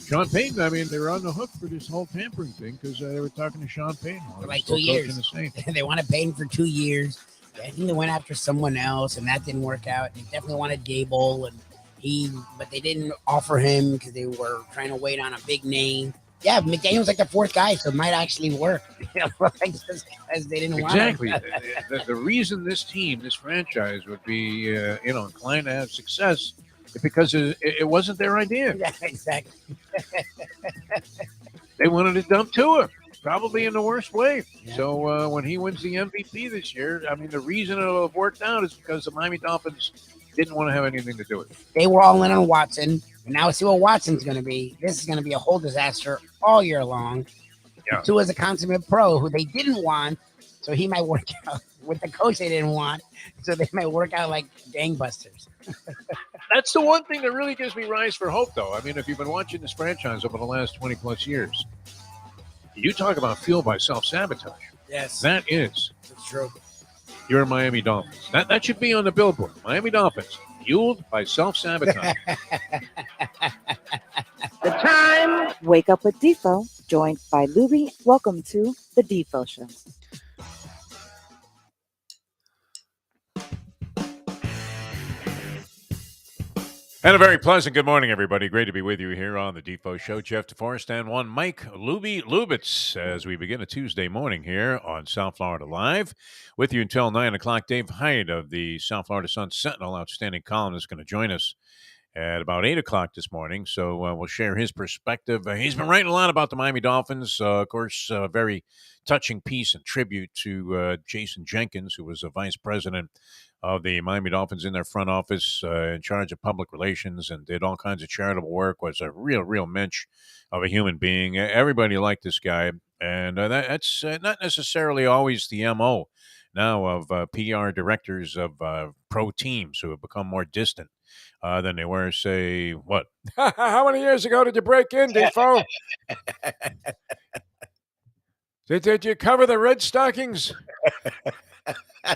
Sean Payton, I mean, they were on the hook for this whole tampering thing because they were talking to Sean Payton for like 2 years. They wanted Payton for 2 years. I think they went after someone else, and that didn't work out. They definitely wanted Gable, but they didn't offer him because they were trying to wait on a big name. Yeah, McDaniel's like the fourth guy, so it might actually work. Like just because they didn't want him. Exactly. The reason this team, this franchise, would be inclined to have success is because it wasn't their idea. Yeah, exactly. They wanted to dump Tua, probably in the worst way. Yeah. So when he wins the MVP this year, I mean, the reason it'll have worked out is because the Miami Dolphins didn't want to have anything to do with it. They were all in on Watson, and now see what Watson's going to be. This is going to be a whole disaster all year long. Yeah. Tua's a consummate pro who they didn't want, so he might work out with the coach they didn't want, so they might work out like gangbusters. That's the one thing that really gives me rise for hope, though. I mean, if you've been watching this franchise over the last 20-plus years, you talk about fueled by self-sabotage. Yes. That is. It's true. Your Miami Dolphins. That should be on the billboard. Miami Dolphins, fueled by self-sabotage. The time. Wake up with Defo, joined by Lubie. Welcome to the Defo Show. And a very pleasant good morning, everybody. Great to be with you here on the Defo Show. Jeff DeForest and one Mike Lubitz as we begin a Tuesday morning here on South Florida Live. With you until 9 o'clock, Dave Hyde of the South Florida Sun-Sentinel, outstanding columnist, is going to join us at about 8 o'clock this morning. So we'll share his perspective. He's been writing a lot about the Miami Dolphins. Of course, a very touching piece and tribute to Jason Jenkins, who was a vice president of the Miami Dolphins in their front office, in charge of public relations, and did all kinds of charitable work, was a real mensch of a human being. Everybody liked this guy, and that's not necessarily always the MO now of PR directors of pro teams who have become more distant than they were, say, what? How many years ago did you break in, Defo? Did you cover the Red Stockings?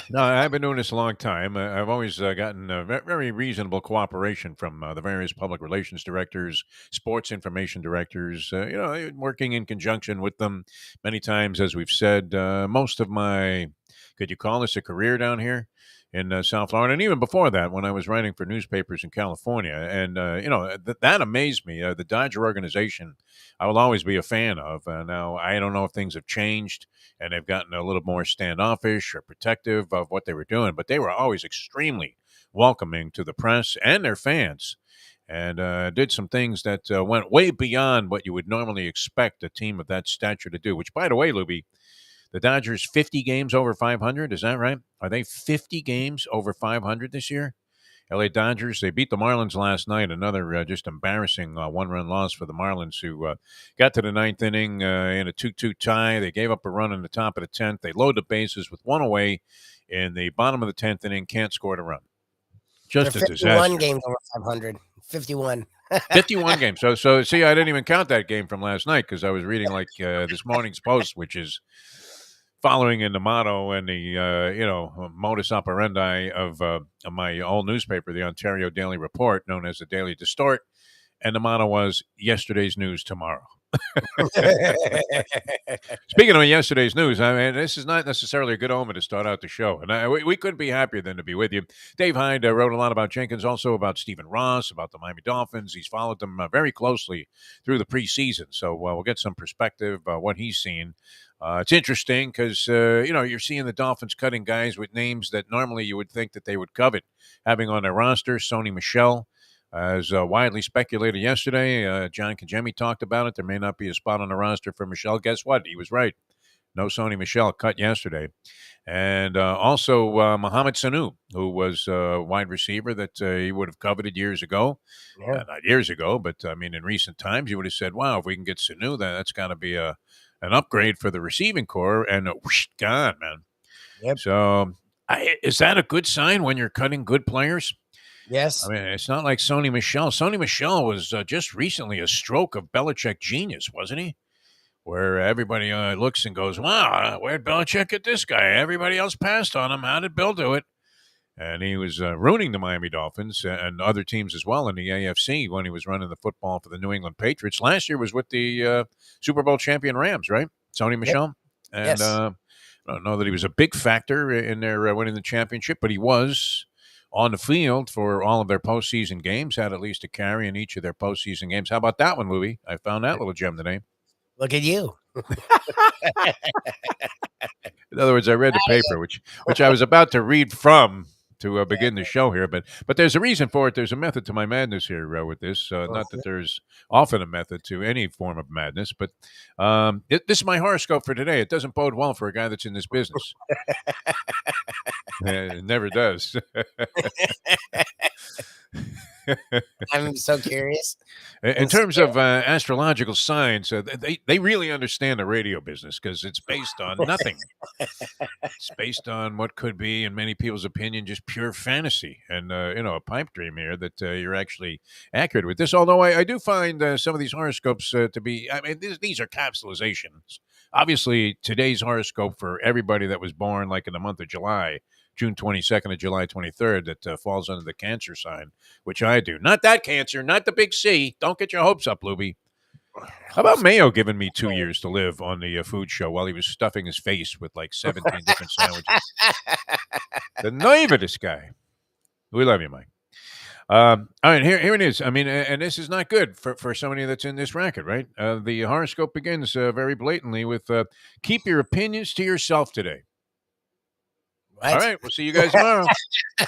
No, I've been doing this a long time. I've always gotten very reasonable cooperation from the various public relations directors, sports information directors, working in conjunction with them many times, as we've said. Most of my, could you call this a career down here in South Florida? And even before that, when I was writing for newspapers in California. And, that amazed me. The Dodger organization, I will always be a fan of. Now, I don't know if things have changed and they've gotten a little more standoffish or protective of what they were doing, but they were always extremely welcoming to the press and their fans, and did some things that went way beyond what you would normally expect a team of that stature to do, which, by the way, Lubie, the Dodgers 50 games over 500, is that right? Are they 50 games over 500 this year? LA Dodgers, they beat the Marlins last night, another just embarrassing one-run loss for the Marlins, who got to the ninth inning in a 2-2 tie. They gave up a run in the top of the 10th. They load the bases with one away in the bottom of the 10th inning, can't score a run. Just a disaster. 51 games over 500. 51. 51 games. So see, I didn't even count that game from last night because I was reading like this morning's Post, which is following in the motto and the modus operandi of my old newspaper, the Ontario Daily Report, known as the Daily Distort, and the motto was "Yesterday's news tomorrow." Speaking of yesterday's news, I mean, this is not necessarily a good omen to start out the show, and we couldn't be happier than to be with you. Dave Hyde wrote a lot about Jenkins, also about Stephen Ross, about the Miami Dolphins. He's followed them very closely through the preseason, so we'll get some perspective what he's seen. It's interesting because, you're seeing the Dolphins cutting guys with names that normally you would think that they would covet having on their roster. Sony Michel, as widely speculated yesterday. John Kajemi talked about it. There may not be a spot on the roster for Michel. Guess what? He was right. No Sony Michel cut yesterday. And also Mohamed Sanu, who was a wide receiver that he would have coveted years ago. Yeah. Not years ago, but, I mean, in recent times, you would have said, wow, if we can get Sanu, that's got to be an upgrade for the receiving core, and whoosh, gone, man. Yep. So is that a good sign when you're cutting good players? Yes. I mean, it's not like Sony Michel. Sony Michel was just recently a stroke of Belichick genius, wasn't he? Where everybody looks and goes, wow, where'd Belichick get this guy? Everybody else passed on him. How did Bill do it? And he was ruining the Miami Dolphins and other teams as well in the AFC when he was running the football for the New England Patriots. Last year was with the Super Bowl champion Rams, right? Sony Michel. And Yes. I don't know that he was a big factor in their winning the championship, but he was on the field for all of their postseason games, had at least a carry in each of their postseason games. How about that one, Lubie? I found that little gem today. Look at you. In other words, I read the paper, which I was about to read from to begin the show here, but there's a reason for it. There's a method to my madness here with this. Not that there's often a method to any form of madness, but this is my horoscope for today. It doesn't bode well for a guy that's in this business. It never does. I'm so curious. In terms of astrological signs, they really understand the radio business because it's based on nothing. It's based on what could be, in many people's opinion, just pure fantasy and, a pipe dream here that you're actually accurate with this. Although I do find some of these horoscopes to be, these are capsulizations. Obviously, today's horoscope for everybody that was born like in the month of July, June 22nd to July 23rd, that falls under the Cancer sign, which I do. Not that Cancer, not the big C. Don't get your hopes up, Lubie. How about Mayo giving me 2 years to live on the food show while he was stuffing his face with like 17 different sandwiches? The nerve of this guy. We love you, Mike. All right, here it is. I mean, and this is not good for somebody that's in this racket, right? The horoscope begins very blatantly with keep your opinions to yourself today. What? All right, we'll see you guys tomorrow.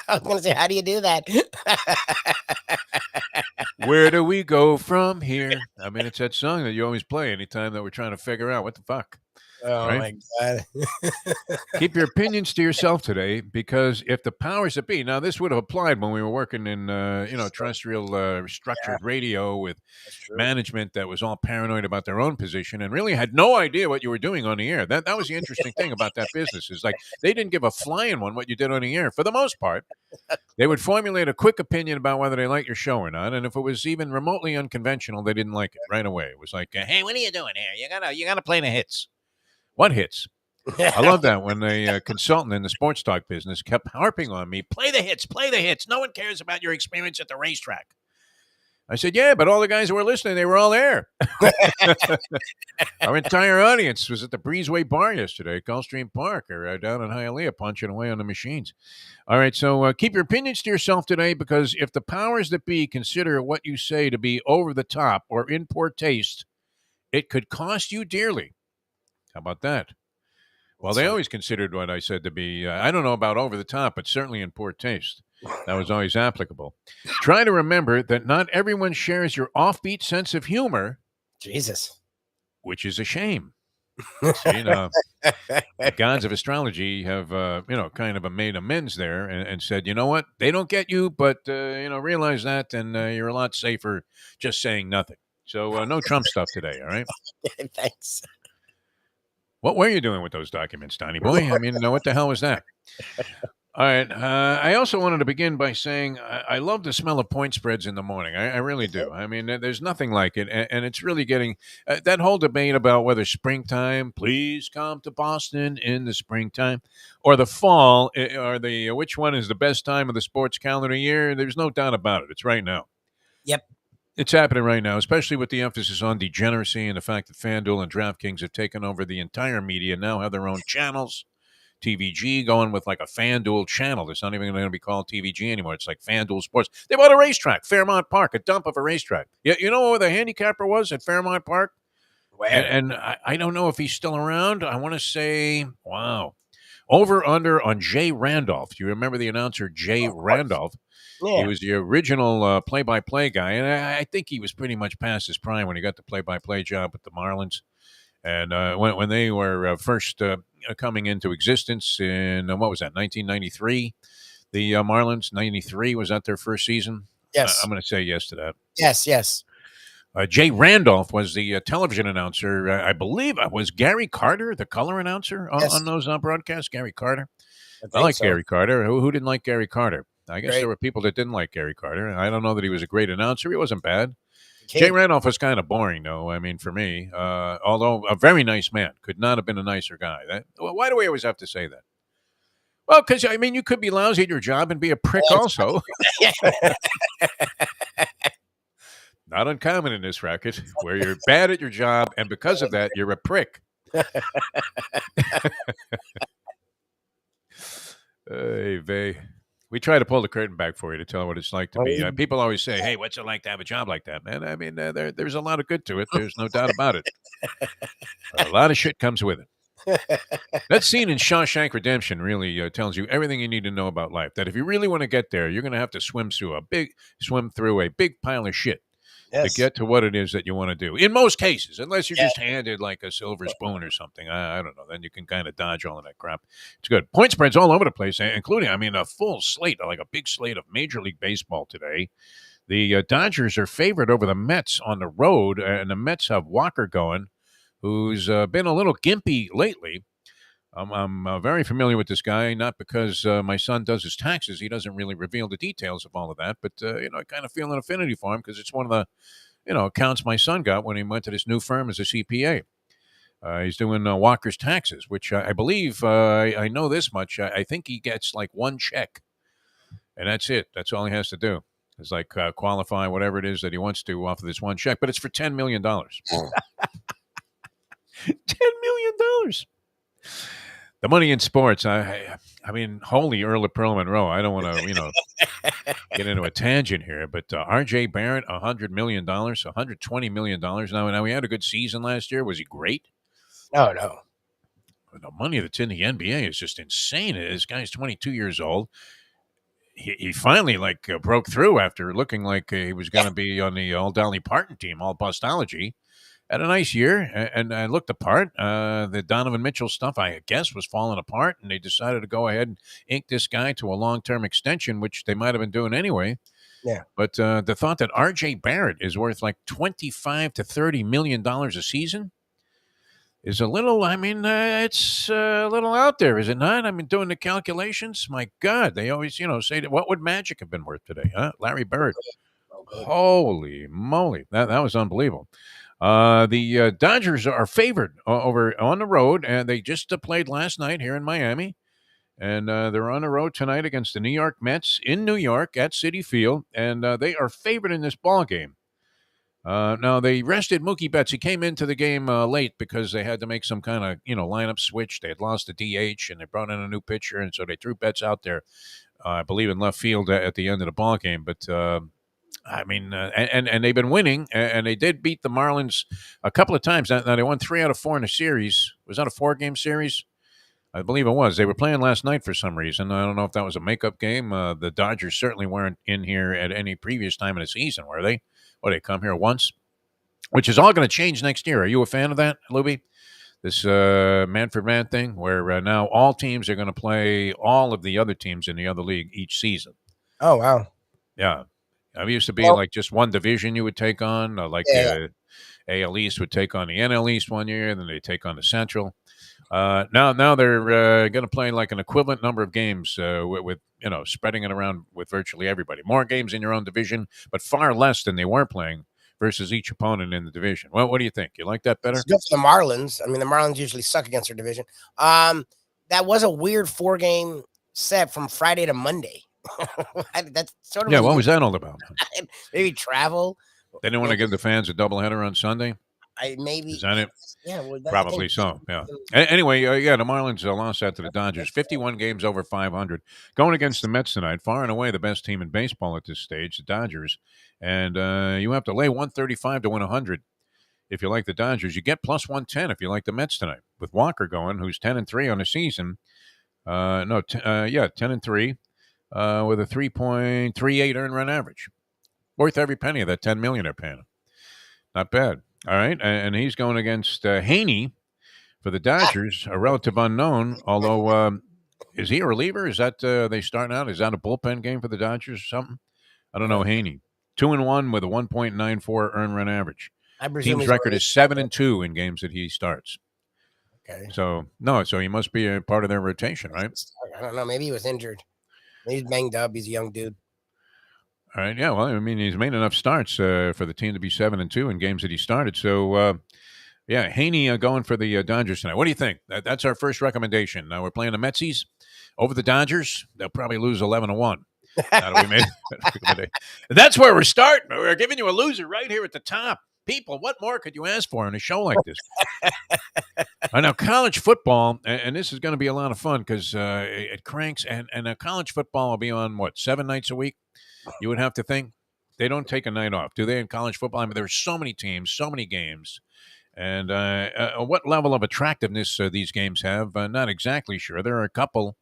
I was going to say, how do you do that? Where do we go from here? I mean, it's that song that you always play anytime that we're trying to figure out what the fuck. Oh, right? my God. Keep your opinions to yourself today, because if the powers that be, now this would have applied when we were working in, terrestrial structured radio with management that was all paranoid about their own position and really had no idea what you were doing on the air. That was the interesting thing about that business, is like they didn't give a flying one what you did on the air for the most part. They would formulate a quick opinion about whether they liked your show or not, and if it was even remotely unconventional, they didn't like it right away. It was like, hey, what are you doing here? You gotta play the hits. What hits? I love that when a consultant in the sports talk business kept harping on me, play the hits, play the hits. No one cares about your experience at the racetrack. I said, yeah, but all the guys who were listening, they were all there. Our entire audience was at the Breezeway Bar yesterday at Gulfstream Park or down in Hialeah punching away on the machines. All right, so keep your opinions to yourself today, because if the powers that be consider what you say to be over the top or in poor taste, it could cost you dearly. How about that? Well, they always considered what I said to be, I don't know about over the top, but certainly in poor taste. That was always applicable. Try to remember that not everyone shares your offbeat sense of humor. Jesus. Which is a shame. See, the gods of astrology have, kind of made amends there and said, you know what? They don't get you, but, realize that, and you're a lot safer just saying nothing. So no Trump stuff today, all right? Thanks. What were you doing with those documents, Donnie boy? I mean, what the hell was that? All right. I also wanted to begin by saying I love the smell of point spreads in the morning. I really do. I mean, there's nothing like it. And it's really getting that whole debate about whether springtime, please come to Boston in the springtime, or the fall, or which one is the best time of the sports calendar year. There's no doubt about it. It's right now. Yep. It's happening right now, especially with the emphasis on degeneracy and the fact that FanDuel and DraftKings have taken over the entire media, now have their own channels. TVG going with like a FanDuel channel. It's not even going to be called TVG anymore. It's like FanDuel Sports. They bought a racetrack, Fairmount Park, a dump of a racetrack. You know where the handicapper was at Fairmount Park? And I don't know if he's still around. I want to say, wow. Over under on Jay Randolph. Do you remember the announcer Jay Randolph? Yeah. He was the original play-by-play guy, and I think he was pretty much past his prime when he got the play-by-play job with the Marlins. And when they were first coming into existence in, what was that, 1993? The Marlins, 93, was that their first season? Yes. I'm going to say yes to that. Yes. Jay Randolph was the television announcer. I believe it was Gary Carter, the color announcer on those broadcasts. Gary Carter. I like so. Gary Carter. Who didn't like Gary Carter? I guess there were people that didn't like Gary Carter. I don't know that he was a great announcer. He wasn't bad. Jay Randolph was kind of boring, though. I mean, for me, although a very nice man, could not have been a nicer guy. Why do we always have to say that? Well, because I mean, you could be lousy at your job and be a prick also. Not uncommon in this racket, where you're bad at your job, and because of that, you're a prick. Hey, Vay. We try to pull the curtain back for you to tell what it's like to be. People always say, "Hey, what's it like to have a job like that, man?" I mean, there's a lot of good to it. There's no doubt about it. A lot of shit comes with it. That scene in Shawshank Redemption really tells you everything you need to know about life. That if you really want to get there, you're going to have to swim through a big pile of shit to get to what it is that you want to do. In most cases, unless you're just handed like a silver spoon or something. I don't know. Then you can kind of dodge all of that crap. It's good. Point spreads all over the place, including, I mean, a full slate, like a big slate of Major League Baseball today. The Dodgers are favored over the Mets on the road, and the Mets have Walker going, who's been a little gimpy lately. I'm very familiar with this guy, not because my son does his taxes. He doesn't really reveal the details of all of that, but, I kind of feel an affinity for him because it's one of the, accounts my son got when he went to this new firm as a CPA. He's doing Walker's taxes, which I believe, I know this much. I think he gets like one check, and that's it. That's all he has to do. It's like qualify whatever it is that he wants to off of this one check, but it's for $10 million. $10 million. The money in sports, I mean, holy Earl of Pearl Monroe. I don't want to, get into a tangent here, but R.J. Barrett, $100 million, $120 million. Now, he had a good season last year. Was he great? No. The money that's in the NBA is just insane. This guy's 22 years old. He finally, broke through after looking like he was going to be on the all Dolly Parton team, all Bustology. Had a nice year and looked the part. The Donovan Mitchell stuff, I guess, was falling apart, and they decided to go ahead and ink this guy to a long-term extension, which they might have been doing anyway. Yeah. But the thought that R.J. Barrett is worth like $25 to $30 million a season is a little, it's a little out there, is it not? I mean, doing the calculations, my God, they always, say, what would Magic have been worth today, huh? Larry Bird. Holy moly. That was unbelievable. The Dodgers are favored over on the road, and they just played last night here in Miami. And they're on the road tonight against the New York Mets in New York at Citi Field, and they are favored in this ball game. Now, they rested Mookie Betts. He came into the game late because they had to make some kind of, lineup switch. They had lost the DH, and they brought in a new pitcher, and so they threw Betts out there, I believe, in left field at the end of the ball game. But and they've been winning, and they did beat the Marlins a couple of times. Now they won 3 out of 4 in a series. Was that a 4-game series? I believe it was. They were playing last night for some reason. I don't know if that was a makeup game. The Dodgers certainly weren't in here at any previous time in the season, were they? Or they come here once, which is all going to change next year. Are you a fan of that, Lubie? This man-for-man thing, where now all teams are going to play all of the other teams in the other league each season. Oh, wow. Yeah. It used to be like just one division you would take on, AL East would take on the NL East one year, then they take on the Central. Now they're going to play like an equivalent number of games with spreading it around with virtually everybody. More games in your own division, but far less than they were playing versus each opponent in the division. Well, what do you think? You like that better? It's good for the Marlins. I mean, the Marlins usually suck against their division. That was a weird 4-game set from Friday to Monday. That's sort of what was that all about? Maybe travel. They didn't want to give the fans a doubleheader on Sunday. Is that it? Yeah, well, probably so. Yeah. Anyway, the Marlins lost that to the Dodgers. 51 games over 500. Going against the Mets tonight, far and away the best team in baseball at this stage, the Dodgers. And you have to lay 135 to win 100 if you like the Dodgers. You get plus 110 if you like the Mets tonight. With Walker going, who's 10-3 on the season. 10-3 with a 3.38 earned run average. Worth every penny of that $10 million they're paying him. Not bad. All right, and he's going against Haney for the Dodgers, a relative unknown. Although, is he a reliever? Is that they starting out? Is that a bullpen game for the Dodgers or something? I don't know. Haney, 2-1 with a 1.94 earned run average. Team's record is 7-2 in games that he starts. Okay. So he must be a part of their rotation, right? I don't know. Maybe he was injured. Maybe he's banged up. He's a young dude. All right, yeah. Well, I mean, he's made enough starts for the team to be 7-2 in games that he started. So Yeah, Haney going for the Dodgers tonight. What do you think? That's our first recommendation. We're playing the Metsies over the Dodgers. They'll probably lose 11-1. Now that we made it. That's where we're starting. We're giving you a loser right here at the top. People, what more could you ask for in a show like this? Now, college football, and this is going to be a lot of fun because it cranks, and college football will be on, 7 nights a week? You would have to think. They don't take a night off, do they, in college football? I mean, there's so many teams, so many games. And what level of attractiveness these games have, not exactly sure. There are a couple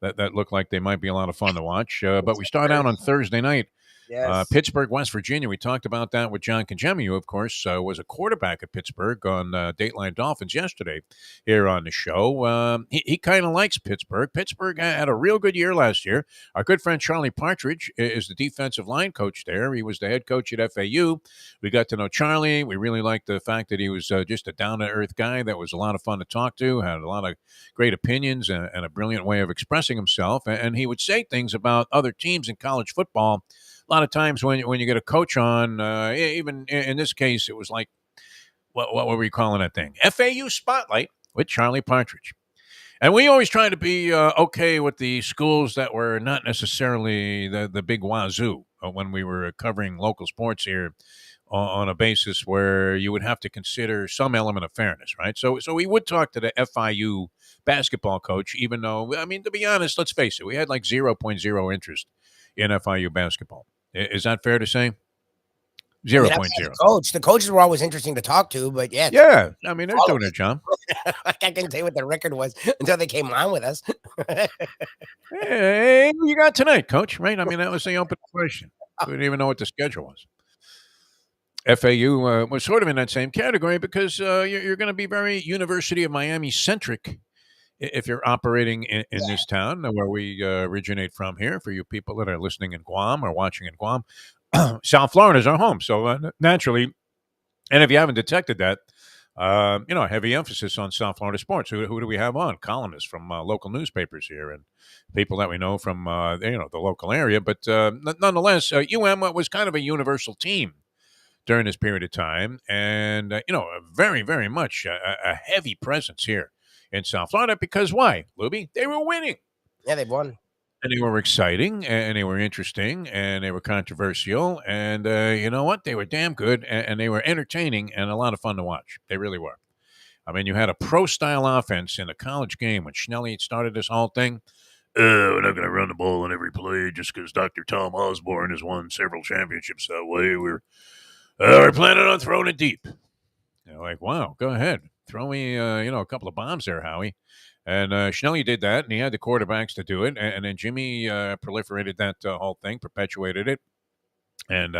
that look like they might be a lot of fun to watch. But we start out on Thursday night. Yes. Pittsburgh, West Virginia. We talked about that with John Congemi, who, of course, was a quarterback at Pittsburgh on Dateline Dolphins yesterday here on the show. He kind of likes Pittsburgh. Pittsburgh had a real good year last year. Our good friend Charlie Partridge is the defensive line coach there. He was the head coach at FAU. We got to know Charlie. We really liked the fact that he was just a down-to-earth guy that was a lot of fun to talk to, had a lot of great opinions and a brilliant way of expressing himself. And he would say things about other teams in college football. A lot of times when you get a coach on, even in this case, it was like, what were we calling that thing? FAU Spotlight with Charlie Partridge. And we always try to be okay with the schools that were not necessarily the big wazoo when we were covering local sports here on a basis where you would have to consider some element of fairness, right? So we would talk to the FIU basketball coach, even though, I mean, to be honest, let's face it, we had like 0.0 interest in FIU basketball. Is that fair to say? 0.0. The coaches were always interesting to talk to, but yeah. Yeah, I mean, they're doing their job. I couldn't say what the record was until they came on with us. Hey, who you got tonight, Coach? Right? I mean, that was the open question. We didn't even know what the schedule was. FAU was sort of in that same category because you're going to be very University of Miami centric if you're operating in this town where we originate from here. For you people that are listening in Guam or watching in Guam, South Florida is our home. So naturally, and if you haven't detected that, heavy emphasis on South Florida sports. Who do we have on? Columnists from local newspapers here and people that we know from, the local area. But nonetheless, UM was kind of a universal team during this period of time. And, very, very much a heavy presence here in South Florida because why, Lubie? They were winning. Yeah, they won. And they were exciting, and they were interesting, and they were controversial, and you know what? They were damn good, and they were entertaining and a lot of fun to watch. They really were. I mean, you had a pro-style offense in a college game when Schnelly started this whole thing. We're not going to run the ball on every play just because Dr. Tom Osborne has won several championships that way. We're planning on throwing it deep. Like, wow, go ahead. Throw me, a couple of bombs there, Howie. And Schnelly did that, and he had the quarterbacks to do it. And then Jimmy proliferated that whole thing, perpetuated it, and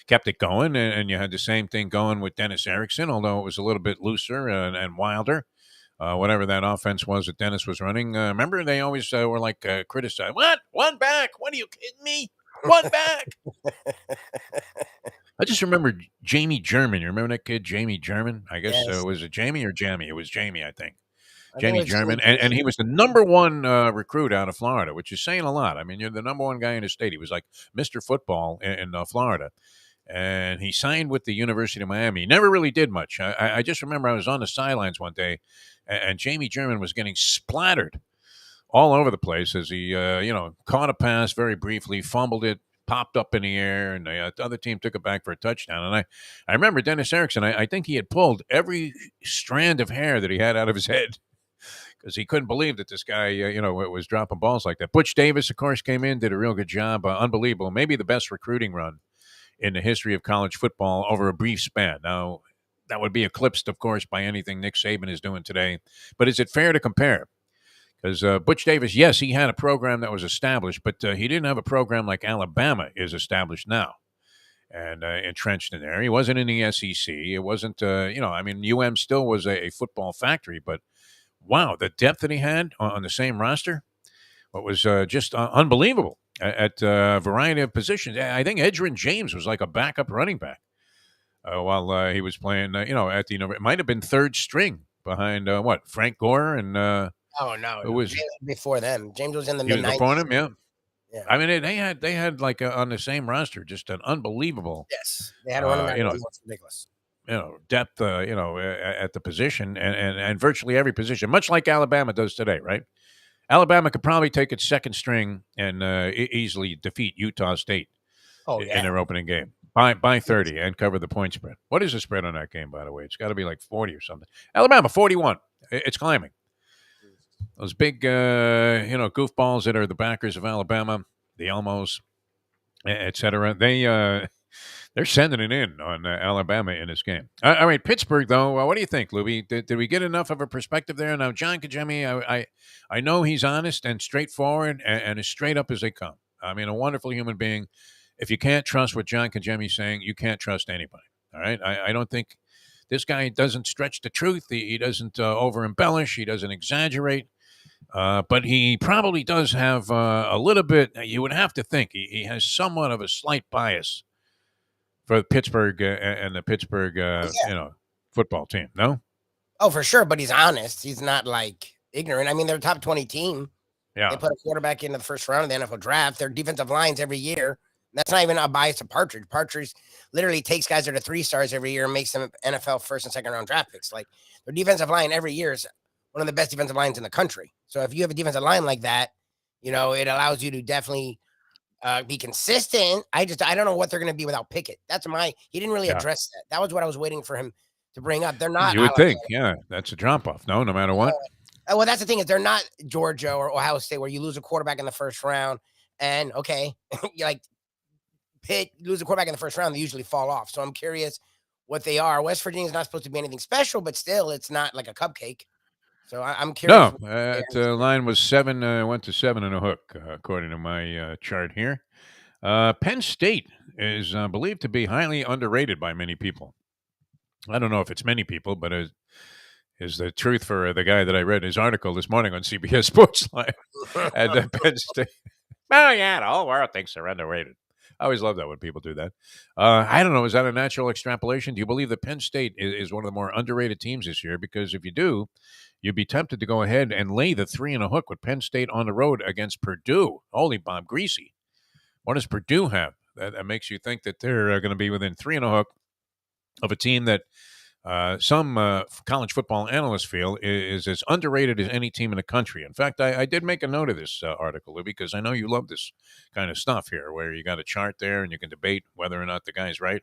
kept it going. And you had the same thing going with Dennis Erickson, although it was a little bit looser and wilder, whatever that offense was that Dennis was running. Remember, they always were like criticized. What? One back? What, are you kidding me? One back? I just remember Jamie German. You remember that kid, Jamie German? I guess was it Jamie or Jamie? It was Jamie, I think. Jamie German, and he was the number one recruit out of Florida, which is saying a lot. I mean, you're the number one guy in the state. He was like Mr. Football in Florida, and he signed with the University of Miami. He never really did much. I just remember I was on the sidelines one day, and Jamie German was getting splattered all over the place as he, caught a pass very briefly, fumbled it, popped up in the air, and the other team took it back for a touchdown. And I remember Dennis Erickson, I think he had pulled every strand of hair that he had out of his head because he couldn't believe that this guy, was dropping balls like that. Butch Davis, of course, came in, did a real good job. Unbelievable. Maybe the best recruiting run in the history of college football over a brief span. Now, that would be eclipsed, of course, by anything Nick Saban is doing today. But is it fair to compare? Because Butch Davis, yes, he had a program that was established, but he didn't have a program like Alabama is established now and entrenched in there. He wasn't in the SEC. It wasn't, UM still was a football factory, but wow, the depth that he had on the same roster, what was just unbelievable at a variety of positions. I think Edgerrin James was like a backup running back while he was playing, at the it might have been third string behind, Frank Gore and Oh no! It was James before them. James was in the he was mid-90s. before him, yeah. Yeah. I mean, they had like on the same roster, just an unbelievable. Yes, they had a running back. Ridiculous. depth, at the position and virtually every position, much like Alabama does today, right? Alabama could probably take its second string and easily defeat Utah State Oh in yeah. their opening game by 30 and cover the point spread. What is the spread on that game, by the way? It's got to be like 40 or something. Alabama 41. It's climbing. Those big, goofballs that are the backers of Alabama, the Elmos, et cetera. They're sending it in on Alabama in this game. All right, Pittsburgh, though. What do you think, Lubie? Did we get enough of a perspective there? Now, John Kajemi, I know he's honest and straightforward and as straight up as they come. I mean, a wonderful human being. If you can't trust what John Kajemi's saying, you can't trust anybody. All right? I don't think this guy doesn't stretch the truth. He doesn't over-embellish. He doesn't exaggerate. But he probably does have a little bit, you would have to think, he has somewhat of a slight bias for Pittsburgh and the Pittsburgh, football team. No? Oh, for sure. But he's honest. He's not like ignorant. I mean, they're a top 20 team. Yeah. They put a quarterback into the first round of the NFL draft. Their defensive lines every year. That's not even a bias to Partridge. Partridge literally takes guys that are 3 stars every year and makes them NFL first and second round draft picks. Like their defensive line every year is one of the best defensive lines in the country. So if you have a defensive line like that, it allows you to definitely be consistent. I don't know what they're going to be without Pickett. He didn't really address that. That was what I was waiting for him to bring up. They're not. You would think, that's a drop off. No matter what. Well, that's the thing is they're not Georgia or Ohio State where you lose a quarterback in the first round and you like Pitt, lose a quarterback in the first round, they usually fall off. So I'm curious what they are. West Virginia is not supposed to be anything special, but still, it's not like a cupcake. So I'm curious. No, the line was 7, went to 7 and a hook, according to my chart here. Penn State is believed to be highly underrated by many people. I don't know if it's many people, but is the truth for the guy that I read his article this morning on CBS Sports Live at Penn State. Oh, yeah, the whole world thinks they're underrated. I always love that when people do that. I don't know. Is that a natural extrapolation? Do you believe that Penn State is one of the more underrated teams this year? Because if you do, you'd be tempted to go ahead and lay the 3 and a hook with Penn State on the road against Purdue. Holy Bob Greasy. What does Purdue have that makes you think that they're going to be within 3 and a hook of a team that some college football analysts feel is as underrated as any team in the country? In fact, I did make a note of this article, because I know you love this kind of stuff here, where you got a chart there and you can debate whether or not the guy's right.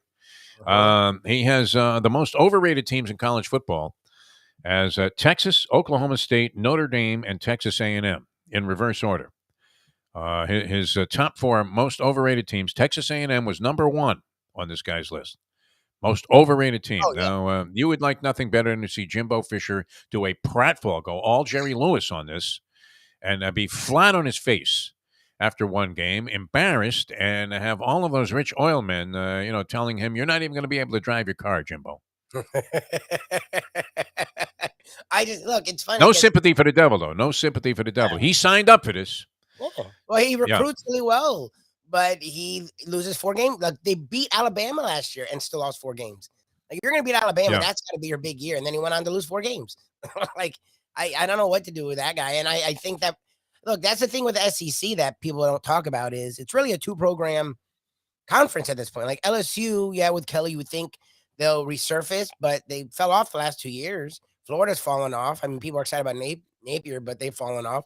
He has the most overrated teams in college football as Texas, Oklahoma State, Notre Dame, and Texas A&M in reverse order. His top 4 most overrated teams, Texas A&M was number 1 on this guy's list. Most overrated team. Oh, yeah. Now, you would like nothing better than to see Jimbo Fisher do a pratfall, go all Jerry Lewis on this, and be flat on his face after one game, embarrassed, and have all of those rich oil men, telling him, you're not even going to be able to drive your car, Jimbo. It's funny. No sympathy for the devil, though. No sympathy for the devil. He signed up for this. Yeah. Well, he recruits really well. But he loses 4 games. Like they beat Alabama last year and still lost 4 games. Like you're going to beat Alabama, that's got to be your big year. And then he went on to lose 4 games. I don't know what to do with that guy. And I think that, that's the thing with the SEC that people don't talk about is it's really a 2-program conference at this point. Like LSU, with Kelly, you would think they'll resurface, but they fell off the last 2 years. Florida's fallen off. I mean, people are excited about Napier, but they've fallen off.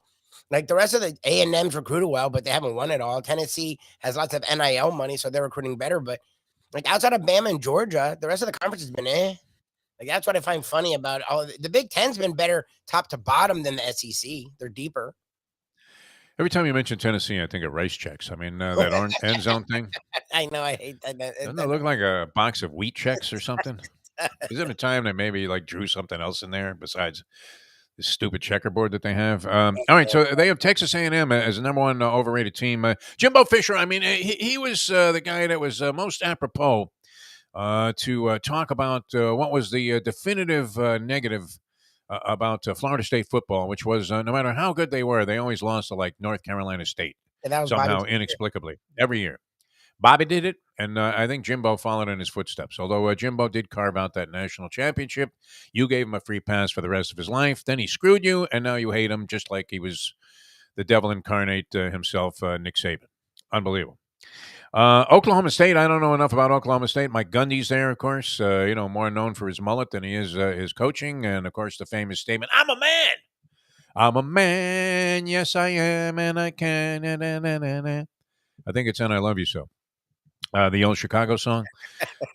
Like the rest of the A&M's recruited well, but they haven't won it all. Tennessee has lots of NIL money, so they're recruiting better. But like outside of Bama and Georgia, the rest of the conference has been Like that's what I find funny about all the Big Ten's been better top to bottom than the SEC. They're deeper. Every time you mention Tennessee, I think of Rice Checks. I mean, that orange end zone thing. I know, I hate that. Doesn't it look like a box of wheat checks or something? Is it a time that maybe drew something else in there besides this stupid checkerboard that they have? All right, so they have Texas A&M as the number 1 overrated team. Jimbo Fisher, I mean, he was the guy that was most apropos to talk about what was the definitive negative about Florida State football, which was no matter how good they were, they always lost to North Carolina State somehow, inexplicably, every year. Bobby did it, and I think Jimbo followed in his footsteps. Although Jimbo did carve out that national championship, you gave him a free pass for the rest of his life. Then he screwed you, and now you hate him just like he was the devil incarnate himself, Nick Saban. Unbelievable. Oklahoma State, I don't know enough about Oklahoma State. Mike Gundy's there, of course, more known for his mullet than he is his coaching. And, of course, the famous statement, I'm a man. I'm a man. Yes, I am, and I can. Na, na, na, na, na. I think it's "And I Love You So," the old Chicago song.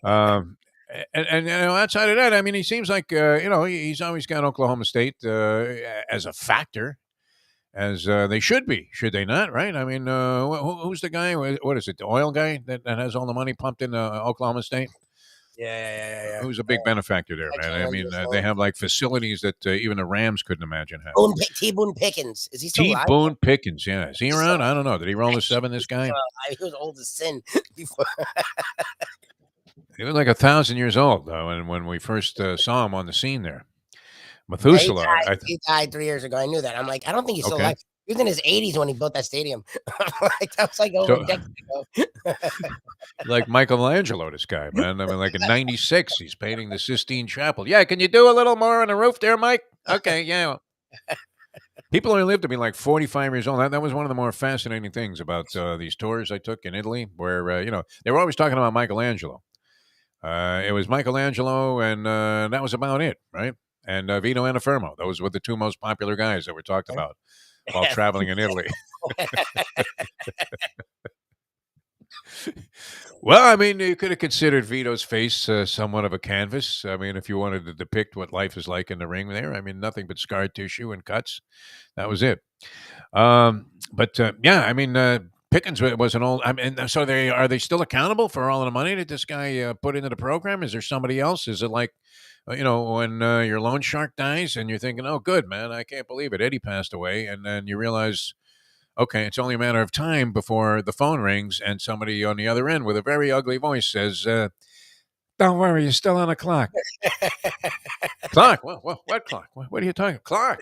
And outside of that, I mean, he seems like he's always got Oklahoma State as a factor, as they should be, should they not? Right? I mean, who's the guy? What is it? The oil guy that has all the money pumped into Oklahoma State? Yeah. Who's a big benefactor there, man? I mean, they have like facilities that even the Rams couldn't imagine having. T. Boone Pickens. Is he still alive? T. Boone Pickens, yeah. Is he around? I don't know. Did he roll the 7, this guy? He was old as sin before. He was like 1,000 years old, though, and when we first saw him on the scene there. Methuselah. He died 3 years ago. I knew that. I'm like, I don't think he's still alive. He was in his 80s when he built that stadium. That was like over a decade ago. Like Michelangelo, this guy, man. I mean, like in 96, he's painting the Sistine Chapel. Yeah, can you do a little more on the roof there, Mike? Okay, yeah. People only live to be like 45 years old. That was one of the more fascinating things about these tours I took in Italy, where, they were always talking about Michelangelo. It was Michelangelo, and that was about it, right? And Vito Antuofermo. Those were the two most popular guys that were talked about while traveling in Italy. Well, I mean, you could have considered Vito's face somewhat of a canvas. I mean, if you wanted to depict what life is like in the ring there, I mean, nothing but scar tissue and cuts. That was it. Yeah, I mean, Pickens was an old. I mean, so are they still accountable for all of the money that this guy put into the program? Is there somebody else? Is it like, when your loan shark dies and you're thinking, oh, good, man, I can't believe it, Eddie passed away, and then you realize, okay, it's only a matter of time before the phone rings and somebody on the other end with a very ugly voice says, "Don't worry, you're still on a clock." Clock? What clock? What are you talking? Clock?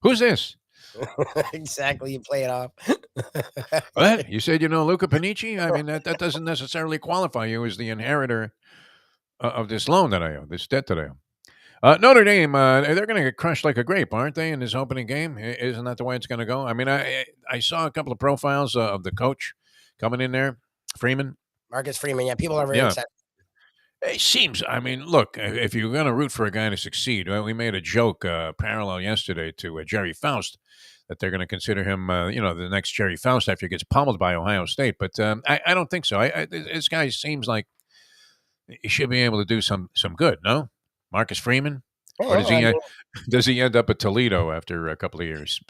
Who's this? Exactly. You play it off. What? You said Luca Panici? I mean, that doesn't necessarily qualify you as the inheritor of this loan that I owe, this debt that I owe. Notre Dame, they're going to get crushed like a grape, aren't they, in this opening game? Isn't that the way it's going to go? I mean, I saw a couple of profiles of the coach coming in there, Freeman. Marcus Freeman, yeah, people are very excited. It seems, I mean, look, if you're going to root for a guy to succeed, we made a joke parallel yesterday to Jerry Faust that they're going to consider him, the next Jerry Faust after he gets pummeled by Ohio State. But I don't think so. This guy seems like he should be able to do some good, no? Marcus Freeman? Or does he end up at Toledo after a couple of years?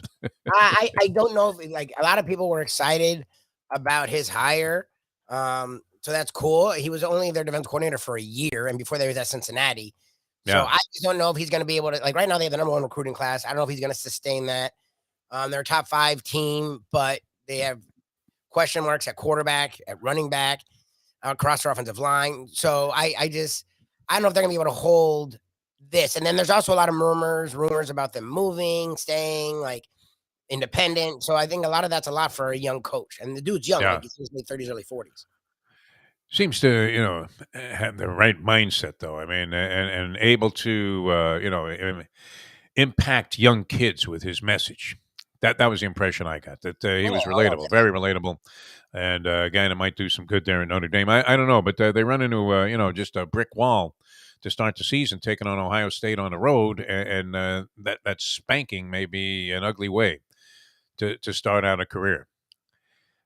I don't know if, like, a lot of people were excited about his hire. So that's cool. He was only their defense coordinator for a year, and before they was at Cincinnati. So I just don't know if he's going to be able to, like, right now they have the number 1 recruiting class. I don't know if he's going to sustain that. They're a top 5 team, but they have question marks at quarterback, at running back, across their offensive line. So I don't know if they're going to be able to hold this. And then there's also a lot of rumors about them moving, staying, like, independent. So I think a lot of that's a lot for a young coach. And the dude's young, like he's in his late 30s, early 40s. Seems to, have the right mindset, though. I mean, and able to, impact young kids with his message. That was the impression I got, that he was relatable, very relatable, and a guy that might do some good there in Notre Dame. I don't know, but they run into, just a brick wall to start the season, taking on Ohio State on the road, and that spanking may be an ugly way to start out a career.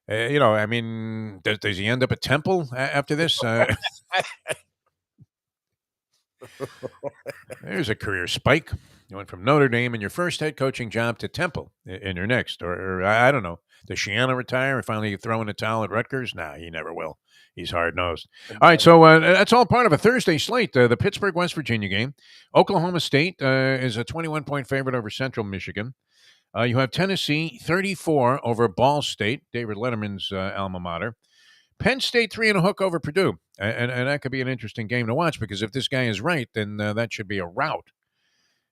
I mean, does he end up at Temple after this? There's a career spike. You went from Notre Dame in your first head coaching job to Temple in your next. Or I don't know. Does Shiana retire and finally throw in a towel at Rutgers? Nah, he never will. He's hard-nosed. All right, so that's all part of a Thursday slate. The Pittsburgh-West Virginia game. Oklahoma State is a 21-point favorite over Central Michigan. You have Tennessee 34 over Ball State, David Letterman's alma mater. Penn State 3 and a hook over Purdue. And that could be an interesting game to watch, because if this guy is right, then that should be a rout.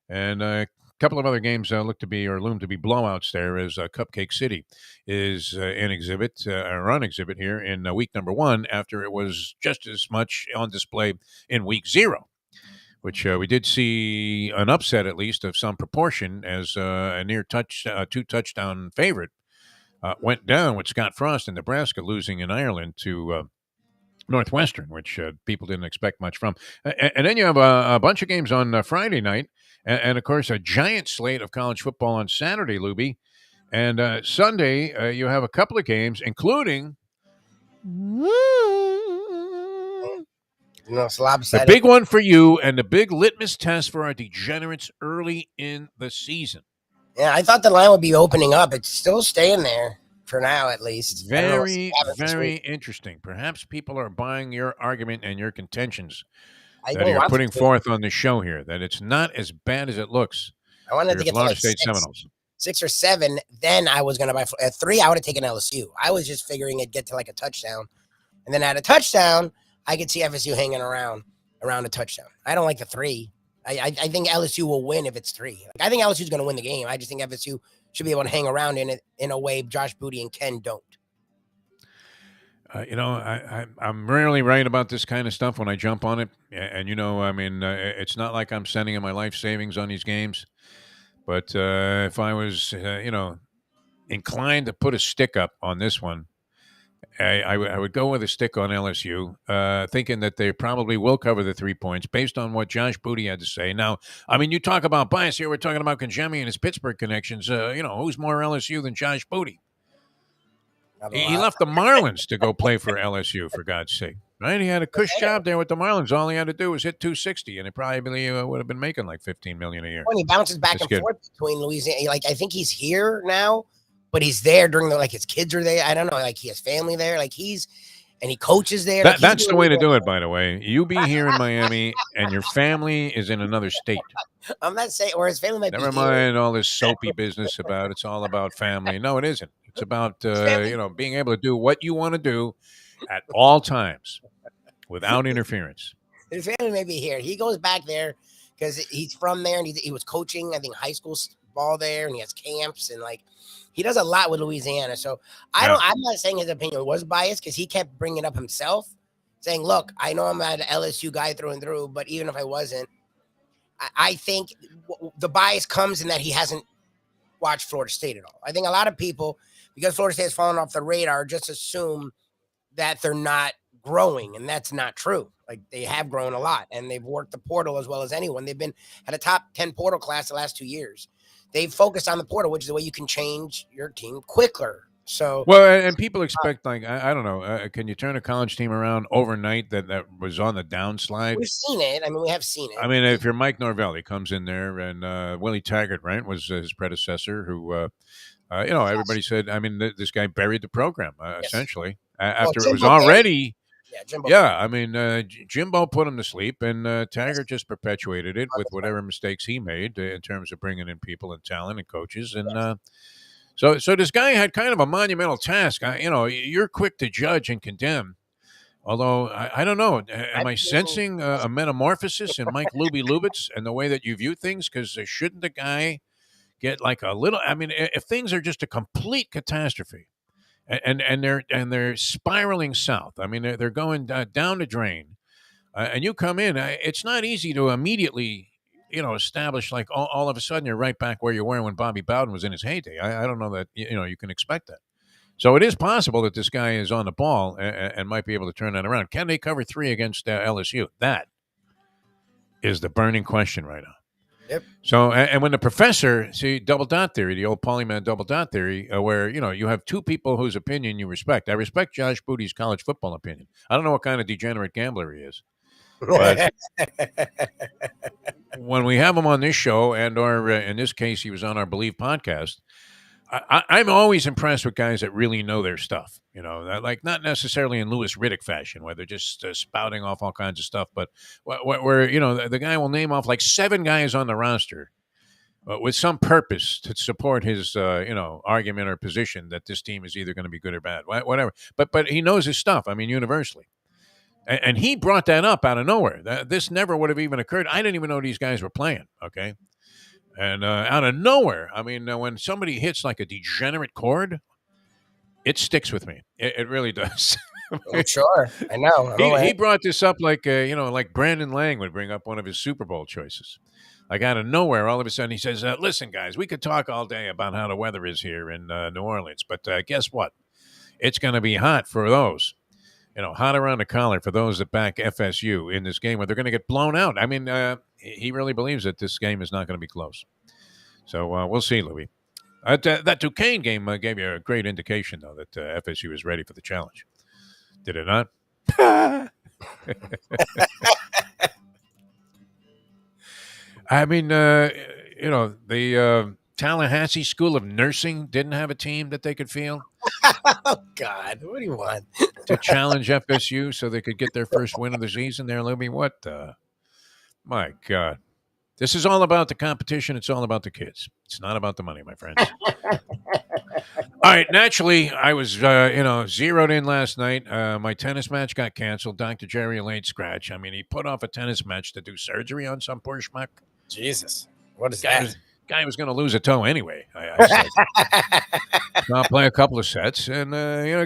And a couple of other games loom to be blowouts there, as Cupcake City is on exhibit here in week number 1, after it was just as much on display in week 0. Which we did see an upset, at least, of some proportion, as a near 2-touchdown favorite went down with Scott Frost in Nebraska losing in Ireland to Northwestern, which people didn't expect much from. And then you have a bunch of games on Friday night, and, of course, a giant slate of college football on Saturday, Lubie. And Sunday, you have a couple of games, including the big one for you and the big litmus test for our degenerates early in the season. Yeah, I thought the line would be opening up. It's still staying there for now, at least. Very, very interesting. Perhaps people are buying your argument and your contentions that you're putting forth on the show here, that it's not as bad as it looks. I wanted to get to like State Seminoles. 6 or 7. Then I was going to buy at 3. I would have taken LSU. I was just figuring it'd get to like a touchdown, and then at a touchdown, I could see FSU hanging around a touchdown. I don't like the 3. I think LSU will win if it's 3. I think LSU is going to win the game. I just think FSU should be able to hang around in it in a way Josh Booty and Ken don't. I'm rarely right about this kind of stuff when I jump on it. And, it's not like I'm sending in my life savings on these games. But if I was, inclined to put a stick up on this one, I would go with a stick on LSU, thinking that they probably will cover the 3 points based on what Josh Booty had to say. Now, you talk about bias here. We're talking about Conjemi and his Pittsburgh connections. Who's more LSU than Josh Booty? He left the Marlins to go play for LSU, for God's sake. Right? He had a cush job there with the Marlins. All he had to do was hit 260, and he probably would have been making like $15 million a year. When he bounces back and forth between Louisiana, I think he's here now, but he's there during his kids are there. I don't know, he has family there. And he coaches there. That's the way to do it, by the way. You be here in Miami, and your family is in another state. I'm not saying, or his family might be. Never mind all this soapy business about it's all about family. No, it isn't. It's about being able to do what you want to do at all times without interference. His family may be here. He goes back there because he's from there, and he was coaching, I think, high school ball there, and he has camps, and he does a lot with Louisiana. So I'm not saying his opinion was biased because he kept bringing it up himself, saying, "Look, I know I'm an LSU guy through and through, but even if I wasn't, I think the bias comes in that he hasn't watched Florida State at all. I think a lot of people, because Florida State has fallen off the radar, just assume that they're not growing, and that's not true. They have grown a lot, and they've worked the portal as well as anyone. They've been at a top 10 portal class the last 2 years. They've focused on the portal, which is the way you can change your team quicker. So, and people expect, I don't know, can you turn a college team around overnight that was on the downslide? We've seen it. We have seen it. If you're Mike Norvell, he comes in there, and Willie Taggart, right, was his predecessor, who, everybody said, this guy buried the program, essentially, after it was already. Jimbo. Yeah, Jimbo put him to sleep, and Taggart just perpetuated it with whatever mistakes he made in terms of bringing in people and talent and coaches, and So this guy had kind of a monumental task. You're quick to judge and condemn, although I don't know. Am I sensing a metamorphosis in Mike Lubitz and the way that you view things? Because shouldn't the guy get a little? If things are just a complete catastrophe, and they're spiraling south. They're going down the drain, and you come in. It's not easy to immediately establish all of a sudden you're right back where you were when Bobby Bowden was in his heyday. I don't know that you can expect that. So it is possible that this guy is on the ball and might be able to turn that around. Can they cover 3 against LSU? That is the burning question right now. Yep. So, and when the professor, double dot theory, the old polyman double dot theory, where, you have 2 people whose opinion you respect. I respect Josh Booty's college football opinion. I don't know what kind of degenerate gambler he is. But when we have him on this show, or in this case, he was on our Believe podcast, I'm always impressed with guys that really know their stuff. Not necessarily in Louis Riddick fashion, where they're just spouting off all kinds of stuff, but where the guy will name off 7 guys on the roster with some purpose to support his argument or position that this team is either going to be good or bad, whatever. But he knows his stuff. Universally. And he brought that up out of nowhere. This never would have even occurred. I didn't even know these guys were playing, okay? And out of nowhere, when somebody hits a degenerate chord, it sticks with me. It really does. Sure. I know. He brought this up like Brandon Lang would bring up one of his Super Bowl choices. Like out of nowhere, all of a sudden he says, listen, guys, we could talk all day about how the weather is here in New Orleans, but guess what? It's going to be hot for those. Hot around the collar for those that back FSU in this game where they're going to get blown out. I mean, he really believes that this game is not going to be close. So we'll see, Louis. That Duquesne game gave you a great indication, though, that FSU is ready for the challenge. Did it not? I mean, the Tallahassee School of Nursing didn't have a team that they could field. Oh, God. What do you want? To challenge FSU so they could get their first win of the season there, Libby. What? My God. This is all about the competition. It's all about the kids. It's not about the money, my friends. All right. Naturally, I was, zeroed in last night. My tennis match got canceled. Dr. Jerry, a late scratch. I mean, he put off a tennis match to do surgery on some poor schmuck. Jesus. What is that? Guy was going to lose a toe anyway. I said, I'll play a couple of sets and,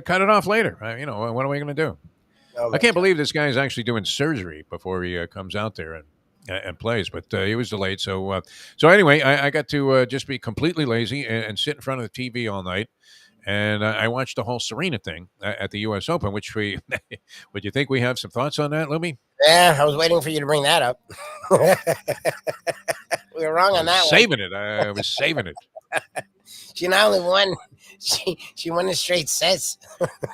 cut it off later. What are we going to do? I can't believe this guy is actually doing surgery before he comes out there and plays, but he was delayed. So anyway, I got to just be completely lazy and sit in front of the TV all night. And I watched the whole Serena thing at the U.S. Open, which would you think we have some thoughts on that, Libby? Yeah, I was waiting for you to bring that up. We were wrong on that one. I was saving it. She not only won, she won in straight sets.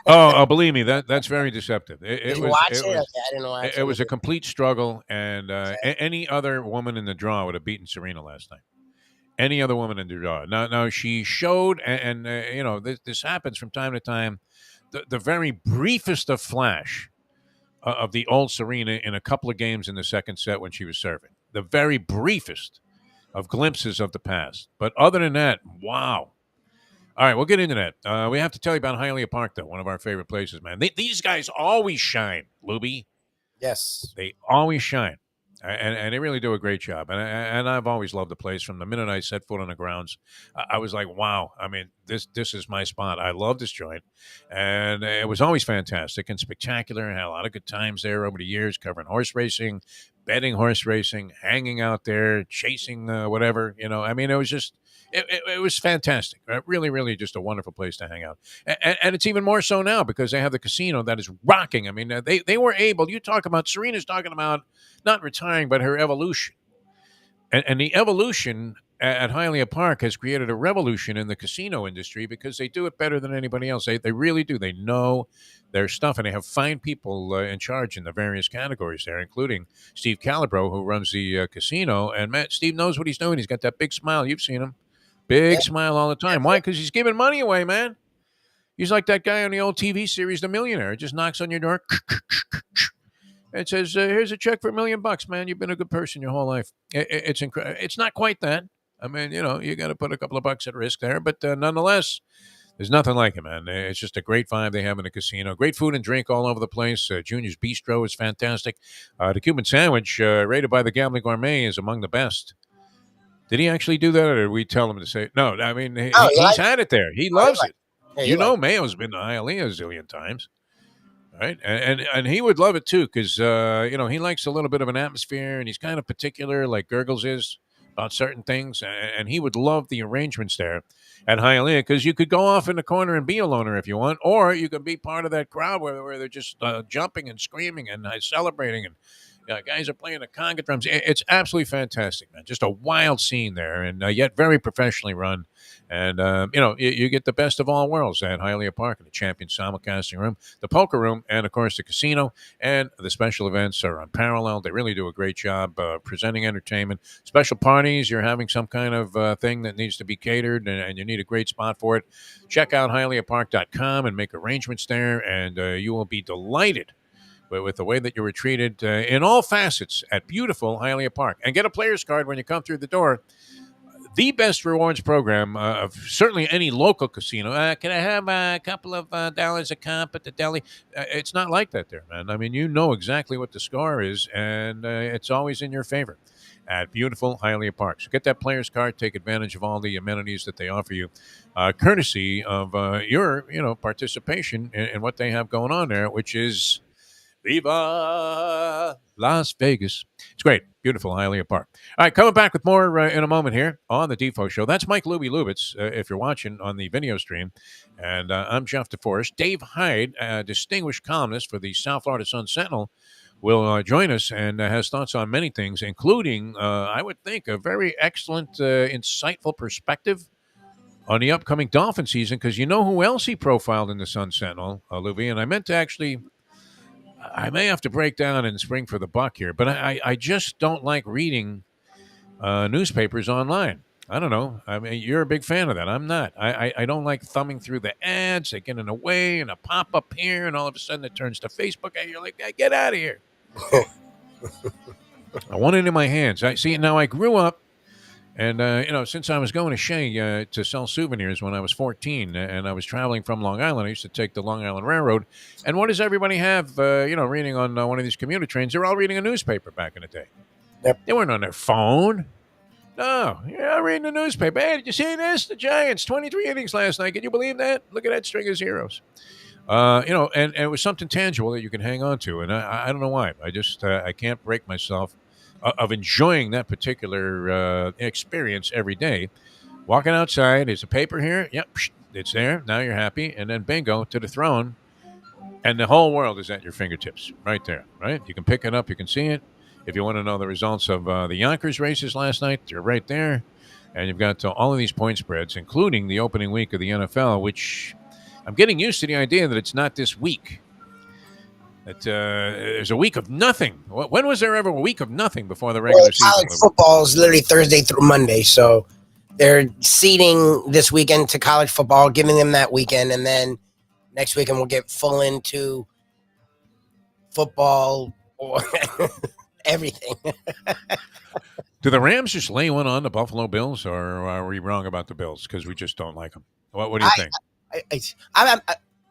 Oh, believe me, that's very deceptive. Did you watch it? Okay, I didn't watch it. It was a complete struggle, and any other woman in the draw would have beaten Serena last night. Any other woman in the draw. Now she showed, and this happens from time to time, the very briefest of flash of the old Serena in a couple of games in the second set when she was serving. The very briefest of glimpses of the past. But other than that, wow. All right, we'll get into that. We have to tell you about Hialeah Park, though, one of our favorite places, man. These guys always shine, Lubie. Yes. They always shine. And they really do a great job. And I've always loved the place. From the minute I set foot on the grounds, I was like, wow, I mean, this is my spot. I love this joint. And it was always fantastic and spectacular. I had a lot of good times there over the years, covering horse racing, betting horse racing, hanging out there, chasing whatever. I mean, it was just, it was fantastic. Really, really just a wonderful place to hang out. And it's even more so now because they have the casino that is rocking. I mean, they were able, you talk about, Serena's talking about not retiring, but her evolution. And the evolution at Hialeah Park has created a revolution in the casino industry because they do it better than anybody else. They really do. They know their stuff, and they have fine people in charge in the various categories there, including Steve Calabro, who runs the casino. And Steve knows what he's doing. He's got that big smile. You've seen him. Big smile all the time. Why? Because he's giving money away, man. He's like that guy on the old TV series, The Millionaire. It just knocks on your door. It says, here's a check for $1 million, man. You've been a good person your whole life. It's incredible. It's not quite that. I mean, you got to put a couple of bucks at risk there. But nonetheless, there's nothing like it, man. It's just a great vibe they have in the casino. Great food and drink all over the place. Junior's Bistro is fantastic. The Cuban sandwich, rated by the Gambling Gourmet, is among the best. Did he actually do that, or did we tell him to say? No, I mean, he's had it there. He loves it. Yeah, Mayo's been to Hialeah a zillion times. Right, and he would love it too because he likes a little bit of an atmosphere, and he's kind of particular, like Gurgles is, about certain things, and he would love the arrangements there at Hialeah because you could go off in the corner and be a loner if you want, or you could be part of that crowd where they're just jumping and screaming and celebrating, and guys are playing the conga drums. It's absolutely fantastic, man. Just a wild scene there, and yet very professionally run. And, you get the best of all worlds at Hialeah Park in the Champion Simulcasting Room, the Poker Room, and, of course, the casino. And the special events are unparalleled. They really do a great job presenting entertainment. Special parties, you're having some kind of thing that needs to be catered, and you need a great spot for it. Check out HialeahPark.com and make arrangements there, and you will be delighted with the way that you were treated in all facets at beautiful Hialeah Park. And get a player's card when you come through the door. The best rewards program of certainly any local casino. Can I have a couple of dollars a comp at the deli? It's not like that there, man. I mean, you know exactly what the score is, and it's always in your favor at beautiful Hialeah Park. So get that player's card. Take advantage of all the amenities that they offer you, courtesy of your participation in what they have going on there, which is Viva Las Vegas. It's great. Beautiful Hialeah Park. All right, coming back with more in a moment here on the Defo Show. That's Mike Lubie Lubitz, if you're watching on the video stream. And I'm Jeff DeForest. Dave Hyde, a distinguished columnist for the South Florida Sun-Sentinel, will join us and has thoughts on many things, including, I would think, a very excellent, insightful perspective on the upcoming Dolphin season, because you know who else he profiled in the Sun-Sentinel, Lubie, and I meant to actually... I may have to break down and spring for the buck here, but I just don't like reading newspapers online. I don't know. I mean, you're a big fan of that. I'm not. I don't like thumbing through the ads. They get in the way and a pop-up here, and all of a sudden it turns to Facebook, and you're like, hey, get out of here. I want it in my hands. I see. Now, I grew up, and, since I was going to Shea to sell souvenirs when I was 14, and I was traveling from Long Island, I used to take the Long Island Railroad. And what does everybody have, reading on one of these commuter trains? They're all reading a newspaper back in the day. Yep. They weren't on their phone. No, you're reading the newspaper. Hey, did you see this? The Giants, 23 innings last night. Can you believe that? Look at that string of zeros. And it was something tangible that you can hang on to. And I don't know why. I just I can't break myself of enjoying that particular experience every day. Walking outside, is a paper here? Yep, it's there. Now you're happy. And then bingo, to the throne. And the whole world is at your fingertips right there, right? You can pick it up. You can see it. If you want to know the results of the Yonkers races last night, they're right there. And you've got all of these point spreads, including the opening week of the NFL, which I'm getting used to the idea that it's not this week. That there's a week of nothing. When was there ever a week of nothing before the regular season? College football is literally Thursday through Monday, so they're seeding this weekend to college football, giving them that weekend, and then next weekend we'll get full into football or everything. Do the Rams just lay one on the Buffalo Bills, or are we wrong about the Bills because we just don't like them? What do you think?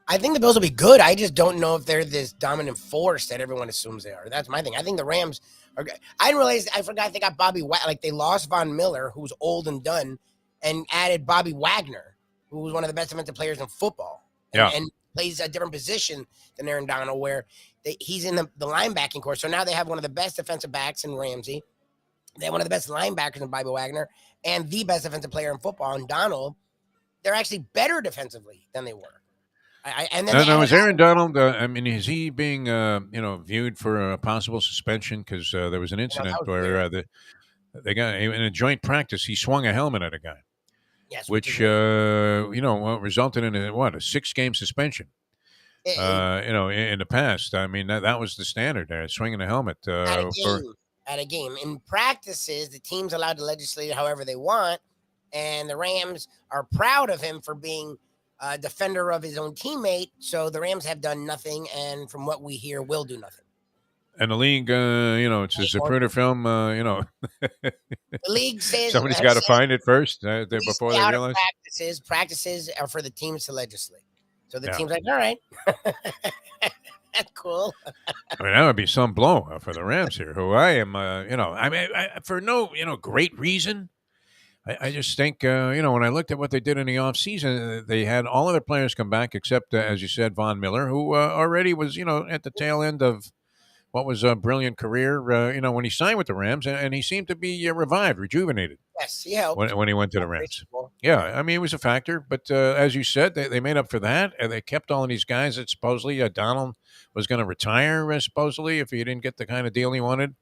I think the Bills will be good. I just don't know if they're this dominant force that everyone assumes they are. That's my thing. I think the Rams are good. I didn't realize, I forgot they got Bobby Wagner. Like, they lost Von Miller, who's old and done, and added Bobby Wagner, who was one of the best defensive players in football. And plays a different position than Aaron Donald, where he's in the linebacking course. So now they have one of the best defensive backs in Ramsey. They have one of the best linebackers in Bobby Wagner and the best defensive player in football in Donald. They're actually better defensively than they were. Now, is Aaron Donald, is he being, viewed for a possible suspension? Because there was an incident where they got in a joint practice, he swung a helmet at a guy. Yes, which resulted in a 6-game suspension. In the past, I mean that was the standard there, swinging a helmet at a game. In practices, the team's allowed to legislate however they want, and the Rams are proud of him for being a defender of his own teammate. So the Rams have done nothing, and from what we hear, will do nothing. And the league, it's a Zapruder film, The league says somebody's got to find it first before they realize. Practices are for the teams to legislate. So the team's like, all right, that's cool. I mean, that would be some blow for the Rams here, who I am, for no, great reason. I just think, when I looked at what they did in the offseason, they had all of their players come back except, as you said, Von Miller, who already was, at the tail end of what was a brilliant career, when he signed with the Rams, and he seemed to be revived, rejuvenated. Yes, he helped. When he went to the Rams. Yeah, I mean, it was a factor. But as you said, they made up for that, and they kept all of these guys that supposedly Donald was going to retire, supposedly, if he didn't get the kind of deal he wanted.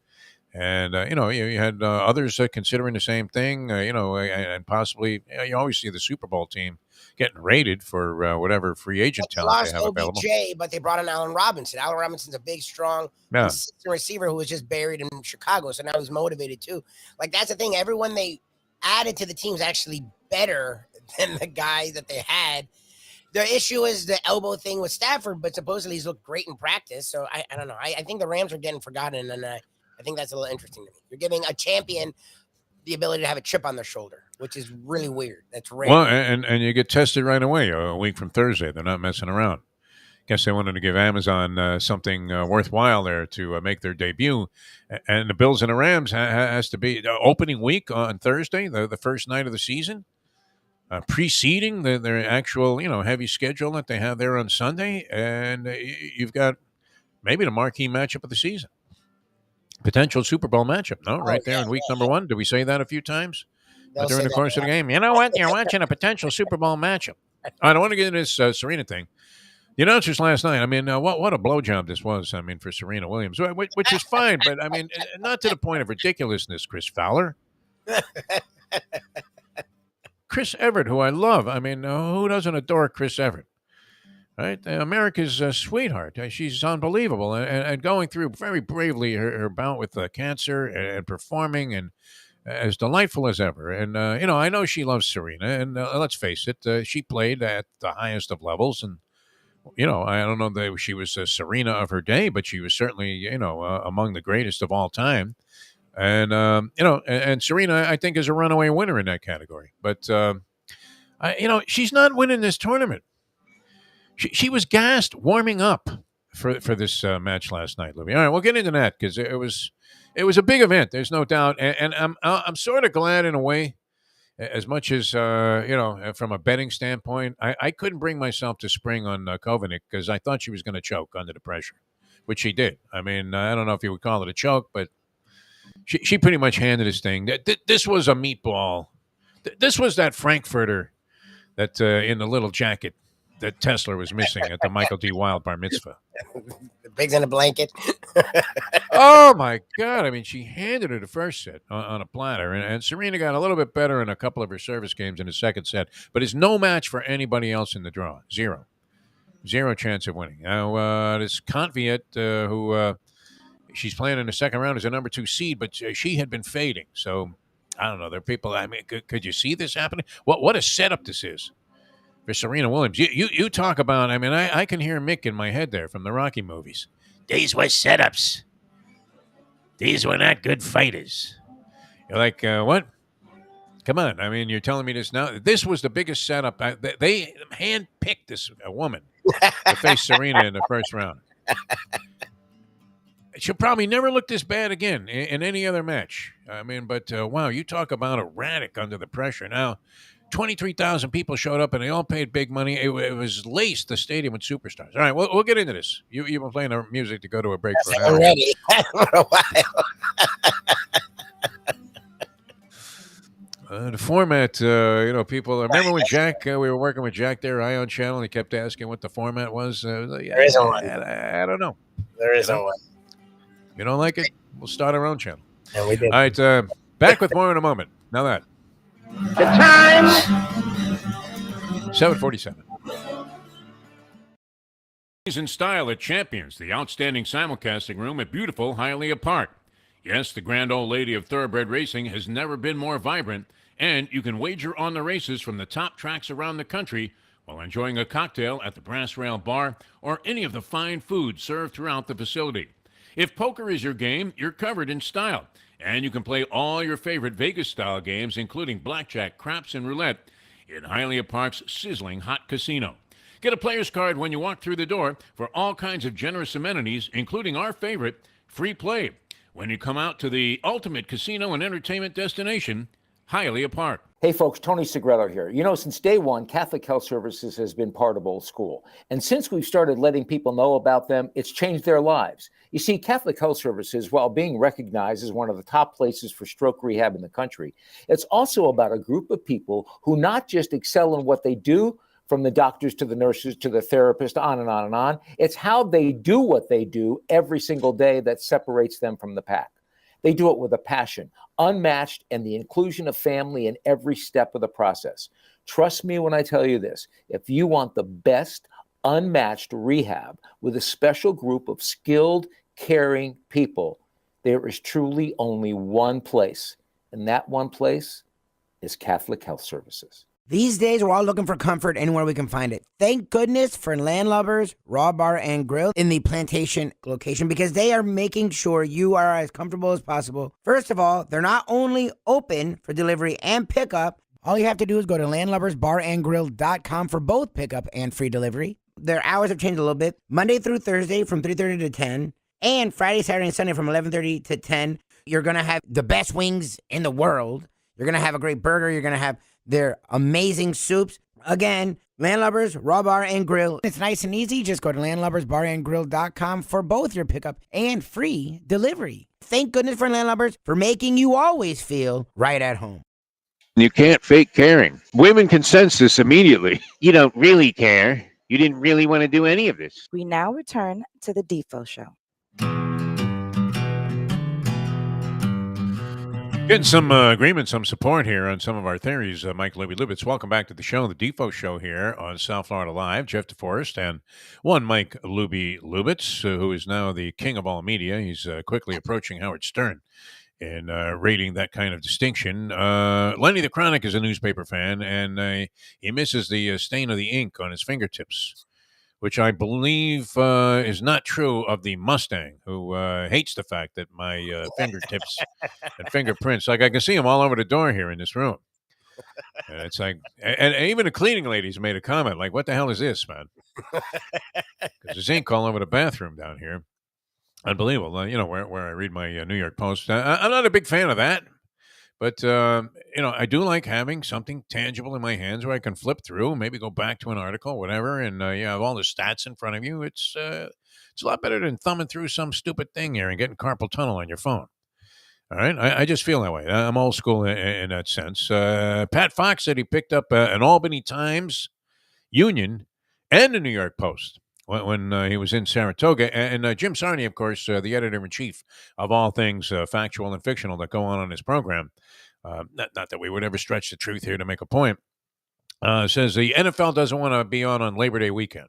And, you had others considering the same thing, and possibly you always see the Super Bowl team getting rated for whatever free agent talent they have available. But they brought in Allen Robinson. Allen Robinson's a big, strong, consistent receiver who was just buried in Chicago. So now he's motivated too. Like, that's the thing. Everyone they added to the team is actually better than the guy that they had. The issue is the elbow thing with Stafford, but supposedly he's looked great in practice. So I don't know. I think the Rams are getting forgotten, and I think that's a little interesting to me. You're giving a champion the ability to have a chip on their shoulder, which is really weird. That's rare. Well, and you get tested right away a week from Thursday. They're not messing around. Guess they wanted to give Amazon something worthwhile there to make their debut. And the Bills and the Rams has to be opening week on Thursday, the first night of the season, preceding their actual heavy schedule that they have there on Sunday. And you've got maybe the marquee matchup of the season. Potential Super Bowl matchup. No, right there in week number 1. Did we say that a few times during the course of the game? You know what? You're watching a potential Super Bowl matchup. I don't want to get into this Serena thing. The announcers last night, I mean, what a blowjob this was, I mean, for Serena Williams, which is fine, but, I mean, not to the point of ridiculousness, Chris Fowler. Chris Everett, who I love. I mean, who doesn't adore Chris Everett? Right? America's sweetheart. She's unbelievable. And going through very bravely her bout with cancer and performing and as delightful as ever. And, I know she loves Serena. And let's face it, she played at the highest of levels. And, I don't know that she was Serena of her day, but she was certainly, among the greatest of all time. And, and Serena, I think, is a runaway winner in that category. But, she's not winning this tournament. She was gassed warming up for this match last night, Lubie. All right, we'll get into that because it was a big event. There's no doubt, and I'm sort of glad in a way, as much as from a betting standpoint, I couldn't bring myself to spring on Kovacic because I thought she was going to choke under the pressure, which she did. I mean, I don't know if you would call it a choke, but she pretty much handed this thing. This was a meatball. This was that Frankfurter that in the little jacket that Tesla was missing at the Michael D. Wild bar mitzvah. The pigs in a blanket. Oh, my God. I mean, she handed her the first set on a platter, and Serena got a little bit better in a couple of her service games in the second set, but is no match for anybody else in the draw. Zero chance of winning. Now, this Kvyat, who she's playing in the second round as a number 2 seed, but she had been fading. So, I don't know. There are people, I mean, could you see this happening? What a setup this is for Serena Williams. You talk about, I mean, I can hear Mick in my head there from the Rocky movies. These were setups. These were not good fighters. You're like, what? Come on. I mean, you're telling me this now. This was the biggest setup. They handpicked this woman to face Serena in the first round. She'll probably never look this bad again in any other match. I mean, but wow, you talk about erratic under the pressure. Now, 23,000 people showed up, and they all paid big money. It was laced the stadium with superstars. All right, we'll get into this. You've been playing our music to go to a break for an hour. Already. For a while. The format, people. Remember when Jack? We were working with Jack there, Ion Channel, and he kept asking what the format was. There isn't one. I don't know. There isn't one. You don't like it? We'll start our own channel. And we did. All right, back with more in a moment. Now that. The time. 7:47. In style at Champions, the outstanding simulcasting room at beautiful Hialeah Park. Yes, the grand old lady of thoroughbred racing has never been more vibrant, and you can wager on the races from the top tracks around the country while enjoying a cocktail at the Brass Rail Bar or any of the fine food served throughout the facility. If poker is your game, you're covered in style, and you can play all your favorite Vegas-style games, including blackjack, craps, and roulette, in Hialeah Park's sizzling hot casino. Get a player's card when you walk through the door for all kinds of generous amenities, including our favorite, free play, when you come out to the ultimate casino and entertainment destination, Hialeah Park. Hey folks, Tony Segreto here. You know, since day one, Catholic Health Services has been part of Old School. And since we've started letting people know about them, it's changed their lives. You see, Catholic Health Services, while being recognized as one of the top places for stroke rehab in the country, it's also about a group of people who not just excel in what they do, from the doctors to the nurses to the therapists, on and on and on. It's how they do what they do every single day that separates them from the pack. They do it with a passion, unmatched, and the inclusion of family in every step of the process. Trust me when I tell you this. If you want the best, unmatched rehab with a special group of skilled, caring people, there is truly only one place, and that one place is Catholic Health Services. These days, we're all looking for comfort anywhere we can find it. Thank goodness for Landlubbers Raw Bar and Grill in the Plantation location, because they are making sure you are as comfortable as possible. First of all, they're not only open for delivery and pickup. All you have to do is go to landlubbersbarandgrill.com for both pickup and free delivery. Their hours have changed a little bit. Monday through Thursday from 3:30 to 10, and Friday, Saturday, and Sunday from 11:30 to 10. You're going to have the best wings in the world. You're going to have a great burger. You're going to have their amazing soups. Again, Landlubbers Raw Bar and Grill. It's nice and easy. Just go to landlubbersbarandgrill.com for both your pickup and free delivery. Thank goodness for Landlubbers for making you always feel right at home. You can't fake caring. Women can sense this immediately. You don't really care. You didn't really want to do any of this. We now return to the Defo Show. Getting some agreement, some support here on some of our theories. Mike Lubie Lubitz, welcome back to the show, the Defo Show here on South Florida Live. Jeff DeForest and one Mike Lubie Lubitz, who is now the king of all media. He's quickly approaching Howard Stern in rating that kind of distinction. Lenny the Chronic is a newspaper fan, and he misses the stain of the ink on his fingertips, which I believe is not true of the Mustang, who hates the fact that my fingertips and fingerprints, like I can see them all over the door here in this room. And it's like, and even the cleaning ladies made a comment, like, what the hell is this, man? Because there's ink all over the bathroom down here. Unbelievable. Where I read my New York Post. I'm not a big fan of that. But, I do like having something tangible in my hands where I can flip through, maybe go back to an article, whatever, and you have all the stats in front of you. It's a lot better than thumbing through some stupid thing here and getting carpal tunnel on your phone. All right? I just feel that way. I'm old school in that sense. Pat Fox said he picked up an Albany Times, Union, and the New York Post when he was in Saratoga. And Jim Sarney, of course, the editor-in-chief of all things factual and fictional that go on his program, not that we would ever stretch the truth here to make a point, says the NFL doesn't want to be on Labor Day weekend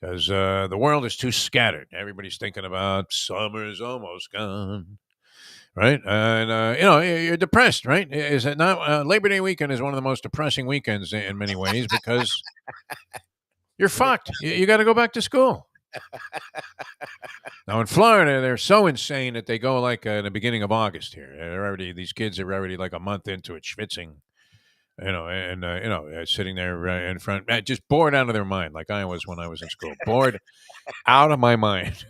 because the world is too scattered. Everybody's thinking about summer's almost gone, right? And, you're depressed, right? Is it not? Labor Day weekend is one of the most depressing weekends in many ways because you're fucked. You got to go back to school. Now in Florida, they're so insane that they go like in the beginning of August here. These kids are already like a month into it, schwitzing, sitting there in front, just bored out of their mind, like I was when I was in school, bored out of my mind,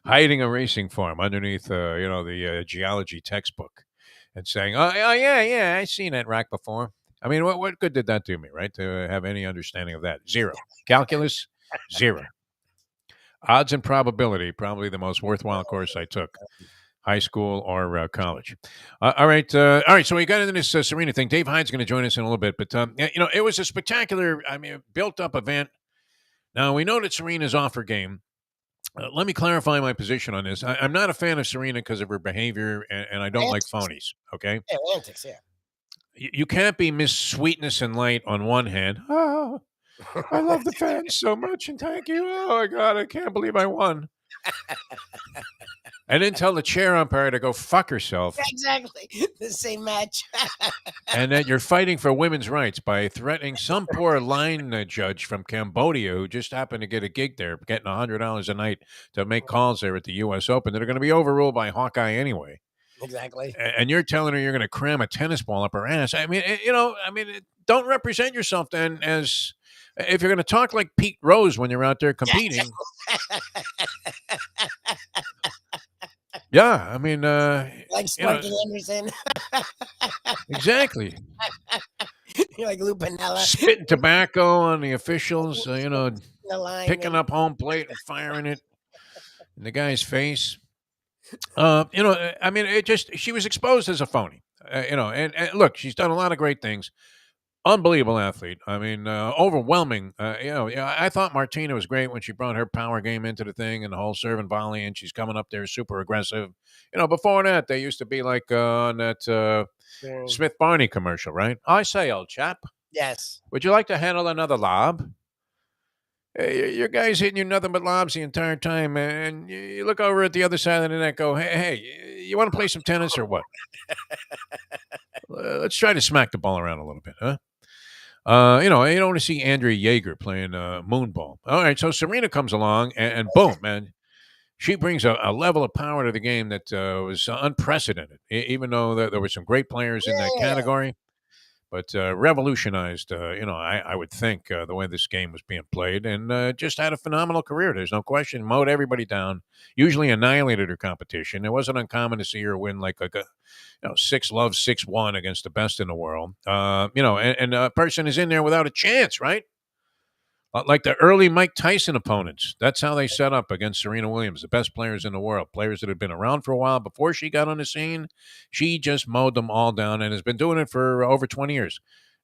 hiding a racing form underneath, the geology textbook, and saying, "Oh yeah, I've seen that rack before." I mean, what good did that do me, right? To have any understanding of that? Zero. Calculus, zero. Odds and probability, probably the most worthwhile course I took, high school or college. All right. So we got into this Serena thing. Dave Hyde's going to join us in a little bit, but it was a spectacular, built-up event. Now we know that Serena's off her game. Let me clarify my position on this. I'm not a fan of Serena because of her behavior, and I don't like phonies. Okay. Yeah, antics. Yeah. You can't be Miss Sweetness and Light on one hand. Oh, I love the fans so much, and thank you. Oh, my God, I can't believe I won. And then tell the chair umpire to go fuck herself. Exactly. The same match. And that you're fighting for women's rights by threatening some poor line judge from Cambodia who just happened to get a gig there, getting $100 a night to make calls there at the U.S. Open that are going to be overruled by Hawkeye anyway. Exactly. And you're telling her you're going to cram a tennis ball up her ass. Don't represent yourself then as if you're going to talk like Pete Rose when you're out there competing. Yeah, like Sparky Anderson. Exactly. You're like Lou Pinella. Spitting tobacco on the officials, picking man. up home plate and firing it in the guy's face. She was exposed as a phony, and look, she's done a lot of great things. Unbelievable athlete. Overwhelming. I thought Martina was great when she brought her power game into the thing and the whole serve and volley, and she's coming up there super aggressive. Before that, they used to be like on that Smith Barney commercial, right? I say, old chap. Yes. Would you like to handle another lob? Your guy's hitting you nothing but lobs the entire time, and you look over at the other side of the net, go, hey, you want to play some tennis or what? Let's try to smack the ball around a little bit, huh? You don't want to see Andrea Jaeger playing moonball. All right, so Serena comes along, and boom, man, she brings a level of power to the game that was unprecedented, even though there were some great players in that category. but revolutionized, I would think, the way this game was being played, and just had a phenomenal career. There's no question. Mowed everybody down, usually annihilated her competition. It wasn't uncommon to see her win like a 6-love, 6-1 against the best in the world. And a person is in there without a chance, right? Like the early Mike Tyson opponents. That's how they set up against Serena Williams, the best players in the world, players that had been around for a while before she got on the scene. She just mowed them all down and has been doing it for over 20 years.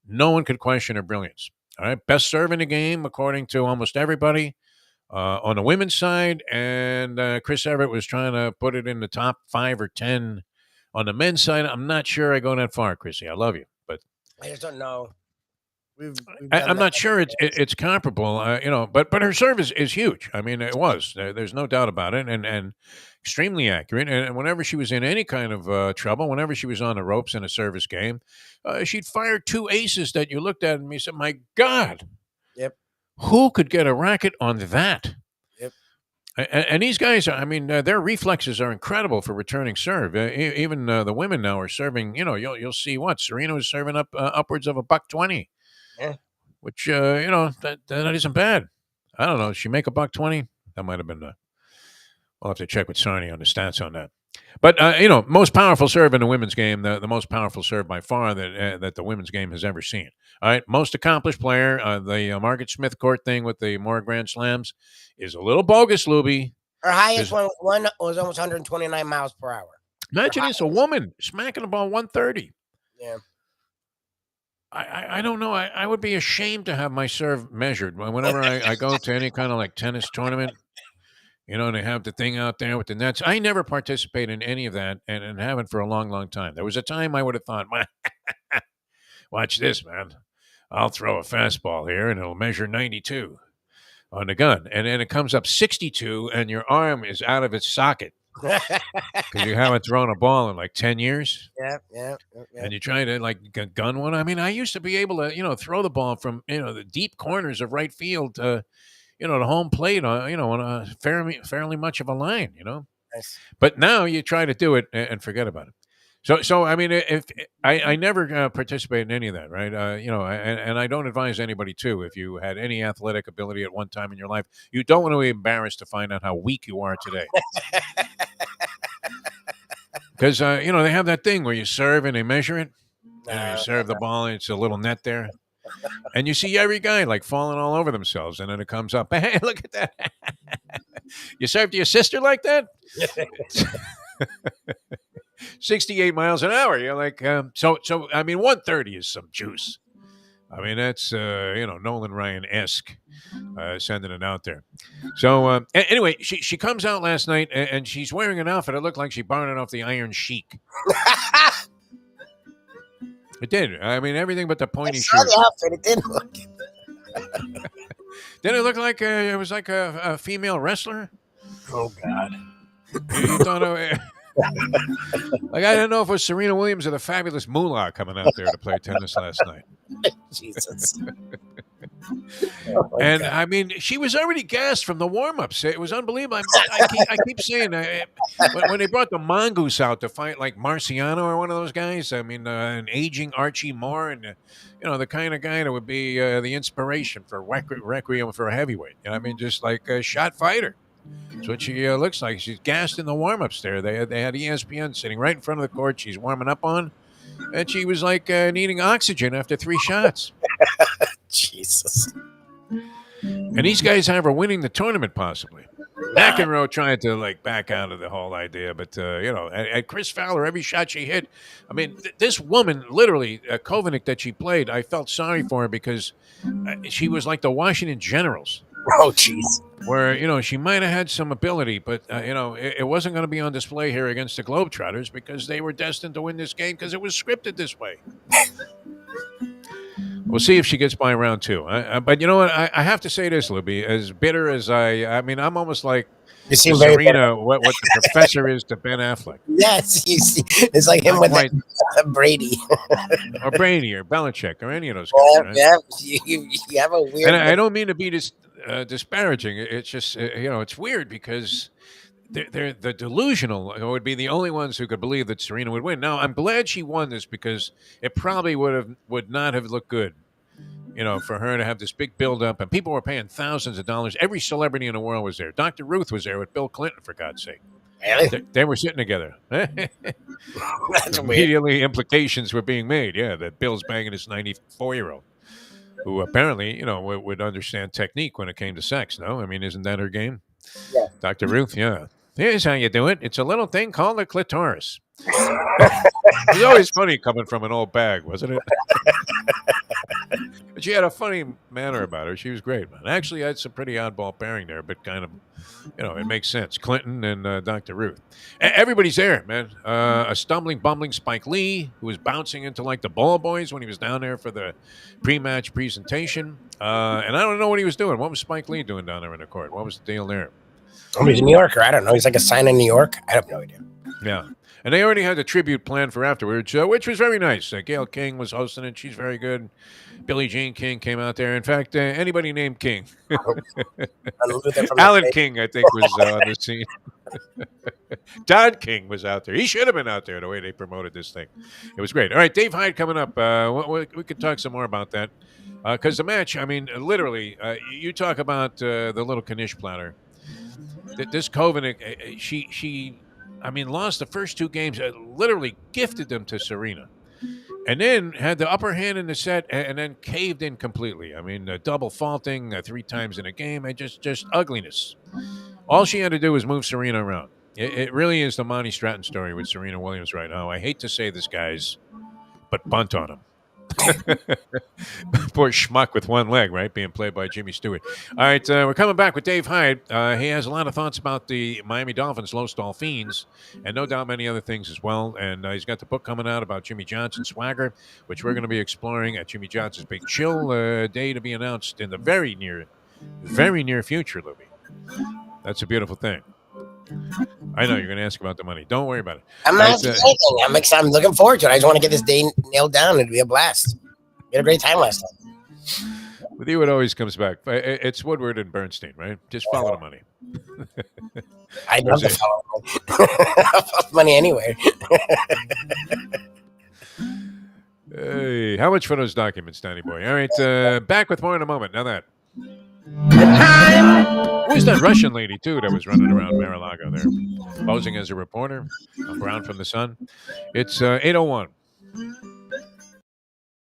No one could question her brilliance. All right, best serve in the game, according to almost everybody on the women's side. And Chris Everett was trying to put it in the top 5 or 10 on the men's side. I'm not sure I go that far, Chrissy. I love you, but I just don't know. I'm not sure it's comparable, but her serve is huge. I mean, it was. There's no doubt about it, and extremely accurate. And whenever she was in any kind of trouble, whenever she was on the ropes in a service game, she'd fire 2 aces that you looked at and you said, "My God, yep, who could get a racket on that?" Yep. And these guys, I mean, their reflexes are incredible for returning serve. Even the women now are serving. You'll see what Serena was serving up upwards of $120. Yeah. Which that isn't bad. I don't know. Did she make $120? That might have been. I'll have to check with Sarni on the stats on that. But most powerful serve in the women's game, the most powerful serve by far that the women's game has ever seen. All right, most accomplished player. The Margaret Smith Court thing with the more Grand Slams is a little bogus, Lubie. Her highest one was almost 129 miles per hour. Imagine it's a woman smacking the ball 130. Yeah. I don't know. I would be ashamed to have my serve measured whenever I go to any kind of like tennis tournament. And they have the thing out there with the nets. I never participate in any of that and haven't for a long, long time. There was a time I would have thought, watch this, man. I'll throw a fastball here and it'll measure 92 on the gun. And then it comes up 62 and your arm is out of its socket. Because you haven't thrown a ball in like 10 years. Yeah. And you try to like gun one. I mean, I used to be able to, throw the ball from, the deep corners of right field to, the home plate on, on a fairly much of a line, Nice. But now you try to do it and forget about it. So I mean, if I never participate in any of that, right? And I don't advise anybody to. If you had any athletic ability at one time in your life, you don't want to be embarrassed to find out how weak you are today. Because, they have that thing where you serve and they measure it. And you serve the ball and it's a little net there. And you see every guy like falling all over themselves. And then it comes up, hey, look at that. You served your sister like that? 68 miles an hour. You're like, so I mean, 130 is some juice. I mean, that's, Nolan Ryan-esque sending it out there. So anyway, she comes out last night and she's wearing an outfit. It looked like she borrowed it off the Iron Sheik. It did. I mean, everything but the pointy shoes. The outfit. It didn't look. Did it look like it was like a female wrestler? Oh, God. You thought like I didn't know if it was Serena Williams or the fabulous Moolah coming out there to play tennis last night. Jesus. And God. I mean, she was already gassed from the warm-ups. It was unbelievable. I keep saying when they brought the mongoose out to fight like Marciano or one of those guys. I mean, an aging Archie Moore, and the kind of guy that would be the inspiration for Requiem for a heavyweight. I mean, just like a shot fighter. That's what she looks like. She's gassed in the warm-ups there. They had ESPN sitting right in front of the court she's warming up on. And she was like needing oxygen after 3 shots. Jesus. And these guys have her winning the tournament possibly. McEnroe tried to like back out of the whole idea. But, at Chris Fowler, every shot she hit. I mean, this woman, literally, Kovanic that she played, I felt sorry for her because she was like the Washington Generals. Oh, jeez. Where, she might have had some ability, but, it wasn't going to be on display here against the Globetrotters because they were destined to win this game because it was scripted this way. We'll see if she gets by round 2. But you know what? I have to say this, Lubie. As bitter as I mean, I'm almost like Serena, what the professor is to Ben Affleck. Yes, you see, it's like him with Brady. Or Brady or Belichick or any of those guys. Right? Yeah, you have a weird... And I don't mean to be disparaging. It's just, it's weird because the delusional would be the only ones who could believe that Serena would win. Now, I'm glad she won this because it probably would not have looked good, for her to have this big buildup, and people were paying thousands of dollars. Every celebrity in the world was there. Dr. Ruth was there with Bill Clinton, for God's sake. Really? They were sitting together. That's Immediately, weird. implications were being made. Yeah, that Bill's banging his 94-year-old, who apparently, would understand technique when it came to sex. No, I mean, isn't that her game? Yeah. Dr. Ruth, yeah. Here's how you do it. It's a little thing called a clitoris. It was always funny coming from an old bag, wasn't it? But she had a funny manner about her. She was great, man. Actually, I had some pretty oddball pairing there, but kind of, it makes sense. Clinton and Dr. Ruth. Everybody's there, man. A stumbling, bumbling Spike Lee, who was bouncing into like the ball boys when he was down there for the pre-match presentation. And I don't know what he was doing. What was Spike Lee doing down there in the court? What was the deal there? Oh, he's a New Yorker. I don't know. He's like a sign in New York. I have no idea. Yeah. And they already had the tribute planned for afterwards, which was very nice. Gail King was hosting it. She's very good. Billie Jean King came out there. In fact, anybody named King. Alan King, I think, was on the scene. Don King was out there. He should have been out there the way they promoted this thing. It was great. All right, Dave Hyde coming up. We could talk some more about that. Because the match, I mean, literally, you talk about the little Knish platter. This Kovacic, she lost the first two games, literally gifted them to Serena. And then had the upper hand in the set and then caved in completely. I mean, double faulting 3 times in a game, and just ugliness. All she had to do was move Serena around. It really is the Monty Stratton story with Serena Williams right now. I hate to say this, guys, but bunt on him. Poor schmuck with one leg, right? Being played by Jimmy Stewart. All right, we're coming back with Dave Hyde. He has a lot of thoughts about the Miami Dolphins, Los Dolphins, and no doubt many other things as well. And he's got the book coming out about Jimmy Johnson's swagger, which we're going to be exploring at Jimmy Johnson's Big Chill, day to be announced in the very near future, Lubie. That's a beautiful thing. I know you're going to ask about the money. Don't worry about it. I'm not asking anything. I'm excited. I'm looking forward to it. I just want to get this day nailed down. It'll be a blast. We had a great time last time. With you, it always comes back. It's Woodward and Bernstein, right? Just follow the money. I'd love to follow money anywhere. Hey, how much for those documents, Danny boy? All right, back with more in a moment. Now that. Who's that Russian lady, too, that was running around Mar-a-Lago there, posing as a reporter on Brown from the Sun? It's 8:01.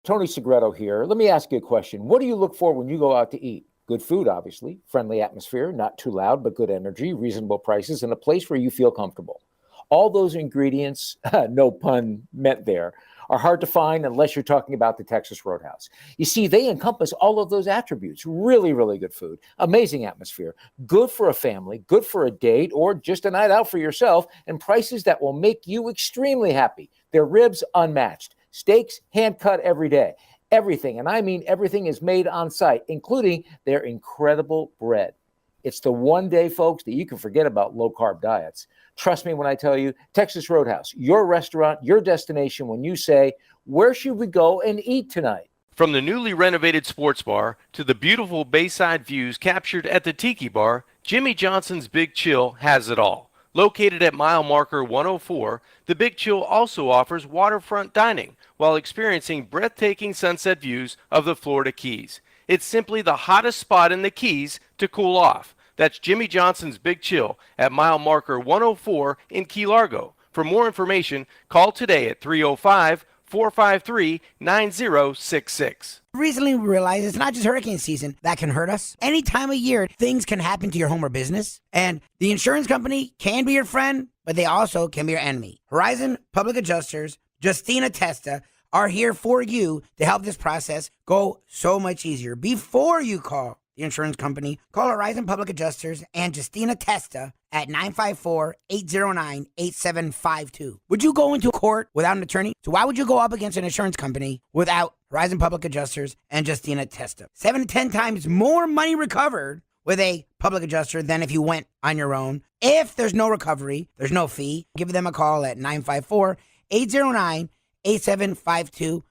Tony Segreto here. Let me ask you a question. What do you look for when you go out to eat? Good food, obviously, friendly atmosphere, not too loud, but good energy, reasonable prices, and a place where you feel comfortable. All those ingredients, no pun meant there, are hard to find unless you're talking about the Texas Roadhouse. You see, they encompass all of those attributes. Really, really good food, amazing atmosphere, good for a family, good for a date, or just a night out for yourself, and prices that will make you extremely happy. Their ribs unmatched, steaks hand cut every day. Everything, and I mean everything, is made on site, including their incredible bread. It's the one day, folks, that you can forget about low-carb diets. Trust me when I tell you, Texas Roadhouse, your restaurant, your destination when you say, where should we go and eat tonight? From the newly renovated sports bar to the beautiful bayside views captured at the Tiki Bar, Jimmy Johnson's Big Chill has it all. Located at mile marker 104, the Big Chill also offers waterfront dining while experiencing breathtaking sunset views of the Florida Keys. It's simply the hottest spot in the Keys to cool off. That's Jimmy Johnson's Big Chill at mile marker 104 in Key Largo. For more information, call today at 305-453-9066. Recently, we realized it's not just hurricane season that can hurt us. Any time of year, things can happen to your home or business. And the insurance company can be your friend, but they also can be your enemy. Horizon Public Adjusters, Justina Testa, are here for you to help this process go so much easier. Before you call the insurance company, call Horizon Public Adjusters and Justina Testa at 954-809-8752. Would you go into court without an attorney? So why would you go up against an insurance company without Horizon Public Adjusters and Justina Testa? 7 to 10 times more money recovered with a public adjuster than if you went on your own. If there's no recovery, there's no fee. Give them a call at 954-809-8752.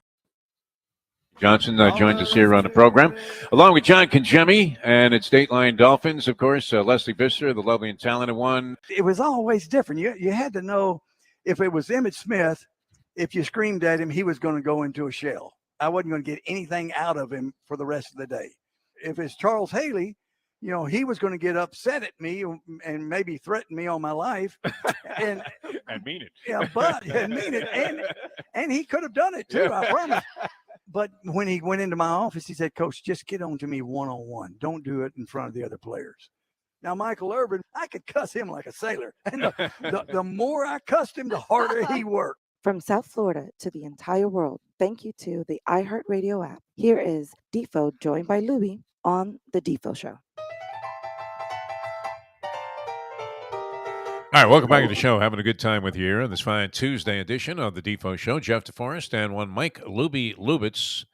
Johnson joins us here on the program, along with John Congemi, and it's Dateline Dolphins, of course. Leslie Visser, the lovely and talented one. It was always different. You had to know if it was Emmitt Smith, if you screamed at him, he was going to go into a shell. I wasn't going to get anything out of him for the rest of the day. If it's Charles Haley, he was going to get upset at me and maybe threaten me on my life. And mean it. Yeah, and mean it. And he could have done it too, I promise. But when he went into my office, he said, Coach, just get on to me one-on-one. Don't do it in front of the other players. Now, Michael Irvin, I could cuss him like a sailor. And the more I cussed him, the harder he worked. From South Florida to the entire world, thank you to the iHeartRadio app. Here is Defo, joined by Lubie, on the Defo Show. All right, welcome back to the show. Having a good time with you here on this fine Tuesday edition of the Defo Show. Jeff DeForest and one Mike Lubie Lubitz.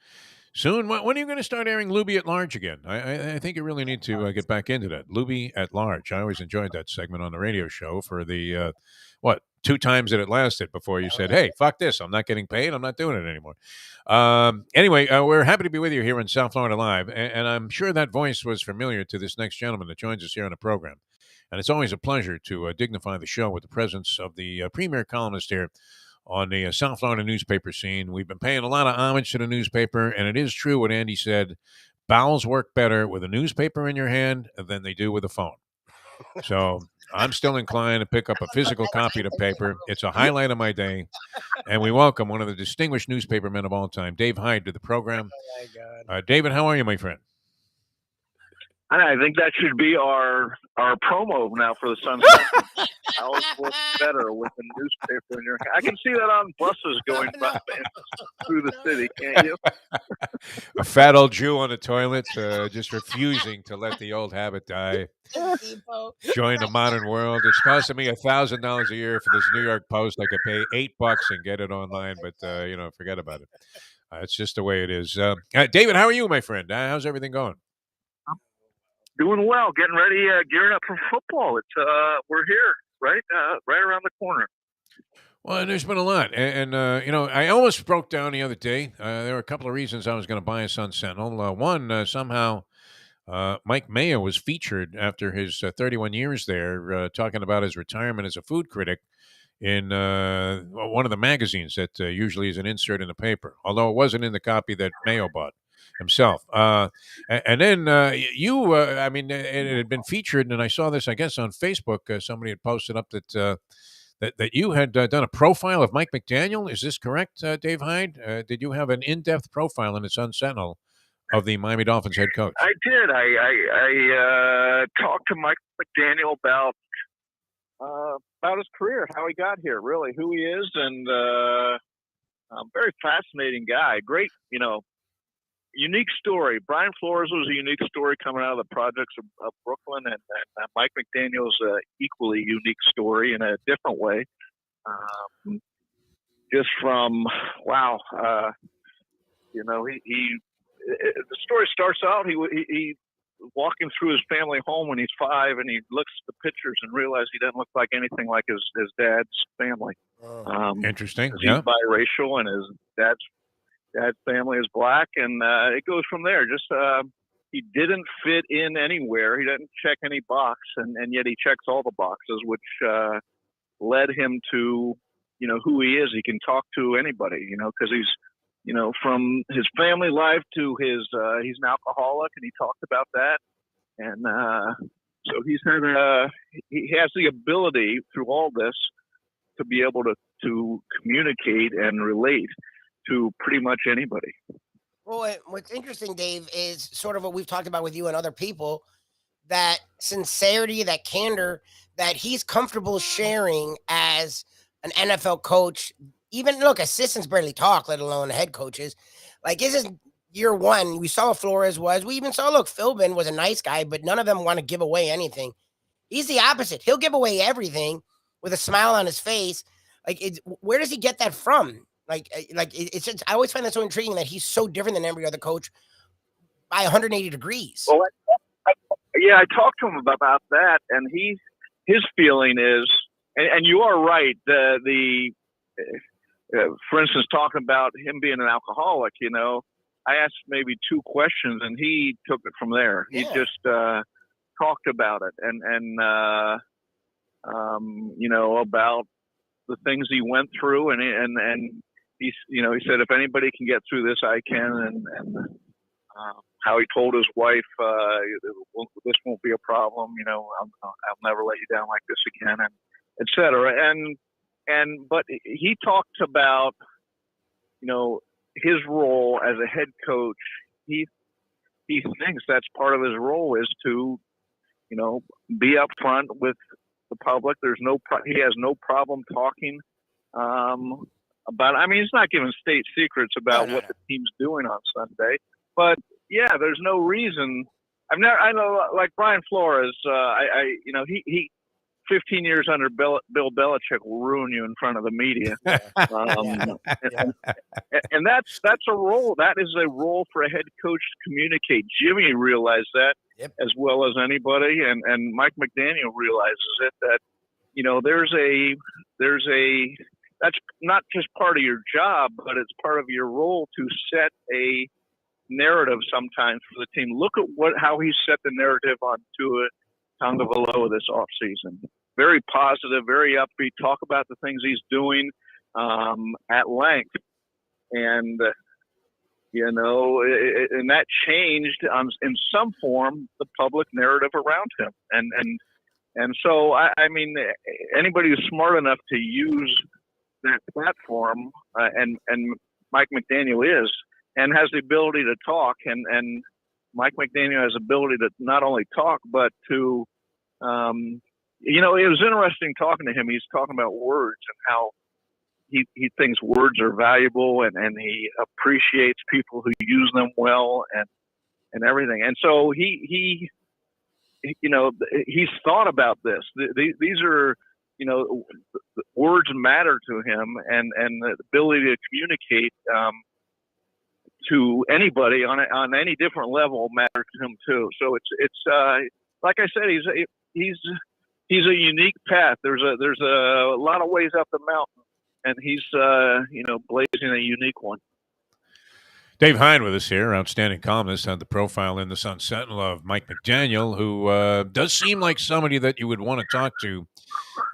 Soon, when are you going to start airing Lubie at Large again? I think you really need to get back into that. Lubie at Large. I always enjoyed that segment on the radio show for the, 2 times that it lasted before you said, hey, fuck this. I'm not getting paid. I'm not doing it anymore. Anyway, we're happy to be with you here in South Florida Live. And I'm sure that voice was familiar to this next gentleman that joins us here on the program. And it's always a pleasure to dignify the show with the presence of the premier columnist here on the South Florida newspaper scene. We've been paying a lot of homage to the newspaper, and it is true what Andy said. Bowels work better with a newspaper in your hand than they do with a phone. So I'm still inclined to pick up a physical copy of the paper. It's a highlight of my day. And we welcome one of the distinguished newspaper men of all time, Dave Hyde, to the program. Oh, my God. David, how are you, my friend? I think that should be our promo now for the Sunset. Always works better with a newspaper in your hand. I can see that on buses going by through the city, can't you? A fat old Jew on the toilet, just refusing to let the old habit die. Join the modern world. It's costing me $1,000 a year for this New York Post. I could pay $8 and get it online, but forget about it. It's just the way it is. David, how are you, my friend? How's everything going? Doing well, getting ready, gearing up for football. It's we're here, right around the corner. Well, there's been a lot, and I almost broke down the other day. There were a couple of reasons I was going to buy a Sun Sentinel. One, somehow Mike Mayo was featured after his 31 years there, talking about his retirement as a food critic in one of the magazines that usually is an insert in the paper, although it wasn't in the copy that Mayo bought himself. And then it had been featured, and I saw this, I guess, on Facebook. Somebody had posted up that you had done a profile of Mike McDaniel. Is this correct, Dave Hyde? Did you have an in-depth profile in the Sun Sentinel of the Miami Dolphins head coach? I did. I talked to Mike McDaniel about his career, how he got here, really, who he is, and very fascinating guy. Great, unique story. Brian Flores was a unique story coming out of the projects of Brooklyn, and Mike McDaniel's equally unique story in a different way. Just from the story starts out. He walking through his family home when he's 5, and he looks at the pictures and realizes he doesn't look like anything like his dad's family. Interesting. He's biracial, and his dad's family is black, and it goes from there. Just he didn't fit in anywhere. He didn't check any box, and yet he checks all the boxes, which led him to who he is. He can talk to anybody, because he's from his family life to his he's an alcoholic, and he talked about that, and so he has the ability through all this to be able to communicate and relate to pretty much anybody. Well, what's interesting, Dave, is sort of what we've talked about with you and other people, that sincerity, that candor that he's comfortable sharing as an NFL coach. Even, look, assistants barely talk, let alone head coaches. Like, this is year one. We saw what Flores was. We even saw, Philbin was a nice guy, but none of them want to give away anything. He's the opposite. He'll give away everything with a smile on his face. Where does he get that from? It's just, I always find that so intriguing that he's so different than every other coach by 180 degrees. Well, I talked to him about that, and his feeling is, and you are right. For instance, talking about him being an alcoholic, I asked maybe 2 questions, and he took it from there. Yeah. He just talked about it, and you know, about the things he went through, and he said, if anybody can get through this, I can, and how he told his wife, this won't be a problem, you know, I'll never let you down like this again, and et cetera. But he talked about, you know, his role as a head coach. He thinks that's part of his role is to, you know, be upfront with the public. He has no problem talking about. I mean, he's not giving state secrets about what the team's doing on Sunday, but yeah, there's no reason. I know, like Brian Flores. You know, he 15 years under Bill Belichick will ruin you in front of the media. And that's a role. That is a role for a head coach to communicate. Jimmy realized that as well as anybody, and Mike McDaniel realizes it, that, you know, there's a that's not just part of your job, but it's part of your role to set a narrative sometimes for the team. Look at how he set the narrative on Tua Tagovailoa this offseason. Very positive, very upbeat, talk about the things he's doing at length. And, you know, and that changed in some form the public narrative around him. And so, I mean, anybody who's smart enough to use that platform, and Mike McDaniel is, and has the ability to talk, and Mike McDaniel has the ability to not only talk, but to, you know, it was interesting talking to him. He's talking about words and how he thinks words are valuable, and he appreciates people who use them well, and everything. And so he you know, he's thought about this. These are, you know, words matter to him, and the ability to communicate to anybody on any different level matters to him too. So it's like I said, he's a unique path. There's a lot of ways up the mountain, and he's you know, blazing a unique one. Dave Hyde with us here, outstanding columnist, had the profile in the Sun Sentinel of Mike McDaniel, who does seem like somebody that you would want to talk to,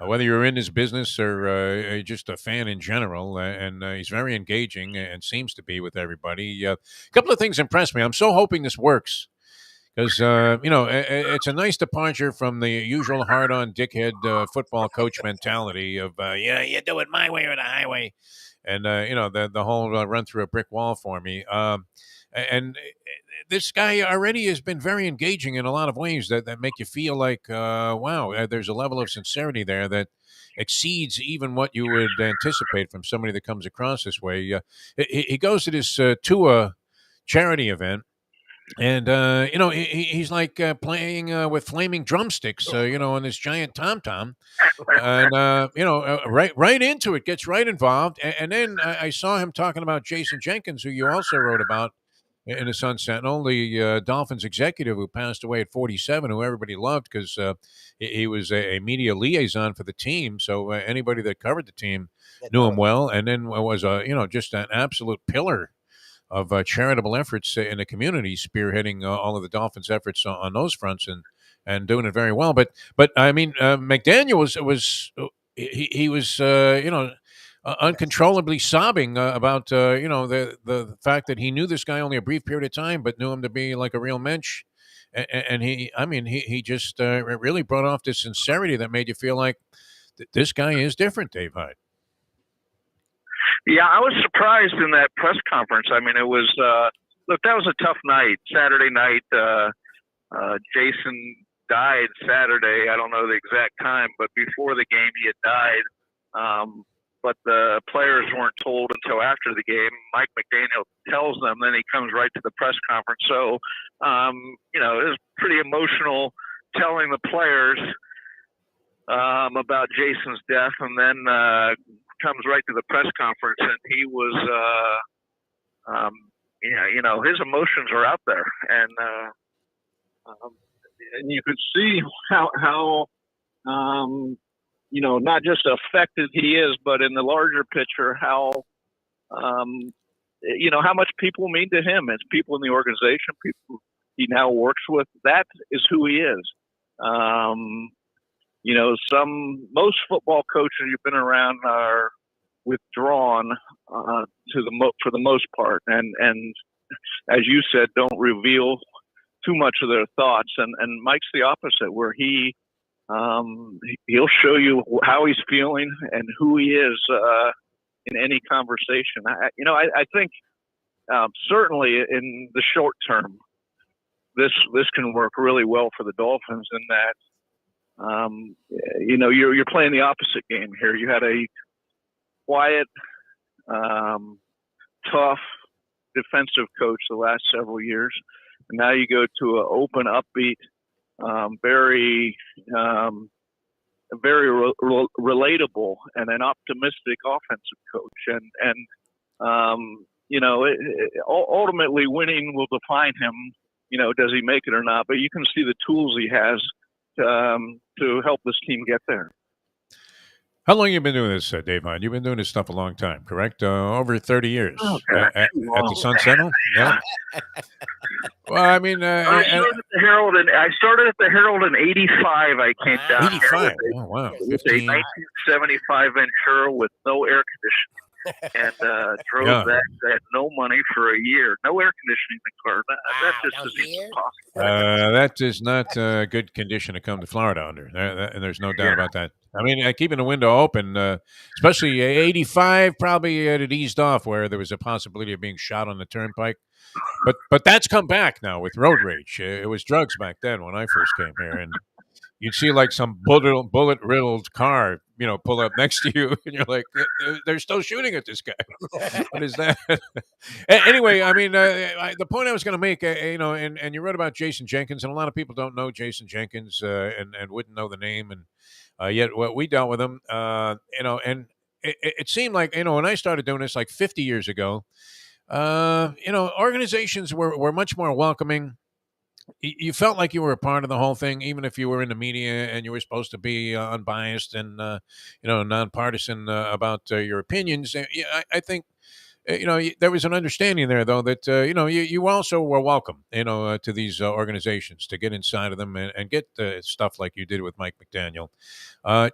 whether you're in his business or just a fan in general. And he's very engaging and seems to be with everybody. A couple of things impressed me. I'm so hoping this works because, you know, it's a nice departure from the usual hard-on dickhead football coach mentality of, yeah, you do it my way or the highway. And, you know, the whole run through a brick wall for me. And this guy already has been very engaging in a lot of ways that make you feel like, wow, there's a level of sincerity there that exceeds even what you would anticipate from somebody that comes across this way. He goes to this Tua charity event. And, you know, he's like playing with flaming drumsticks, you know, on this giant tom-tom. And, you know, right into it, gets right involved. And then I saw him talking about Jason Jenkins, who you also wrote about in the Sun Sentinel, the Dolphins executive who passed away at 47, who everybody loved because he was a media liaison for the team. So anybody that covered the team knew him well. And then was, you know, just an absolute pillar of charitable efforts in the community, spearheading all of the Dolphins' efforts on those fronts and doing it very well. But I mean, McDaniel was you know, uncontrollably sobbing about you know, the fact that he knew this guy only a brief period of time, but knew him to be like a real mensch. And he just really brought off this sincerity that made you feel like this guy is different, Dave Hyde. Yeah, I was surprised in that press conference. I mean, it was look, that was a tough night. Saturday night, Jason died Saturday. I don't know the exact time, but before the game he had died. But the players weren't told until after the game. Mike McDaniel tells them, then he comes right to the press conference. So, you know, it was pretty emotional telling the players about Jason's death, and then comes right to the press conference, and he was, yeah, you know, his emotions are out there, and you could see how you know, not just affected he is, but in the larger picture, how how much people mean to him. It's people in the organization, people he now works with. That is who he is. Most football coaches you've been around are withdrawn for the most part, and as you said, don't reveal too much of their thoughts. And Mike's the opposite, where he'll show you how he's feeling and who he is in any conversation. I think certainly in the short term, this can work really well for the Dolphins in that you're playing the opposite game here. You had a quiet, tough defensive coach the last several years, and now you go to an open, upbeat, very relatable and an optimistic offensive coach. Ultimately winning will define him. Does he make it or not? But you can see the tools he has to help this team get there. How long have you been doing this, Dave Hyde? You've been doing this stuff a long time, correct? Over 30 years. Okay. At the Sun Sentinel? Yeah. Well, I mean... I started at the Herald in 85. I came down 85? Oh, wow. With a 1975 Ventura with no air conditioning. And drove that at no money for a year. No air conditioning in the car. That just isn't possible. That is not good condition to come to Florida under. And there's no doubt about that. I mean, keeping the window open, especially 85, probably it eased off where there was a possibility of being shot on the turnpike. But that's come back now with road rage. It was drugs back then when I first came here, and you'd see like some bullet-riddled car, pull up next to you, and you're like, they're still shooting at this guy. What is that? Anyway, I mean, the point I was going to make, and you wrote about Jason Jenkins, and a lot of people don't know Jason Jenkins and wouldn't know the name, and yet we dealt with him, and it seemed like, when I started doing this like 50 years ago, organizations were much more welcoming. You felt like you were a part of the whole thing, even if you were in the media and you were supposed to be unbiased and nonpartisan about your opinions. I think there was an understanding there, though, that you also were welcome, to these organizations, to get inside of them and get stuff like you did with Mike McDaniel.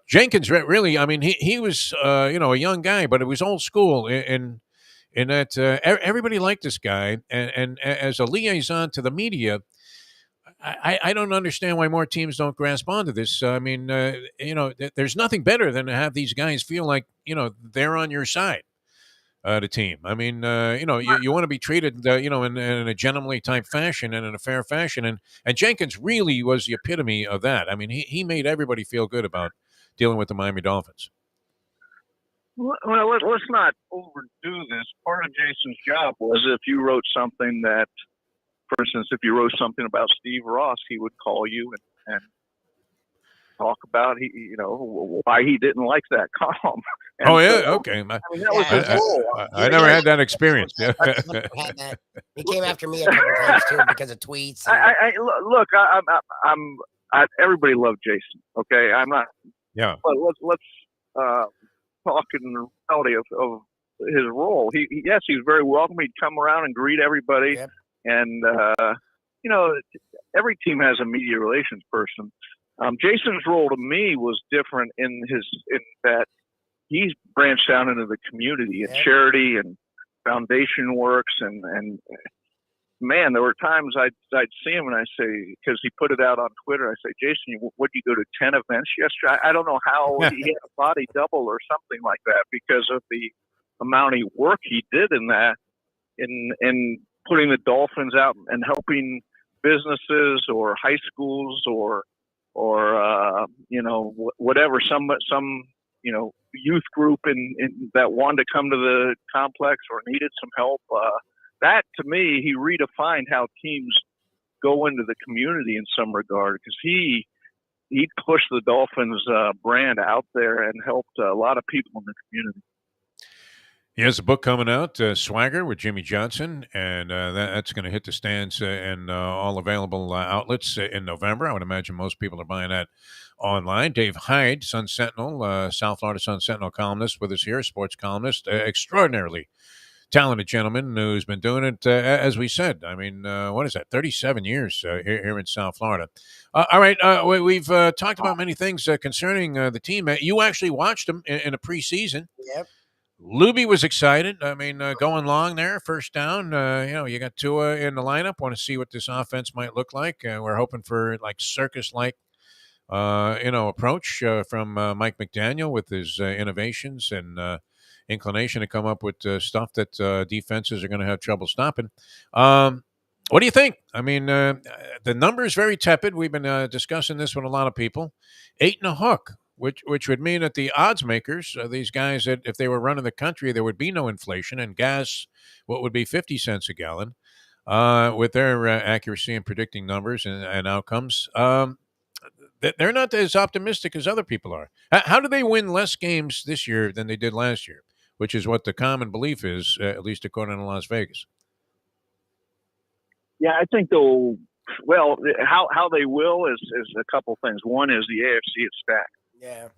Jenkins, really, I mean, he was a young guy, but it was old school in that everybody liked this guy, and as a liaison to the media. I don't understand why more teams don't grasp onto this. I mean, there's nothing better than to have these guys feel like, they're on your side, the team. I mean, you want to be treated, in a gentlemanly type fashion and in a fair fashion. And Jenkins really was the epitome of that. I mean, he made everybody feel good about dealing with the Miami Dolphins. Well, let's not overdo this. Part of Jason's job was if you wrote something that, for instance, if you wrote something about Steve Ross, he would call you and talk about why he didn't like that column. And okay. That was his role. I never had that experience. He came after me a couple times too because of tweets. Look, everybody loved Jason. Okay, I'm not. Yeah. But let's talk in the reality of his role. Yes, he was very welcome. He'd come around and greet everybody. Yep. And, every team has a media relations person. Jason's role to me was different in that he's branched out into the community and charity and foundation works. And man, there were times I'd see him and I say, because he put it out on Twitter, I say, Jason, would you go to 10 events yesterday? I don't know how he had a body double or something like that because of the amount of work he did in that, in putting the Dolphins out and helping businesses or high schools or whatever, some youth group in that wanted to come to the complex or needed some help. That to me, he redefined how teams go into the community in some regard, because he pushed the Dolphins brand out there and helped a lot of people in the community. He has a book coming out, Swagger with Jimmy Johnson, and that's going to hit the stands and all available outlets in November. I would imagine most people are buying that online. Dave Hyde, Sun Sentinel, South Florida Sun Sentinel columnist with us here, sports columnist, extraordinarily talented gentleman who's been doing it, as we said. I mean, what is that? 37 years here in South Florida. All right, we've talked about many things concerning the team. You actually watched them in a preseason. Yep. Lubie was excited. I mean, going long there, first down. You got Tua in the lineup. Want to see what this offense might look like. We're hoping for like circus-like, approach from Mike McDaniel with his innovations and inclination to come up with stuff that defenses are going to have trouble stopping. What do you think? I mean, the number is very tepid. We've been discussing this with a lot of people. 8 and a hook. Which would mean that the odds makers, these guys, that if they were running the country, there would be no inflation, and gas, what would be 50 cents a gallon, with their accuracy in predicting numbers and outcomes. They're not as optimistic as other people are. How do they win less games this year than they did last year, which is what the common belief is, at least according to Las Vegas? Yeah, I think they'll. Well, how they will is a couple things. One is the AFC is stacked. Yeah.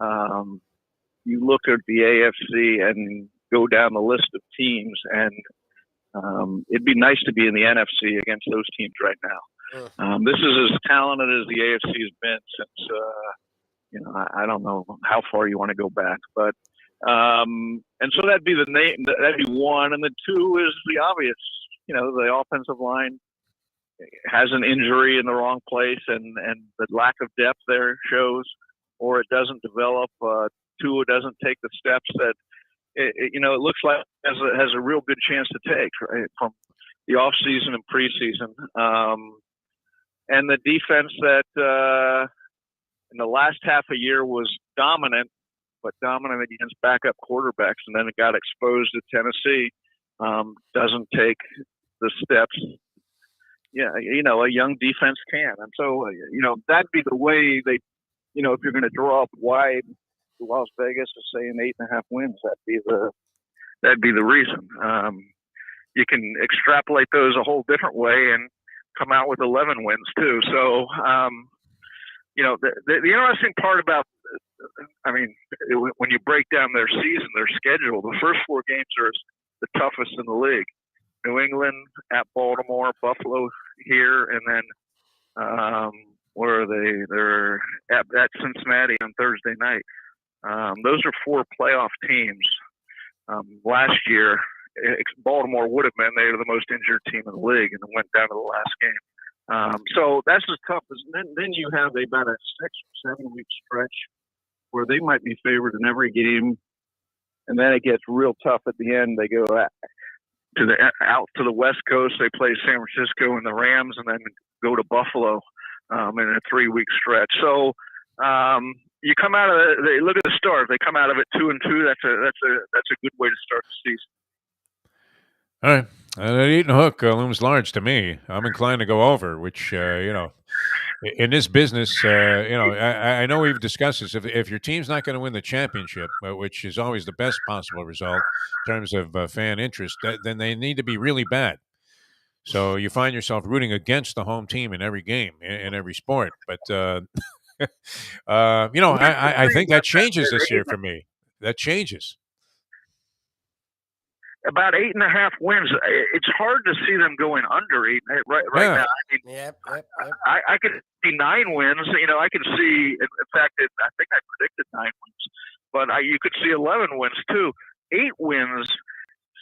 You look at the AFC and go down the list of teams, and it'd be nice to be in the NFC against those teams right now. This is as talented as the AFC has been since, I don't know how far you want to go back, but and so that'd be the name. That'd be one, and the two is the obvious. The offensive line has an injury in the wrong place, and the lack of depth there shows. Or it doesn't develop. Tua doesn't take the steps that it looks like has a real good chance to take, right, from the off season and preseason. And the defense that in the last half a year was dominant, but dominant against backup quarterbacks, and then it got exposed to Tennessee. Doesn't take the steps. Yeah, a young defense can, and so that'd be the way they. If you're going to draw up wide Las Vegas is saying 8.5 wins, that'd be the reason. You can extrapolate those a whole different way and come out with 11 wins too. So, the interesting part about, when you break down their season, their schedule, the first 4 games are the toughest in the league. New England, at Baltimore, Buffalo here, and then where are they? They're at Cincinnati on Thursday night. Those are 4 playoff teams. Last year, Baltimore would have been. They were the most injured team in the league, and it went down to the last game. So that's as tough as. Then you have about a 6 or 7 week stretch where they might be favored in every game, and then it gets real tough at the end. They go out to the West Coast. They play San Francisco and the Rams, and then go to Buffalo. In a 3-week stretch. So you come out of it. They look at the start. They come out of it 2-2. That's a good way to start the season. All right, that 8 and a hook looms large to me. I'm inclined to go over, which in this business, I know we've discussed this. If your team's not going to win the championship, which is always the best possible result in terms of fan interest, then they need to be really bad. So you find yourself rooting against the home team in every game, in every sport. But, I think that changes this year for me. That changes. About 8.5 wins. It's hard to see them going under 8 right now. Yep. I could see 9 wins. I can see. In fact, I think I predicted 9 wins, but you could see 11 wins too. 8 wins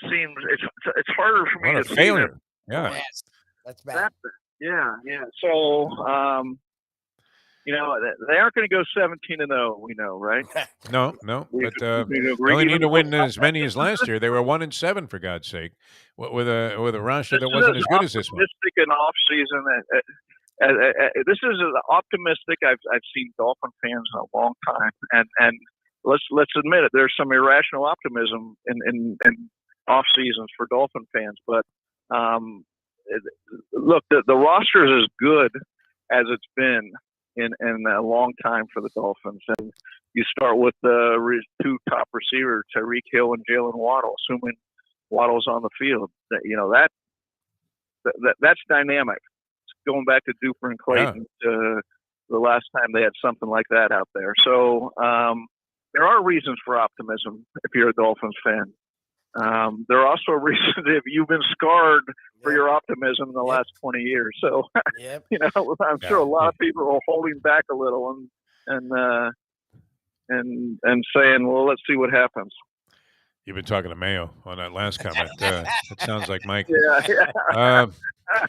seems it's harder for me to see failure. Them. Yeah, that's bad. Yeah. So, they aren't going to go 17-0. We know, right? No. But they only need to win as many as last year. They were 1-7 for God's sake, with a roster that wasn't as good as this one. Optimistic in off season. This is optimistic. I've seen Dolphin fans in a long time, and let's admit it. There's some irrational optimism in off seasons for Dolphin fans, but. Look, the roster is as good as it's been in a long time for the Dolphins. And you start with the 2 top receivers, Tyreek Hill and Jalen Waddle, assuming Waddle's on the field. That's dynamic. Going back to Duper and Clayton, the last time they had something like that out there. So there are reasons for optimism if you're a Dolphins fan. There are also reasons if you've been scarred for your optimism in the last 20 years. So, I'm sure a lot of people are holding back a little and saying, well, let's see what happens. You've been talking to Mayo on that last comment. It sounds like Mike. Yeah.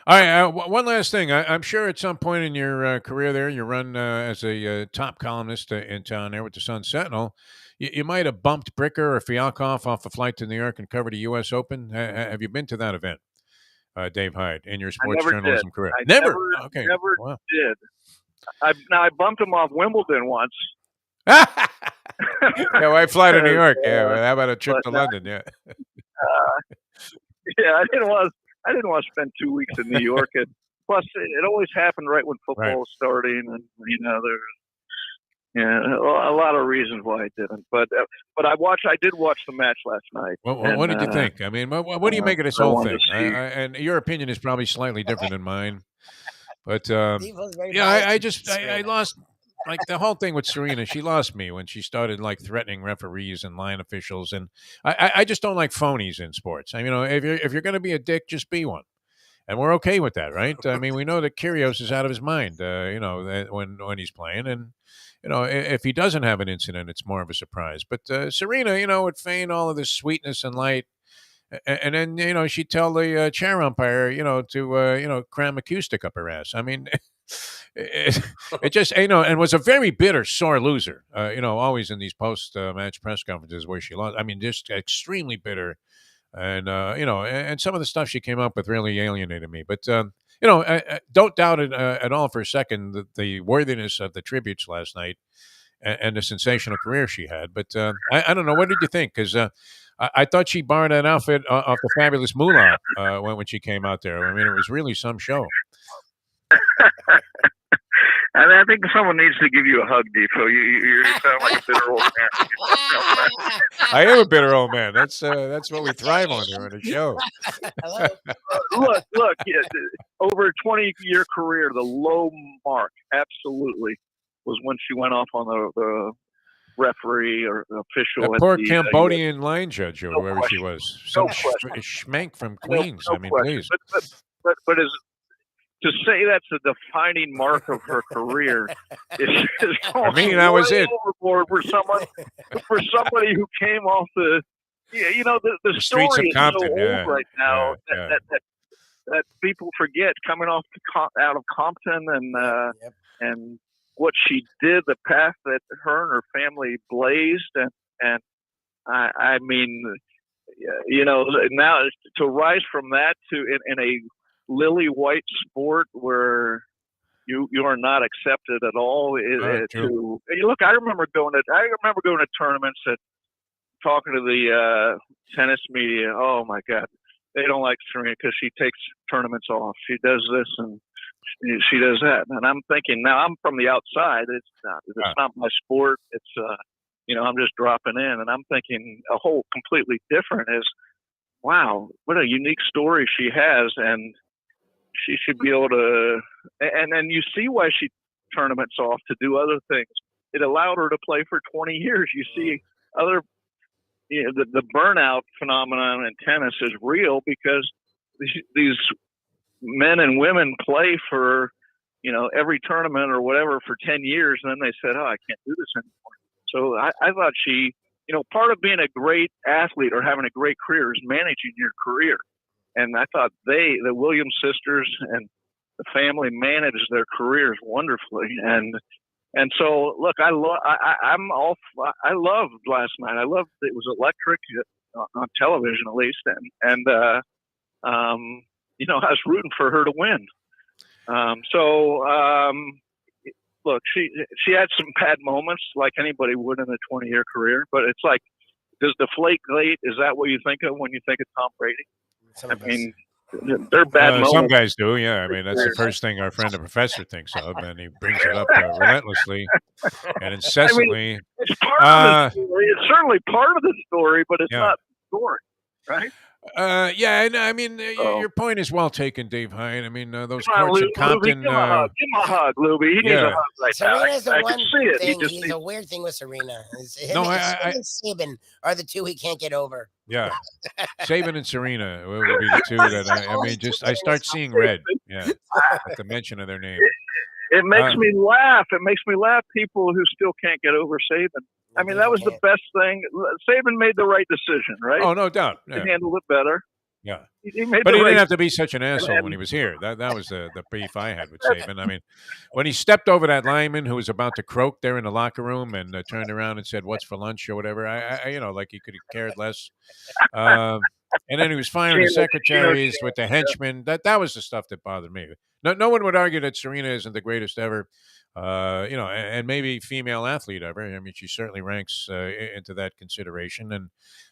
All right. One last thing. I'm sure at some point in your career there, you run as a top columnist in town there with the Sun Sentinel. You might have bumped Bricker or Fialkoff off a flight to New York and covered a U.S. Open. Have you been to that event, Dave Hyde, in your sports journalism career? I never did. I bumped him off Wimbledon once. Yeah, why fly to New York? Yeah, how about a trip to London? Yeah. I didn't want to spend 2 weeks in New York, and plus it always happened right when football was starting, and there's a lot of reasons why I didn't. But I did watch the match last night. What did you think? I mean, what do you make of this whole thing? And your opinion is probably slightly different than mine. But I lost. Like the whole thing with Serena, she lost me when she started like threatening referees and line officials, and I just don't like phonies in sports. I mean, if you're going to be a dick, just be one, and we're okay with that, right? I mean, we know that Kyrgios is out of his mind, when he's playing, and if he doesn't have an incident, it's more of a surprise. But Serena, would feign all of this sweetness and light, and then she'd tell the chair umpire, to cram a cue stick up her ass. I mean. It just, and was a very bitter, sore loser, always in these post-match press conferences where she lost. I mean, just extremely bitter. And, and some of the stuff she came up with really alienated me. But, I don't doubt it at all for a second, the worthiness of the tributes last night and the sensational career she had. But I don't know. What did you think? Because I thought she borrowed that outfit off the Fabulous Moolah when she came out there. I mean, it was really some show. I think someone needs to give you a hug, Defo. You sound like a bitter old man. I am a bitter old man. That's what we thrive on here on the show. Look. Over a 20-year career, the low mark absolutely was when she went off on the referee or official. That poor Cambodian line judge or whoever she was. Some schmank from Queens. I mean, please. But as to say that's a defining mark of her career is that was it. Overboard for somebody who came off the streets of Compton, so old right now that people forget, coming off out of Compton and what she did, the path that her and her family blazed, and I mean, now to rise from that to in a lily white sport where you are not accepted at all. Look, I remember going to tournaments and talking to the tennis media. Oh my God, they don't like Serena because she takes tournaments off. She does this and she does that. And I'm thinking, now I'm from the outside. It's not my sport. It's I'm just dropping in, and I'm thinking a whole completely different is, wow, what a unique story she has, and she should be able to, and then you see why she tournaments off to do other things. It allowed her to play for 20 years. You see other, the burnout phenomenon in tennis is real because these men and women play for, every tournament or whatever for 10 years. And then they said, oh, I can't do this anymore. So I thought she, part of being a great athlete or having a great career is managing your career. And I thought the Williams sisters and the family managed their careers wonderfully. And so, look, I loved last night. I loved it was electric on television at least, and I was rooting for her to win. Look, she had some bad moments like anybody would in a 20-year career, but it's like, does Deflategate, is that what you think of when you think of Tom Brady? I mean, they're bad moments. Some guys do, yeah. I mean, that's the first thing our friend the professor thinks of, and he brings it up relentlessly and incessantly. I mean, it's part of the story. It's certainly part of the story, but it's not the story, right? Yeah, and I mean, So. your point is well taken, Dave Hyde. I mean, those Come on, courts in Lubie, Compton. give him a hug. Give him a hug, Lubie. He needs a Yeah. hug right Serena's now. the I one can see it. thing. He He's a weird thing with Serena. Him, No, him I and Saban are the two he can't get over. yeah, Saban and Serena will be the two that I mean, just I start seeing red. Yeah, at the mention of their name. It makes me laugh. It makes me laugh. People who still can't get over Saban. I mean, that was the best thing. Saban made the right decision, right? Oh, no doubt. He handled it better. Yeah, he made but he right didn't have to be such an asshole when he was here. That was the beef I had with Saban. I mean, when he stepped over that lineman who was about to croak there in the locker room and turned around and said, "What's for lunch?" or whatever, I like he could have cared less. And then he was firing the secretaries with the henchmen. That was the stuff that bothered me. No one would argue that Serena isn't the greatest ever. And maybe female athlete ever. I mean, she certainly ranks into that consideration. And,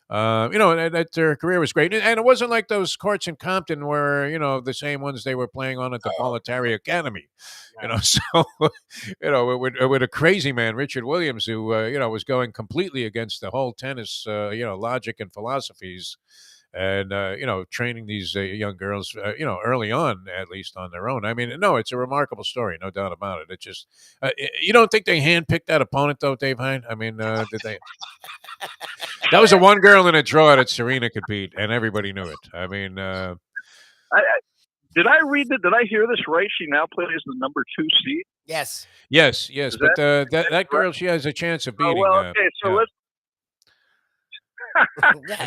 that her career was great. And it wasn't like those courts in Compton were, the same ones they were playing on at the Bolletary Academy. So, with a crazy man, Richard Williams, who, was going completely against the whole tennis, logic and philosophies. And, training these young girls, early on, at least on their own. I mean, no, it's a remarkable story, no doubt about it. It just, you don't think they handpicked that opponent, though, Dave Hyde? I mean, did they? That was the one girl in a draw that Serena could beat, and everybody knew it. I mean, did I read that? Did I hear this right? She now plays the number 2 seed. Yes. Yes. But that girl, she has a chance of beating. Okay, so let's.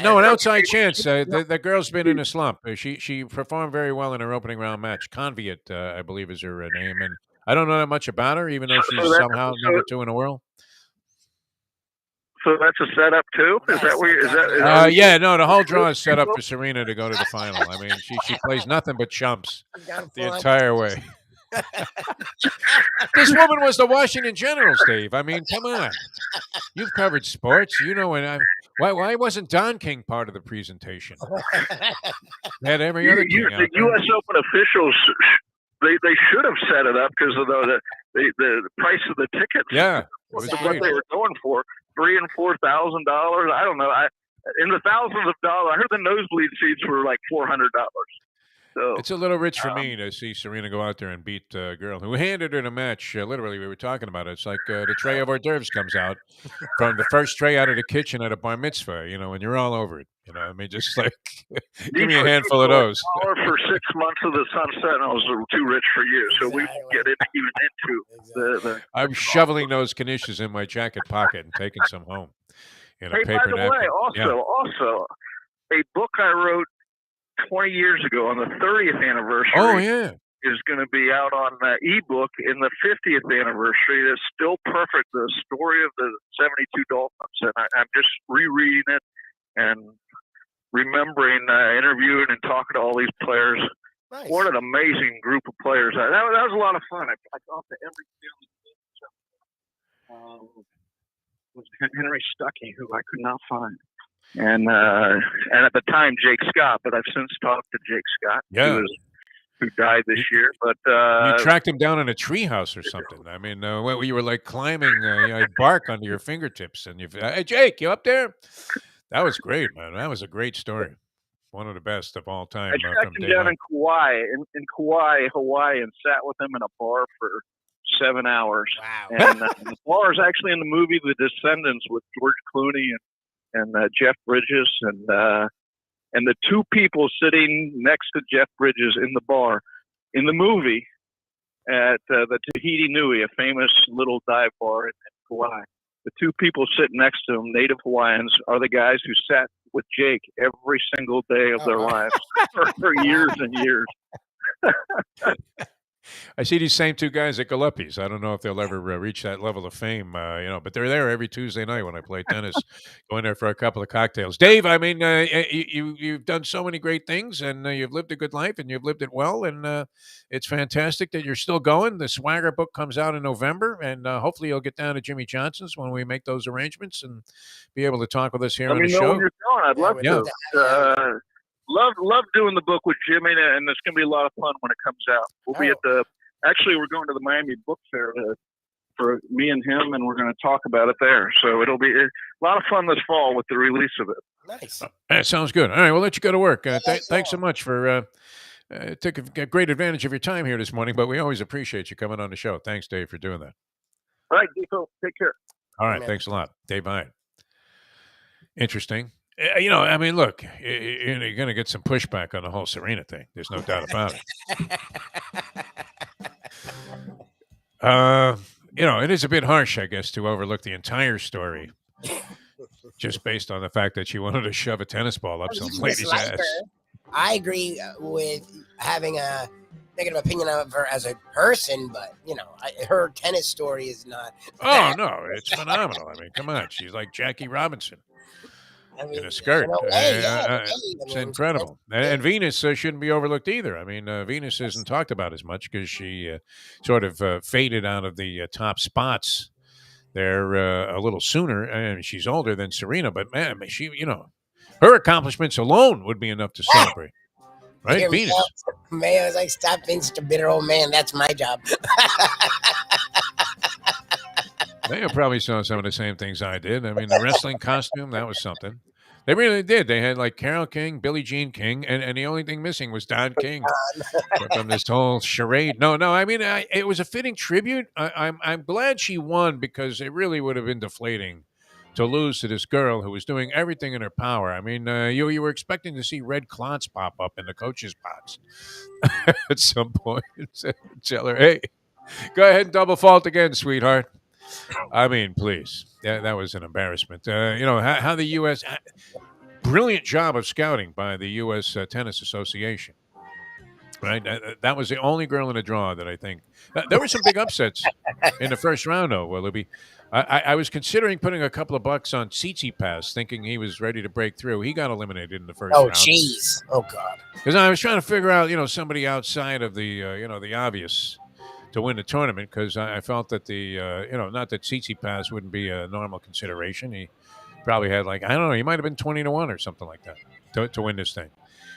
No, an outside chance. The girl's been in a slump. She performed very well in her opening round match. Conviat, I believe, is her name, and I don't know that much about her, even though she's somehow number 2 in the world. So that's a setup too. Is that where? Is that? Yeah, no. The whole draw is set up for Serena to go to the final. I mean, she plays nothing but chumps the entire way. This woman was the Washington Generals, Dave. I mean, come on. You've covered sports. Why wasn't Don King part of the presentation? Had every other king the U.S. Open officials, they should have set it up because of the price of the tickets. Yeah, what they were going for, $3,000 and $4,000. I don't know. In the thousands of dollars. I heard the nosebleed seats were like $400. So it's a little rich for me to see Serena go out there and beat a girl who handed her the match. Literally, we were talking about it. It's like the tray of hors d'oeuvres comes out from the first tray out of the kitchen at a bar mitzvah, and you're all over it. I mean, just like give me a handful of those. For 6 months of the sunset, and I was too rich for you, so we won't get into the. I'm shoveling those knishes in my jacket pocket and taking some home in a paper napkin. By the way, also, a book I wrote 20 years ago on the 30th anniversary. Oh, yeah. Is going to be out on ebook in the 50th anniversary. It's still perfect. The story of the 72 Dolphins, and I'm just rereading it and remembering interviewing and talking to all these players. Nice. What an amazing group of players! That was a lot of fun. I talked to every was Henry Stuckey, who I could not find. And at the time, Jake Scott, but I've since talked to Jake Scott, who died this year. But you tracked him down in a treehouse or something. I mean, you were like climbing bark under your fingertips, and hey, Jake, you up there? That was great, man. That was a great story. One of the best of all time. I tracked him down in Kauai, Hawaii, and sat with him in a bar for 7 hours. Wow! And the bar is actually in the movie The Descendants with George Clooney and Jeff Bridges, and the two people sitting next to Jeff Bridges in the bar in the movie at the Tahiti Nui, a famous little dive bar in Kauai. The two people sitting next to him, native Hawaiians, are the guys who sat with Jake every single day of their lives for years and years. I see these same two guys at Gillespie's. I don't know if they'll ever reach that level of fame, but they're there every Tuesday night when I play tennis, going there for a couple of cocktails. Dave, I mean, you've done so many great things, and you've lived a good life, and you've lived it well, and it's fantastic that you're still going. The Swagger book comes out in November, and hopefully you'll get down to Jimmy Johnson's when we make those arrangements and be able to talk with us here on the show. When you're going. I'd love to. Love doing the book with Jimmy, and it's going to be a lot of fun when it comes out. We'll be at we're going to the Miami Book Fair for me and him, and we're going to talk about it there. So it'll be a lot of fun this fall with the release of it. Nice. That sounds good. All right, we'll let you go to work. Thanks so much for took a great advantage of your time here this morning, but we always appreciate you coming on the show. Thanks, Dave, for doing that. All right, Defo, take care. All right, thanks a lot. Dave Hyde. Interesting. I mean, look, you're going to get some pushback on the whole Serena thing. There's no doubt about it. It is a bit harsh, I guess, to overlook the entire story just based on the fact that she wanted to shove a tennis ball up some lady's ass. I agree with having a negative opinion of her as a person, but her tennis story is not. Oh no, it's phenomenal. I mean, come on, she's like Jackie Robinson in a skirt. It's incredible. And Venus shouldn't be overlooked either. I mean, Venus isn't talked about as much because she sort of faded out of the top spots there a little sooner, and she's older than Serena. But man, she, her accomplishments alone would be enough to celebrate. Right, Venus. Mayo's like, stop being such a bitter old man. That's my job. They probably saw some of the same things I did. I mean, the wrestling costume, that was something. They really did. They had like Carole King, Billie Jean King, and the only thing missing was Don King from this whole charade. No, I mean, it was a fitting tribute. I'm glad she won because it really would have been deflating to lose to this girl who was doing everything in her power. I mean, you were expecting to see red clots pop up in the coach's box at some point. Tell her, hey, go ahead and double fault again, sweetheart. I mean, please. That was an embarrassment. How the U.S. Brilliant job of scouting by the U.S. Tennis Association. Right? That was the only girl in the draw that I think. There were some big upsets in the first round, though, Lubie. I was considering putting a couple of bucks on Tsitsipas, thinking he was ready to break through. He got eliminated in the first round. Oh, jeez. Oh, God. Because I was trying to figure out, somebody outside of the, the obvious to win the tournament, because I felt that not that Tsitsipas wouldn't be a normal consideration. He probably had I don't know, he might have been 20-1 or something like that to win this thing.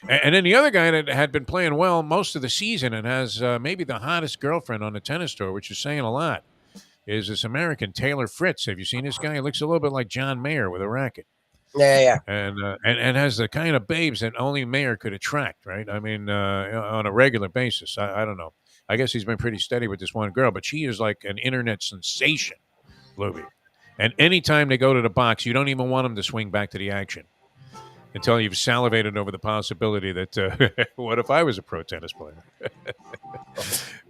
And then the other guy that had been playing well most of the season and has maybe the hottest girlfriend on the tennis tour, which is saying a lot, is this American Taylor Fritz. Have you seen this guy? He looks a little bit like John Mayer with a racket. Yeah. And has the kind of babes that only Mayer could attract, right? I mean, on a regular basis. I don't know. I guess he's been pretty steady with this one girl, but she is like an internet sensation, Lubie. And anytime they go to the box, you don't even want them to swing back to the action until you've salivated over the possibility that, what if I was a pro tennis player?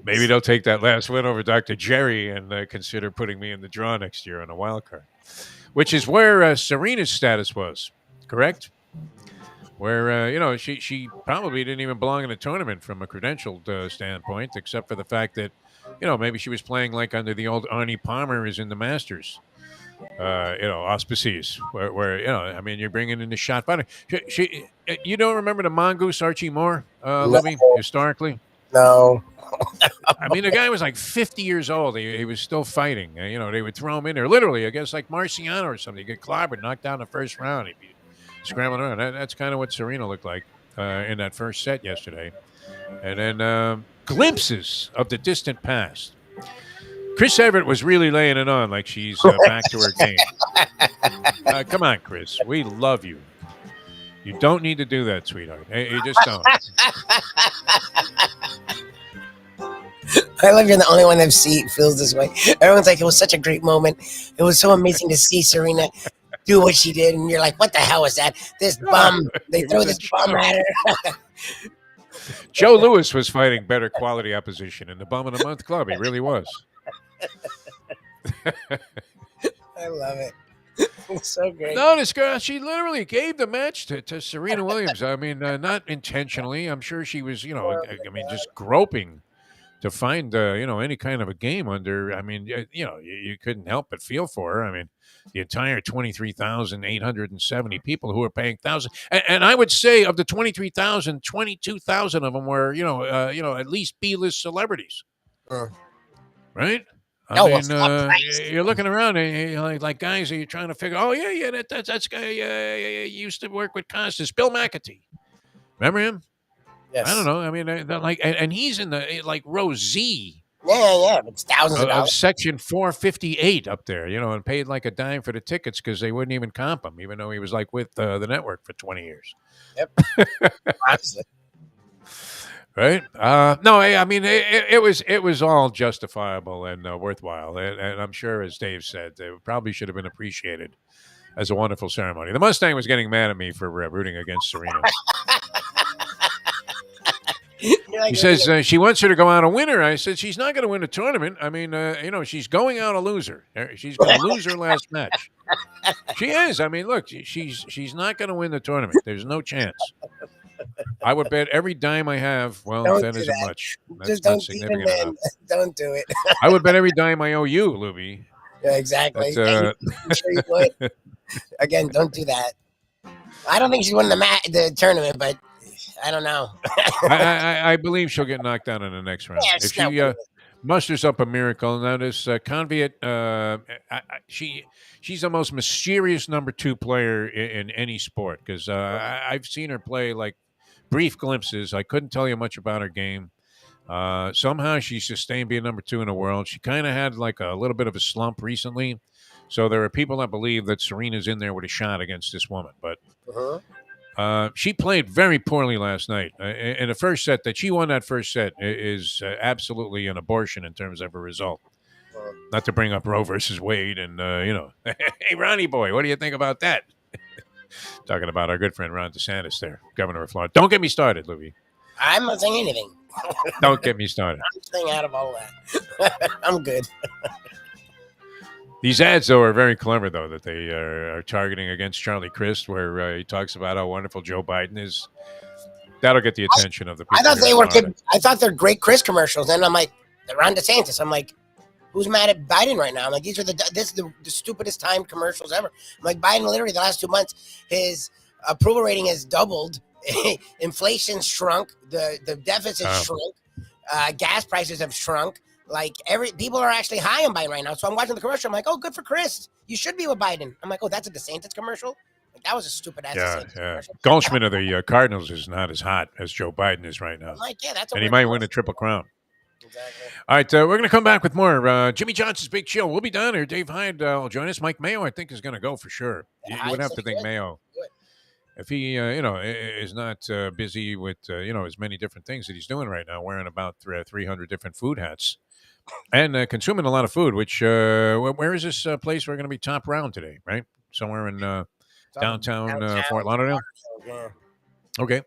Maybe they'll take that last win over Dr. Jerry and consider putting me in the draw next year on a wild card, which is where Serena's status was, correct? Where, she probably didn't even belong in a tournament from a credentialed standpoint, except for the fact that, maybe she was playing like under the old Arnie Palmer is in the Masters. Auspices, where I mean, you're bringing in the shot fighter. You don't remember the mongoose Archie Moore, Libby, historically? No. I mean, the guy was like 50 years old. He was still fighting. They would throw him in there, literally, I guess, like Marciano or something. He'd get clobbered, knocked down the first round. He'd be scrambling around. That's kind of what Serena looked like in that first set yesterday. And then glimpses of the distant past. Chris Everett was really laying it on like she's back to her game. Come on, Chris. We love you. You don't need to do that, sweetheart. You just don't. I love you're the only one that feels this way. Everyone's like, it was such a great moment. It was so amazing to see Serena do what she did. And you're like, what the hell was that? This bum. They throw this bum at her. Joe Louis was fighting better quality opposition in the Bum of the Month Club. He really was. I love it. It's so great. No, this girl, she literally gave the match to Serena Williams. I mean, not intentionally. I'm sure she was, just groping to find, any kind of a game under. I mean, you couldn't help but feel for her. I mean, the entire 23,870 people who are paying thousands. And I would say of the 23,000, 22,000 of them were, at least B-list celebrities. Right? I mean, you're looking around and like guys, you're trying to figure. Oh yeah, that's guy. Used to work with Costas, Bill McAtee. Remember him? Yes. I don't know. I mean, and he's in the like row Z Yeah, it's thousands of of dollars. Section 458 up there, and paid like a dime for the tickets because they wouldn't even comp him, even though he was like with the network for 20 years. Yep. Honestly. Right? No, I mean, it was all justifiable and worthwhile. And I'm sure, as Dave said, it probably should have been appreciated as a wonderful ceremony. The Mustang was getting mad at me for rooting against Serena. He says she wants her to go out a winner. I said she's not going to win a tournament. I mean, she's going out a loser. She's going to lose her last match. She is. I mean, look, she's not going to win the tournament. There's no chance. I would bet every dime I have. Well, Don't that do isn't that. much. That's Just not don't significant even, enough. Don't do it. I would bet every dime I owe you, Lubie. Yeah, exactly. That's, I'm sure you would. Again, don't do that. I don't think she's winning the tournament, but I don't know. I believe she'll get knocked out in the next round. Yeah, If she musters up a miracle. Now, this Conviat, she's the most mysterious number 2 player in any sport because I've seen her play like brief glimpses. I couldn't tell you much about her game. Somehow she sustained being number 2 in the world. She kind of had like a little bit of a slump recently. So there are people that believe that Serena's in there with a shot against this woman. But she played very poorly last night. In the first set, that she won that first set is absolutely an abortion in terms of a result. Not to bring up Roe versus Wade and, hey, Ronnie boy, what do you think about that? Talking about our good friend Ron DeSantis there, governor of Florida. Don't get me started, Louie. I'm not saying anything. Don't get me started. I'm staying out of all that. I'm good. These ads, though, are very clever, though, that they are targeting against Charlie Crist, where he talks about how wonderful Joe Biden is. That'll get the attention of the people. I thought they were good. I thought they're great Chris commercials. And I'm like, Ron DeSantis. I'm like, who's mad at Biden right now? I'm like, this is the stupidest timed commercials ever. I'm like, Biden literally the last 2 months, his approval rating has doubled. Inflation's shrunk. The deficit shrunk. Gas prices have shrunk. Like people are actually high on Biden right now. So I'm watching the commercial. I'm like, oh, good for Chris. You should be with Biden. I'm like, oh, that's a DeSantis commercial. Like, that was a stupid ass. Yeah. Commercial. Goldschmidt of the Cardinals is not as hot as Joe Biden is right now. I'm like, yeah, that's. And he might win a triple crown. Exactly. All right, we're going to come back with more. Jimmy Johnson's Big Chill. We'll be down here. Dave Hyde will join us. Mike Mayo, I think, is going to go for sure. You would have to think Mayo. If he, is not busy with, as many different things that he's doing right now, wearing about 300 different food hats and consuming a lot of food, which, where is this place we're going to be top round today, right? Somewhere in downtown Fort Lauderdale? Yeah. Okay.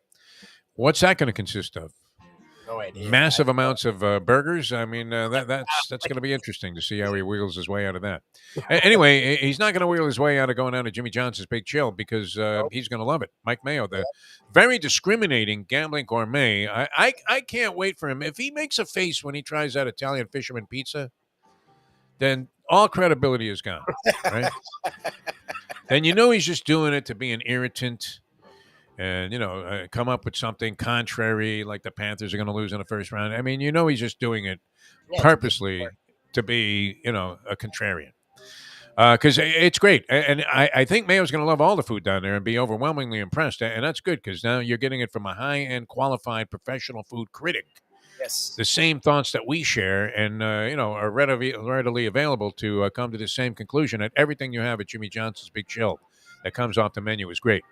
What's that going to consist of? No idea. Massive amounts of burgers. I mean, that's going to be interesting to see how he wheels his way out of that. Anyway, he's not going to wheel his way out of going down to Jimmy Johnson's Big Chill because he's going to love it. Mike Mayo, the very discriminating gambling gourmet. I can't wait for him. If he makes a face when he tries that Italian fisherman pizza, then all credibility is gone. Right? Then he's just doing it to be an irritant. And, come up with something contrary, like the Panthers are going to lose in the first round. I mean, he's just doing it purposely to be, a contrarian. Because it's great. And I think Mayo's going to love all the food down there and be overwhelmingly impressed. And that's good because now you're getting it from a high-end, qualified, professional food critic. Yes. The same thoughts that we share and, are readily available to come to the same conclusion that everything you have at Jimmy Johnson's Big Chill that comes off the menu is great.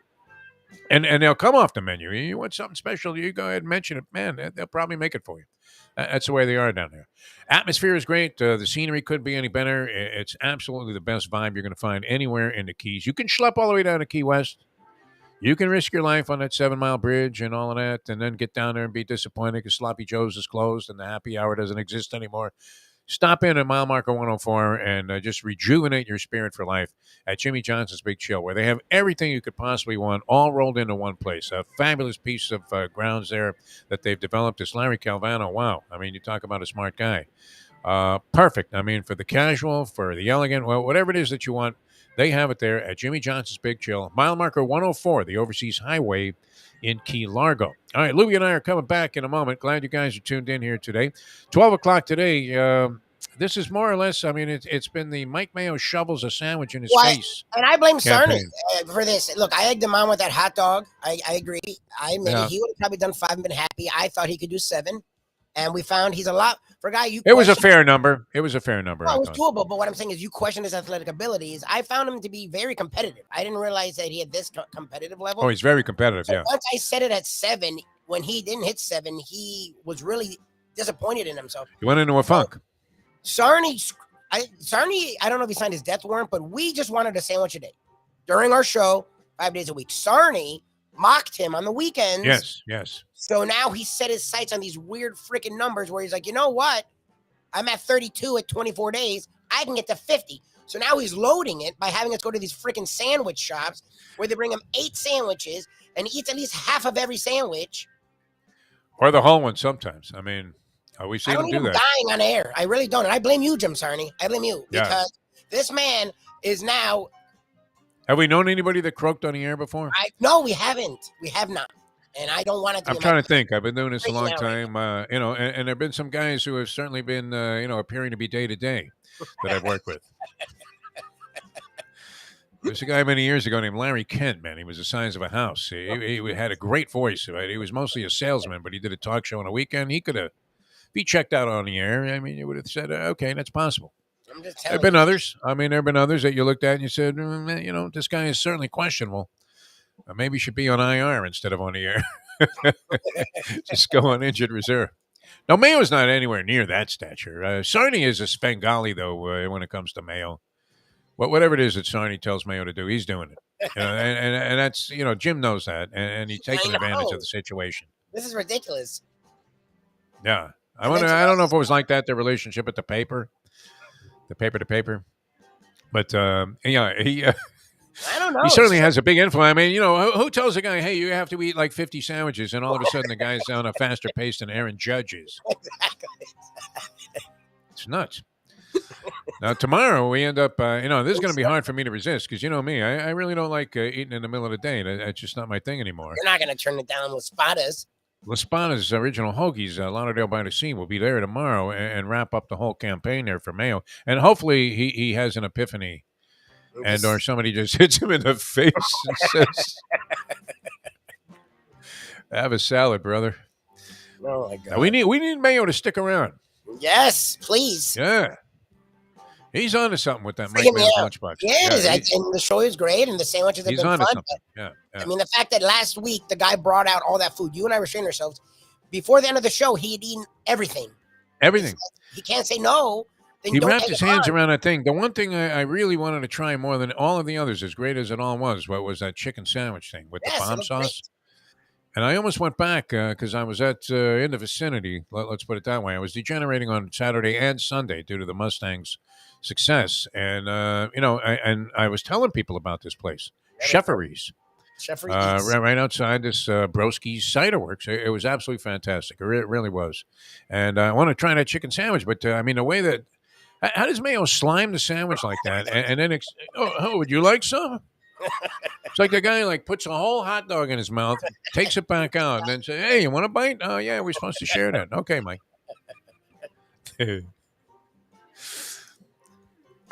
And they'll come off the menu. You want something special, you go ahead and mention it. Man, they'll probably make it for you. That's the way they are down there. Atmosphere is great. The scenery couldn't be any better. It's absolutely the best vibe you're going to find anywhere in the Keys. You can schlep all the way down to Key West. You can risk your life on that 7 Mile bridge and all of that, and then get down there and be disappointed because Sloppy Joe's is closed and the happy hour doesn't exist anymore. Stop in at mile marker 104 and just rejuvenate your spirit for life at Jimmy Johnson's Big Chill, where they have everything you could possibly want all rolled into one place. A fabulous piece of grounds there that they've developed. This Larry Calvano, wow. I mean, you talk about a smart guy. Perfect. I mean, for the casual, for the elegant, well, whatever it is that you want, they have it there at Jimmy Johnson's Big Chill, mile marker 104, the Overseas Highway in Key Largo. All right, Louie and I are coming back in a moment. Glad you guys are tuned in here today. 12 o'clock today. This is more or less, I mean, it's been the Mike Mayo shovels a sandwich in his face. And I blame Cerny for this. Look, I egged him on with that hot dog. I agree. I admit it. He would have probably done 5 and been happy. I thought he could do 7. And we found he's a lot for a guy you. It was a fair number. It was a fair number. No, it was doable. But what I'm saying is, you question his athletic abilities. I found him to be very competitive. I didn't realize that he had this competitive level. Oh, he's very competitive. So yeah. Once I set it at 7, when he didn't hit 7, he was really disappointed in himself. He went into a funk. Sarney, I don't know if he signed his death warrant, but we just wanted a sandwich a day during our show, 5 days a week. Sarney mocked him on the weekends. Yes. So now he set his sights on these weird freaking numbers where he's like, you know what? I'm at 32 at 24 days. I can get to 50. So now he's loading it by having us go to these freaking sandwich shops where they bring him 8 sandwiches and he eats at least half of every sandwich. Or the whole one sometimes. I mean, we see him do that. Dying on air. I really don't. And I blame you, Jim Sarney. I blame you because this man is now. Have we known anybody that croaked on the air before? No, we haven't. We have not. And I don't want to. I'm trying to think. I've been doing this a long time, and there have been some guys who have certainly been, appearing to be day to day that I've worked with. There's a guy many years ago named Larry Kent, man. He was the size of a house. He had a great voice. Right? He was mostly a salesman, but he did a talk show on a weekend. He could have be checked out on the air. I mean, you would have said, okay, that's possible. There have been others. I mean, there have been others that you looked at and you said, this guy is certainly questionable. Maybe he should be on IR instead of on the air. Just go on injured reserve. Now, Mayo's not anywhere near that stature. Sarney is a Svengali, though, when it comes to Mayo. Whatever it is that Sarney tells Mayo to do, he's doing it. And that's, Jim knows that, and he's taking advantage of the situation. This is ridiculous. Yeah. I don't know if it was like that, the relationship at the paper to paper. But, he I don't know. He certainly has a big influence. I mean, who tells a guy, hey, you have to eat like 50 sandwiches, and all of a sudden the guy's on a faster pace than Aaron Judge is. Exactly. It's nuts. Now, tomorrow we end up, this is going to be hard for me to resist because, me, I really don't like eating in the middle of the day. That's just not my thing anymore. You're not going to turn it down with Spada's. Spada's Original Hoagies, Lauderdale by the Sea, will be there tomorrow and wrap up the whole campaign there for Mayo. And hopefully he has an epiphany. Or somebody just hits him in the face and says, have a salad, brother. Oh, my God. Now, we need Mayo to stick around. Yes, please. Yeah. He's on to something with that Mike Mayo's lunchbox. And the show is great, and the sandwiches have been fun. Yeah. I mean, the fact that last week the guy brought out all that food, you and I were sharing ourselves. Before the end of the show, he had eaten everything. Everything. He can't say no. He wrapped his hands around that thing. The one thing I really wanted to try more than all of the others, as great as it all was that chicken sandwich thing with the bomb sauce. Great. And I almost went back because I was in the vicinity. Let's put it that way. I was degenerating on Saturday and Sunday due to the Mustangs' success. And, I was telling people about this place, Sheffery's. Right outside this Broski's Cider Works. It was absolutely fantastic. It really was. And I want to try that chicken sandwich. But, the way that, how does Mayo slime the sandwich like that? And then, would you like some? It's like the guy puts a whole hot dog in his mouth, takes it back out, and then says, hey, you want a bite? Oh, yeah, we're supposed to share that. Okay, Mike. I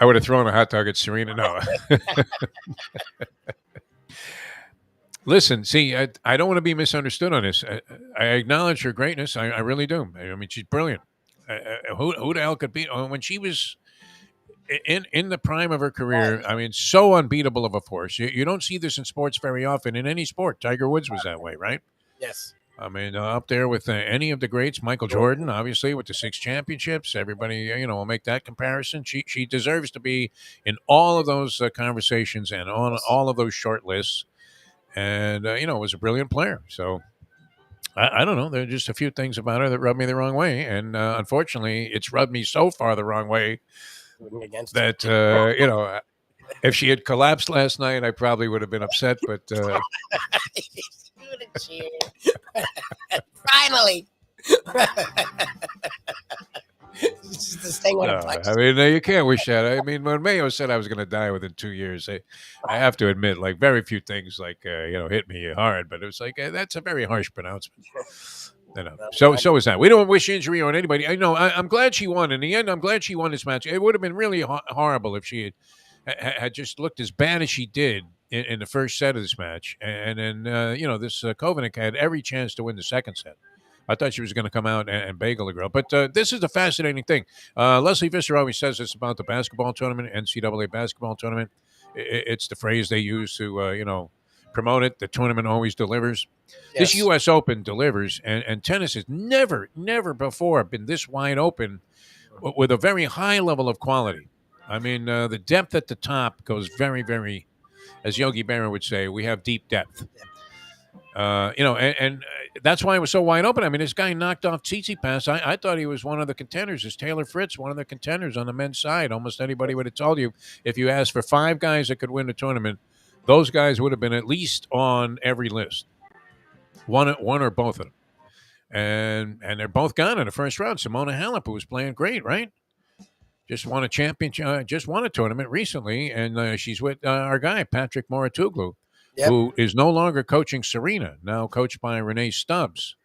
would have thrown a hot dog at Serena. No. Listen, see, I don't want to be misunderstood on this. I acknowledge her greatness. I really do. I mean, she's brilliant. Who the hell could beat when she was in the prime of her career? I mean, so unbeatable of a force. You don't see this in sports very often. In any sport, Tiger Woods was that way, right? Yes. I mean, up there with any of the greats, Michael Jordan, obviously, with the 6 championships. Everybody, will make that comparison. She deserves to be in all of those conversations and on all of those short lists. And, was a brilliant player. So, I don't know. There are just a few things about her that rubbed me the wrong way. And, unfortunately, it's rubbed me so far the wrong way that, if she had collapsed last night, I probably would have been upset. But finally. This thing I mean, you can't wish that. I mean, when Mayo said I was going to die within 2 years, I have to admit, very few things hit me hard. But it was that's a very harsh pronouncement. So is that. We don't wish injury on anybody. I know. I'm glad she won. In the end, I'm glad she won this match. It would have been really horrible if she had just looked as bad as she did in the first set of this match. And then, this Kovacic had every chance to win the second set. I thought she was going to come out and bagel the girl. But this is a fascinating thing. Leslie Visser always says this about the basketball tournament, NCAA basketball tournament. It's the phrase they use to, promote it. The tournament always delivers. Yes. This U.S. Open delivers, and tennis has never before been this wide open with a very high level of quality. I mean, the depth at the top goes very, very, as Yogi Berra would say, we have deep depth. And that's why it was so wide open. I mean, this guy knocked off Tsitsipas. I thought he was one of the contenders. Is Taylor Fritz one of the contenders on the men's side? Almost anybody would have told you if you asked for 5 guys that could win the tournament, those guys would have been at least on every list. One or both of them. And they're both gone in the first round. Simona Halep, who was playing great, right? Just won a championship, just won a tournament recently, and she's with our guy, Patrick Mouratoglou, who is no longer coaching Serena, now coached by Renee Stubbs,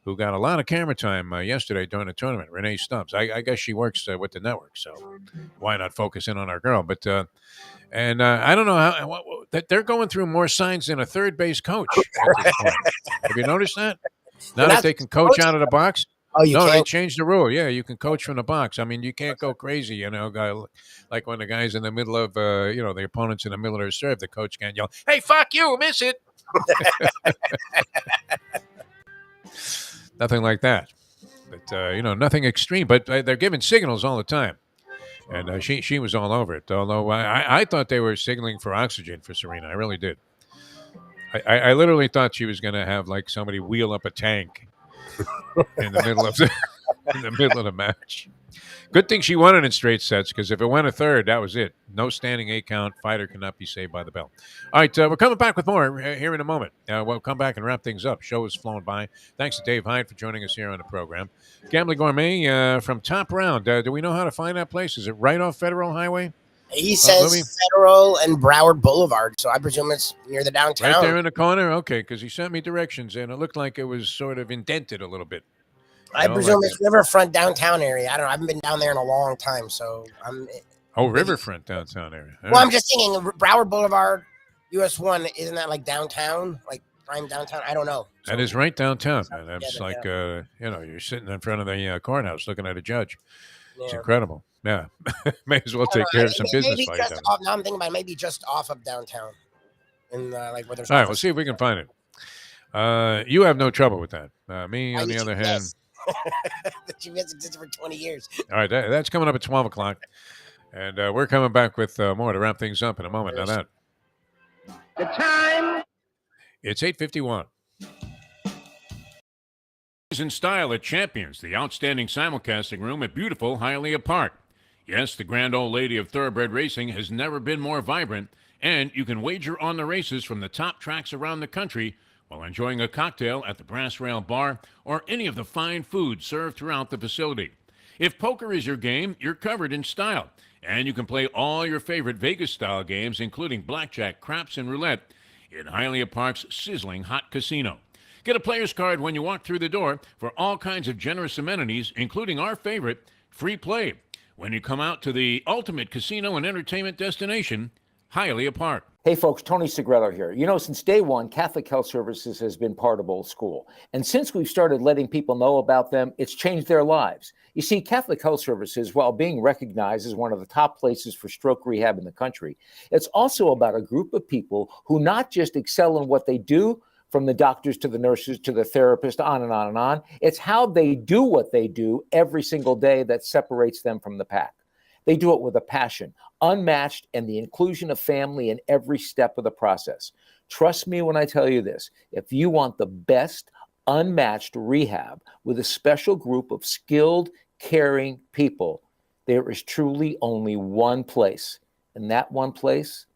who got a lot of camera time yesterday during the tournament. Renee Stubbs. I guess she works with the network, so why not focus in on our girl? But I don't know how that they're going through more signs than a third base coach. Have you noticed that? Now that they can coach out of the box. Oh, no, they changed the rule. Yeah, you can coach from the box. I mean, you can't go crazy, guy, like when the guy's in the middle of, the opponent's in the middle of their serve, the coach can't yell, "Hey, fuck you, miss it." Nothing like that. But, nothing extreme. But they're giving signals all the time. And she was all over it. Although I thought they were signaling for oxygen for Serena. I really did. I literally thought she was going to have, like, somebody wheel up a tank in the middle of the match. Good thing she won it in straight sets, because if it went a third, that was it. No standing 8 count. Fighter cannot be saved by the bell. All right, we're coming back with more here in a moment. We'll come back and wrap things up. Show has flown by. Thanks to Dave Hyde for joining us here on the program. Gambling Gourmet from Top Round. Do we know how to find that place? Is it right off Federal Highway? He says Federal and Broward Boulevard, so I presume it's near the downtown. Right there in the corner? Okay, because he sent me directions, and it looked like it was sort of indented a little bit. I presume it's Riverfront downtown area. I don't know. I haven't been down there in a long time, so I'm. Riverfront downtown area. I'm just thinking Broward Boulevard, US 1, isn't that like downtown, like prime downtown? I don't know. That is right downtown, man. That's like, you're sitting in front of the courthouse looking at a judge. Yeah. It's incredible. Yeah. May as well take care of some business. Now I'm thinking about maybe just off of downtown. And where there's all right, we'll see if we can find it. You have no trouble with that. Me, on the other hand. The GPS existed for 20 years. All right, that's coming up at 12 o'clock. And we're coming back with more to wrap things up in a moment. Now that. The time. It's 8:51. In style at Champions, the outstanding simulcasting room at beautiful Hialeah Park. Yes, the grand old lady of thoroughbred racing has never been more vibrant, and you can wager on the races from the top tracks around the country while enjoying a cocktail at the Brass Rail Bar or any of the fine food served throughout the facility. If poker is your game, you're covered in style, and you can play all your favorite Vegas-style games, including blackjack, craps, and roulette, in Hialeah Park's sizzling hot casino. Get a player's card when you walk through the door for all kinds of generous amenities, including our favorite, free play, when you come out to the ultimate casino and entertainment destination, Hialeah Park. Hey folks, Tony Segreto here. Since day one, Catholic Health Services has been part of Old School. And since we've started letting people know about them, it's changed their lives. You see, Catholic Health Services, while being recognized as one of the top places for stroke rehab in the country, it's also about a group of people who not just excel in what they do, from the doctors to the nurses to the therapist, on and on and on. It's how they do what they do every single day that separates them from the pack. They do it with a passion, unmatched, and the inclusion of family in every step of the process. Trust me when I tell you this. If you want the best, unmatched rehab with a special group of skilled, caring people, there is truly only one place, and that one place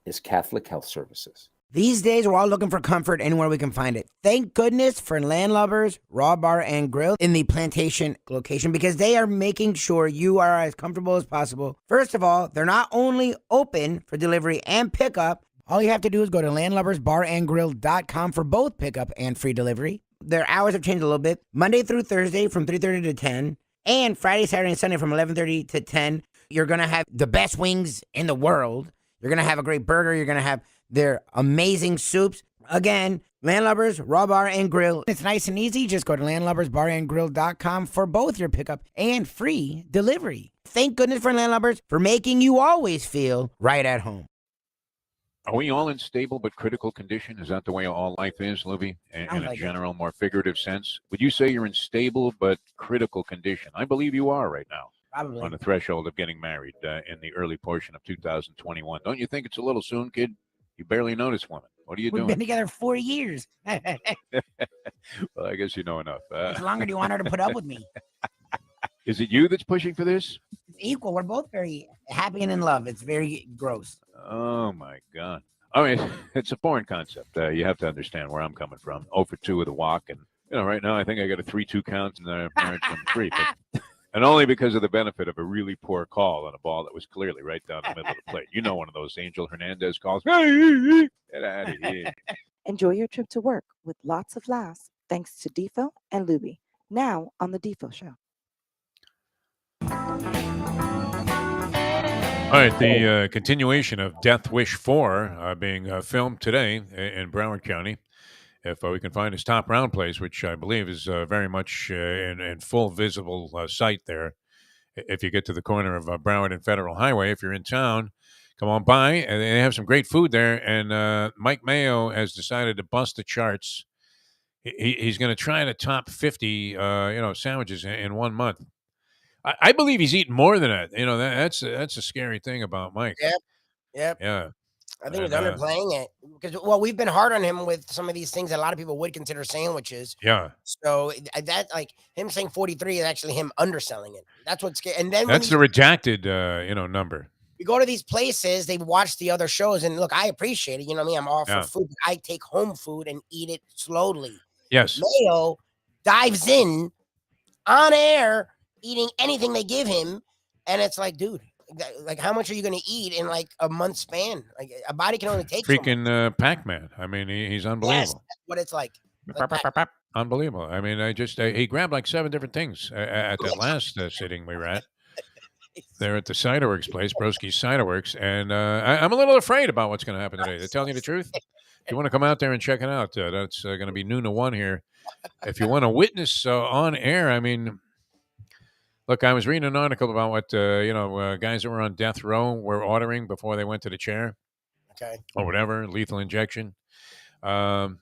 is Catholic Health Services. These days, we're all looking for comfort anywhere we can find it. Thank goodness for Landlubbers Raw Bar and Grill in the Plantation location, because they are making sure you are as comfortable as possible. First of all, they're not only open for delivery and pickup. All you have to do is go to landlubbersbarandgrill.com for both pickup and free delivery. Their hours have changed a little bit. Monday through Thursday from 3:30 to 10, and Friday, Saturday, and Sunday from 11:30 to 10. You're going to have the best wings in the world. You're going to have a great burger. You're going to have their amazing soups. Again, Landlubbers Raw Bar and Grill. It's nice and easy. Just go to landlubbersbarandgrill.com for both your pickup and free delivery. Thank goodness for Landlubbers for making you always feel right at home. Are we all in stable but critical condition? Is that the way all life is, Lubie? In a general, more figurative sense? Would you say you're in stable but critical condition? I believe you are right now. Probably. On the threshold of getting married in the early portion of 2021. Don't you think it's a little soon, kid? You barely notice women. What are you doing? We've been together 4 years. Well, I guess you know enough. How much longer do you want her to put up with me? Is it you that's pushing for this? It's equal. We're both very happy and in love. It's very gross. Oh, my God. I mean, it's a foreign concept. You have to understand where I'm coming from. 0 for 2 with a walk. And, right now I think I got a 3-2 count and I'm married from 3. But, and only because of the benefit of a really poor call on a ball that was clearly right down the middle of the plate. One of those Angel Hernandez calls. Get out of here. Enjoy your trip to work with lots of laughs thanks to Defo and Lubie. Now on the Defo Show. All right, the continuation of Death Wish 4 being filmed today in Broward County. If we can find his top round place, which I believe is very much in full visible sight there. If you get to the corner of Broward and Federal Highway, if you're in town, come on by. And they have some great food there. And Mike Mayo has decided to bust the charts. He's going to try to top 50, sandwiches in 1 month. I believe he's eaten more than that. That's a scary thing about Mike. Yep. Yeah. I think he's underplaying it because, we've been hard on him with some of these things that a lot of people would consider sandwiches. Yeah. So that, like him saying 43 is actually him underselling it. That's what's scary. And then that's the redacted, number. We go to these places, they watch the other shows, and look, I appreciate it. You know what I mean? I'm all for food. I take home food and eat it slowly. Yes. Mayo dives in on air, eating anything they give him, and it's like, dude. Like, how much are you going to eat in like a month span? Like, a body can only take freaking Pac-Man. I mean, he's unbelievable. Yes, that's what it's like. Unbelievable. I mean, he grabbed like 7 different things at that last sitting we were at. There at the Ciderworks place, Broski's Ciderworks, and I'm a little afraid about what's going to happen today. To tell you the truth, if you want to come out there and check it out, that's going to be noon to 1 here. If you want to witness on air, I mean. Look, I was reading an article about what, guys that were on death row were ordering before they went to the chair. Okay. Or whatever, lethal injection. And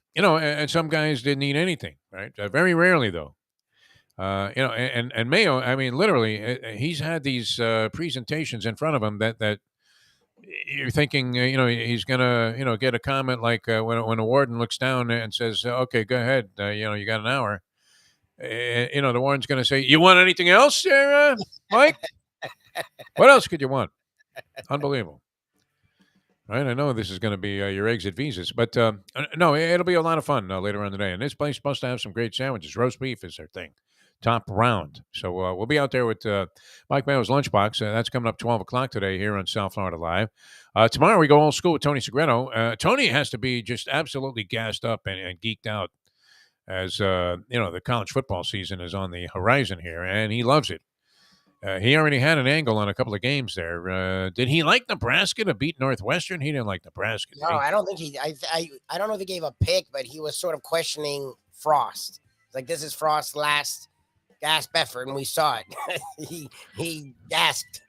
some guys didn't eat anything, right? Very rarely, though. And Mayo, I mean, literally, he's had these presentations in front of him that you're thinking, he's going to, get a comment like when a warden looks down and says, okay, go ahead, you got an hour. The warden's going to say, you want anything else there, Mike? What else could you want? Unbelievable. Right? I know this is going to be your exit visas, but no, it'll be a lot of fun later on today. And this place is supposed to have some great sandwiches. Roast beef is their thing. Top round. So we'll be out there with Mike Mayo's Lunchbox. That's coming up 12 o'clock today here on South Florida Live. Tomorrow we go old school with Tony Segreto. Tony has to be just absolutely gassed up and geeked out. As the college football season is on the horizon here, and he loves it. He already had an angle on a couple of games there. Did he like Nebraska to beat Northwestern? He didn't like Nebraska. No, I don't think he. I don't know if he gave a pick, but he was sort of questioning Frost. Like, this is Frost's last gasp effort, and we saw it. he gasped.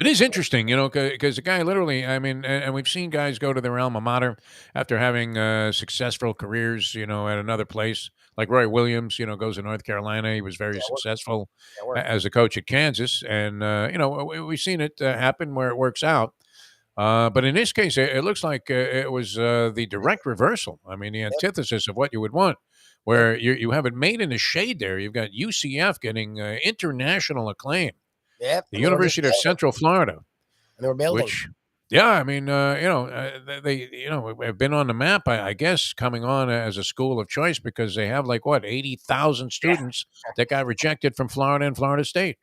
It is interesting, because the guy literally, I mean, and we've seen guys go to their alma mater after having successful careers, at another place. Like Roy Williams, goes to North Carolina. He was very successful as a coach at Kansas. And, we've seen it happen where it works out. But in this case, it looks like it was the direct reversal. I mean, the antithesis of what you would want. Where you have it made in the shade there. You've got UCF getting international acclaim. Yep. The University of Central Florida. And they were building. I mean, they have been on the map, I guess, coming on as a school of choice because they have 80,000 students that got rejected from Florida and Florida State.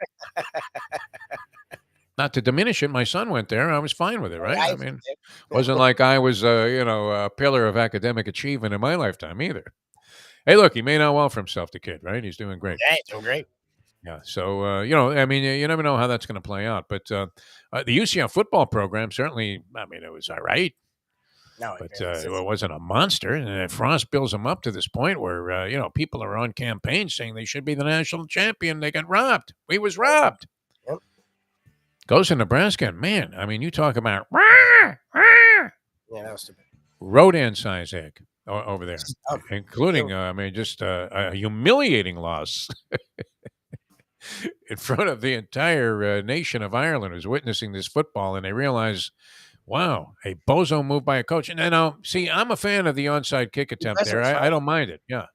Not to diminish it, my son went there. I was fine with it, right? I mean, wasn't like I was, a pillar of academic achievement in my lifetime either. Hey, look, he made out well for himself, the kid, right? He's doing great. Yeah, he's doing great. Yeah, so, I mean, you never know how that's going to play out. But the UCF football program, certainly, I mean, it was all right. No, but it wasn't a monster. And Frost builds him up to this point where people are on campaigns saying they should be the national champion. They got robbed. We was robbed. Yep. Goes to Nebraska, and man, I mean, you talk about Yeah, that was stupid. Rodan size egg over there, Oh, including just a humiliating loss in front of the entire nation of Ireland who's witnessing this football, and they realize, wow, a bozo move by a coach. And now, see, I'm a fan of the onside kick attempt there. I don't mind it. Yeah.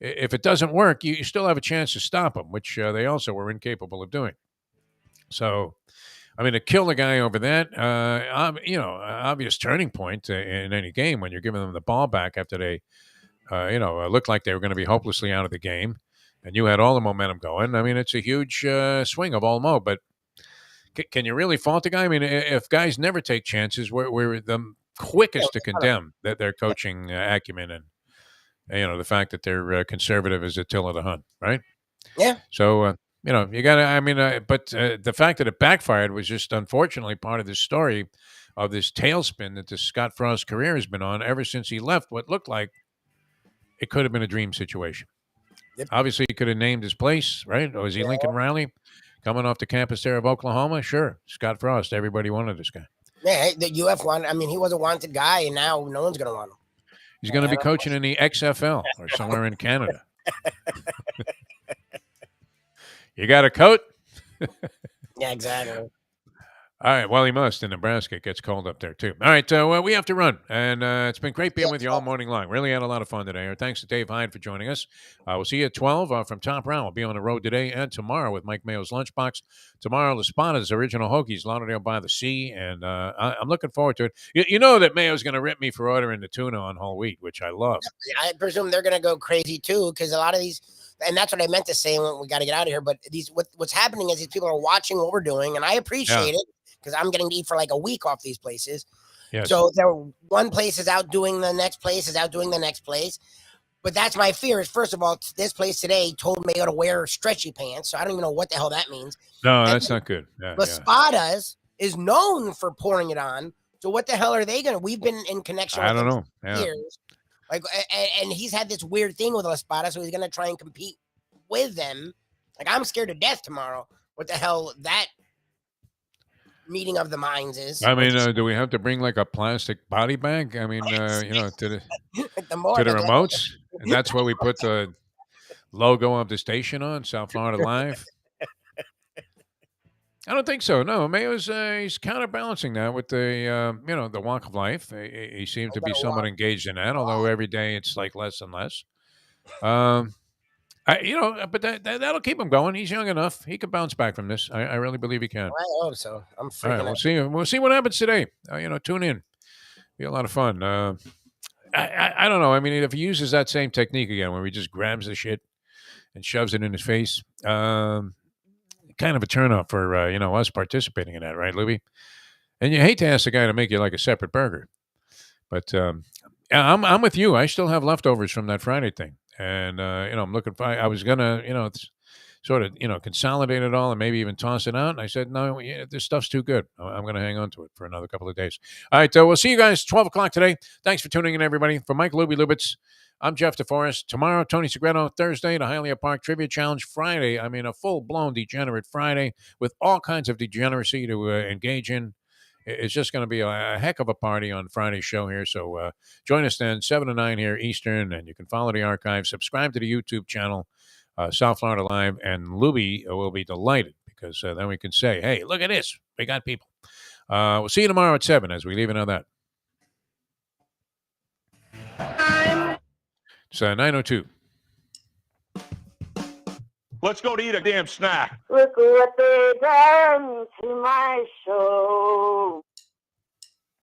If it doesn't work, you still have a chance to stop them, which they also were incapable of doing. So, I mean, to kill the guy over that, obvious turning point in any game when you're giving them the ball back after they, looked like they were going to be hopelessly out of the game, and you had all the momentum going. I mean, it's a huge swing of all mo, but can you really fault the guy? I mean, if guys never take chances, we're the quickest to condemn their coaching acumen and, the fact that they're conservative as Attila the Hun, right? Yeah. So, you got to, but the fact that it backfired was just unfortunately part of the story of this tailspin that this Scott Frost career has been on ever since he left what looked like it could have been a dream situation. Yep. Obviously, he could have named his place, right? Or is he Lincoln Riley coming off the campus there of Oklahoma? Sure. Scott Frost, everybody wanted this guy. Yeah, the UF wanted, he was a wanted guy, and now no one's going to want him. He's going to be coaching in the XFL or somewhere in Canada. You got a coat? Yeah, exactly. All right. Well, he must. In Nebraska, it gets cold up there, too. All right. Well, we have to run. And it's been great being with you all morning long. Really had a lot of fun today. Thanks to Dave Hyde for joining us. We'll see you at 12 from Top Round. We'll be on the road today and tomorrow with Mike Mayo's Lunchbox. Tomorrow, La Spada's Original Hoagies, Lauderdale by the Sea. And I'm looking forward to it. You know that Mayo's going to rip me for ordering the tuna on whole wheat, which I love. I presume they're going to go crazy, too, because a lot of these... And that's what I meant to say when we got to get out of here. But what's happening is these people are watching what we're doing, and I appreciate it because I'm getting to eat for like a week off these places. Yes. So one place is outdoing the next place, is outdoing the next place. But that's my fear is, first of all, this place today told Mayo to wear stretchy pants. So I don't even know what the hell that means. No, that's not good. Yeah, La Spada's is known for pouring it on. So what the hell are they going to? We've been in connection with them for years. Like, and he's had this weird thing with La Spada, so he's going to try and compete with them. Like, I'm scared to death tomorrow. What the hell that meeting of the minds is. I mean, do we have to bring like a plastic body bag? I mean, to the remotes? And that's where we put the logo of the station on, South Florida Live? I don't think so. No, Mayo's he's counterbalancing that with the the walk of life. He seems to be somewhat engaged in that, although every day it's like less and less. But that'll keep him going. He's young enough; he can bounce back from this. I really believe he can. I hope so. I'm freaking out. We'll see what happens today. Tune in. Be a lot of fun. I don't know. I mean, if he uses that same technique again, where he just grabs the shit and shoves it in his face. Kind of a turnoff for us participating in that, right, Lubie? And you hate to ask the guy to make you like a separate burger, but I'm with you. I still have leftovers from that Friday thing, and I'm looking for. I was gonna sort of consolidate it all and maybe even toss it out. And I said no, this stuff's too good. I'm gonna hang on to it for another couple of days. All right, we'll see you guys 12 o'clock today. Thanks for tuning in, everybody. For Mike Lubie Lubitz. I'm Jeff DeForest. Tomorrow, Tony Segreto. Thursday, the Hialeah Park Trivia Challenge. Friday, a full-blown degenerate Friday with all kinds of degeneracy to engage in. It's just going to be a heck of a party on Friday's show here. So join us then, 7 to 9 here Eastern, and you can follow the archive. Subscribe to the YouTube channel, South Florida Live, and Lubie will be delighted because then we can say, hey, look at this. We got people. We'll see you tomorrow at 7 as we leave it on that. It's 9:02. Let's go to eat a damn snack. Look what they done to my show.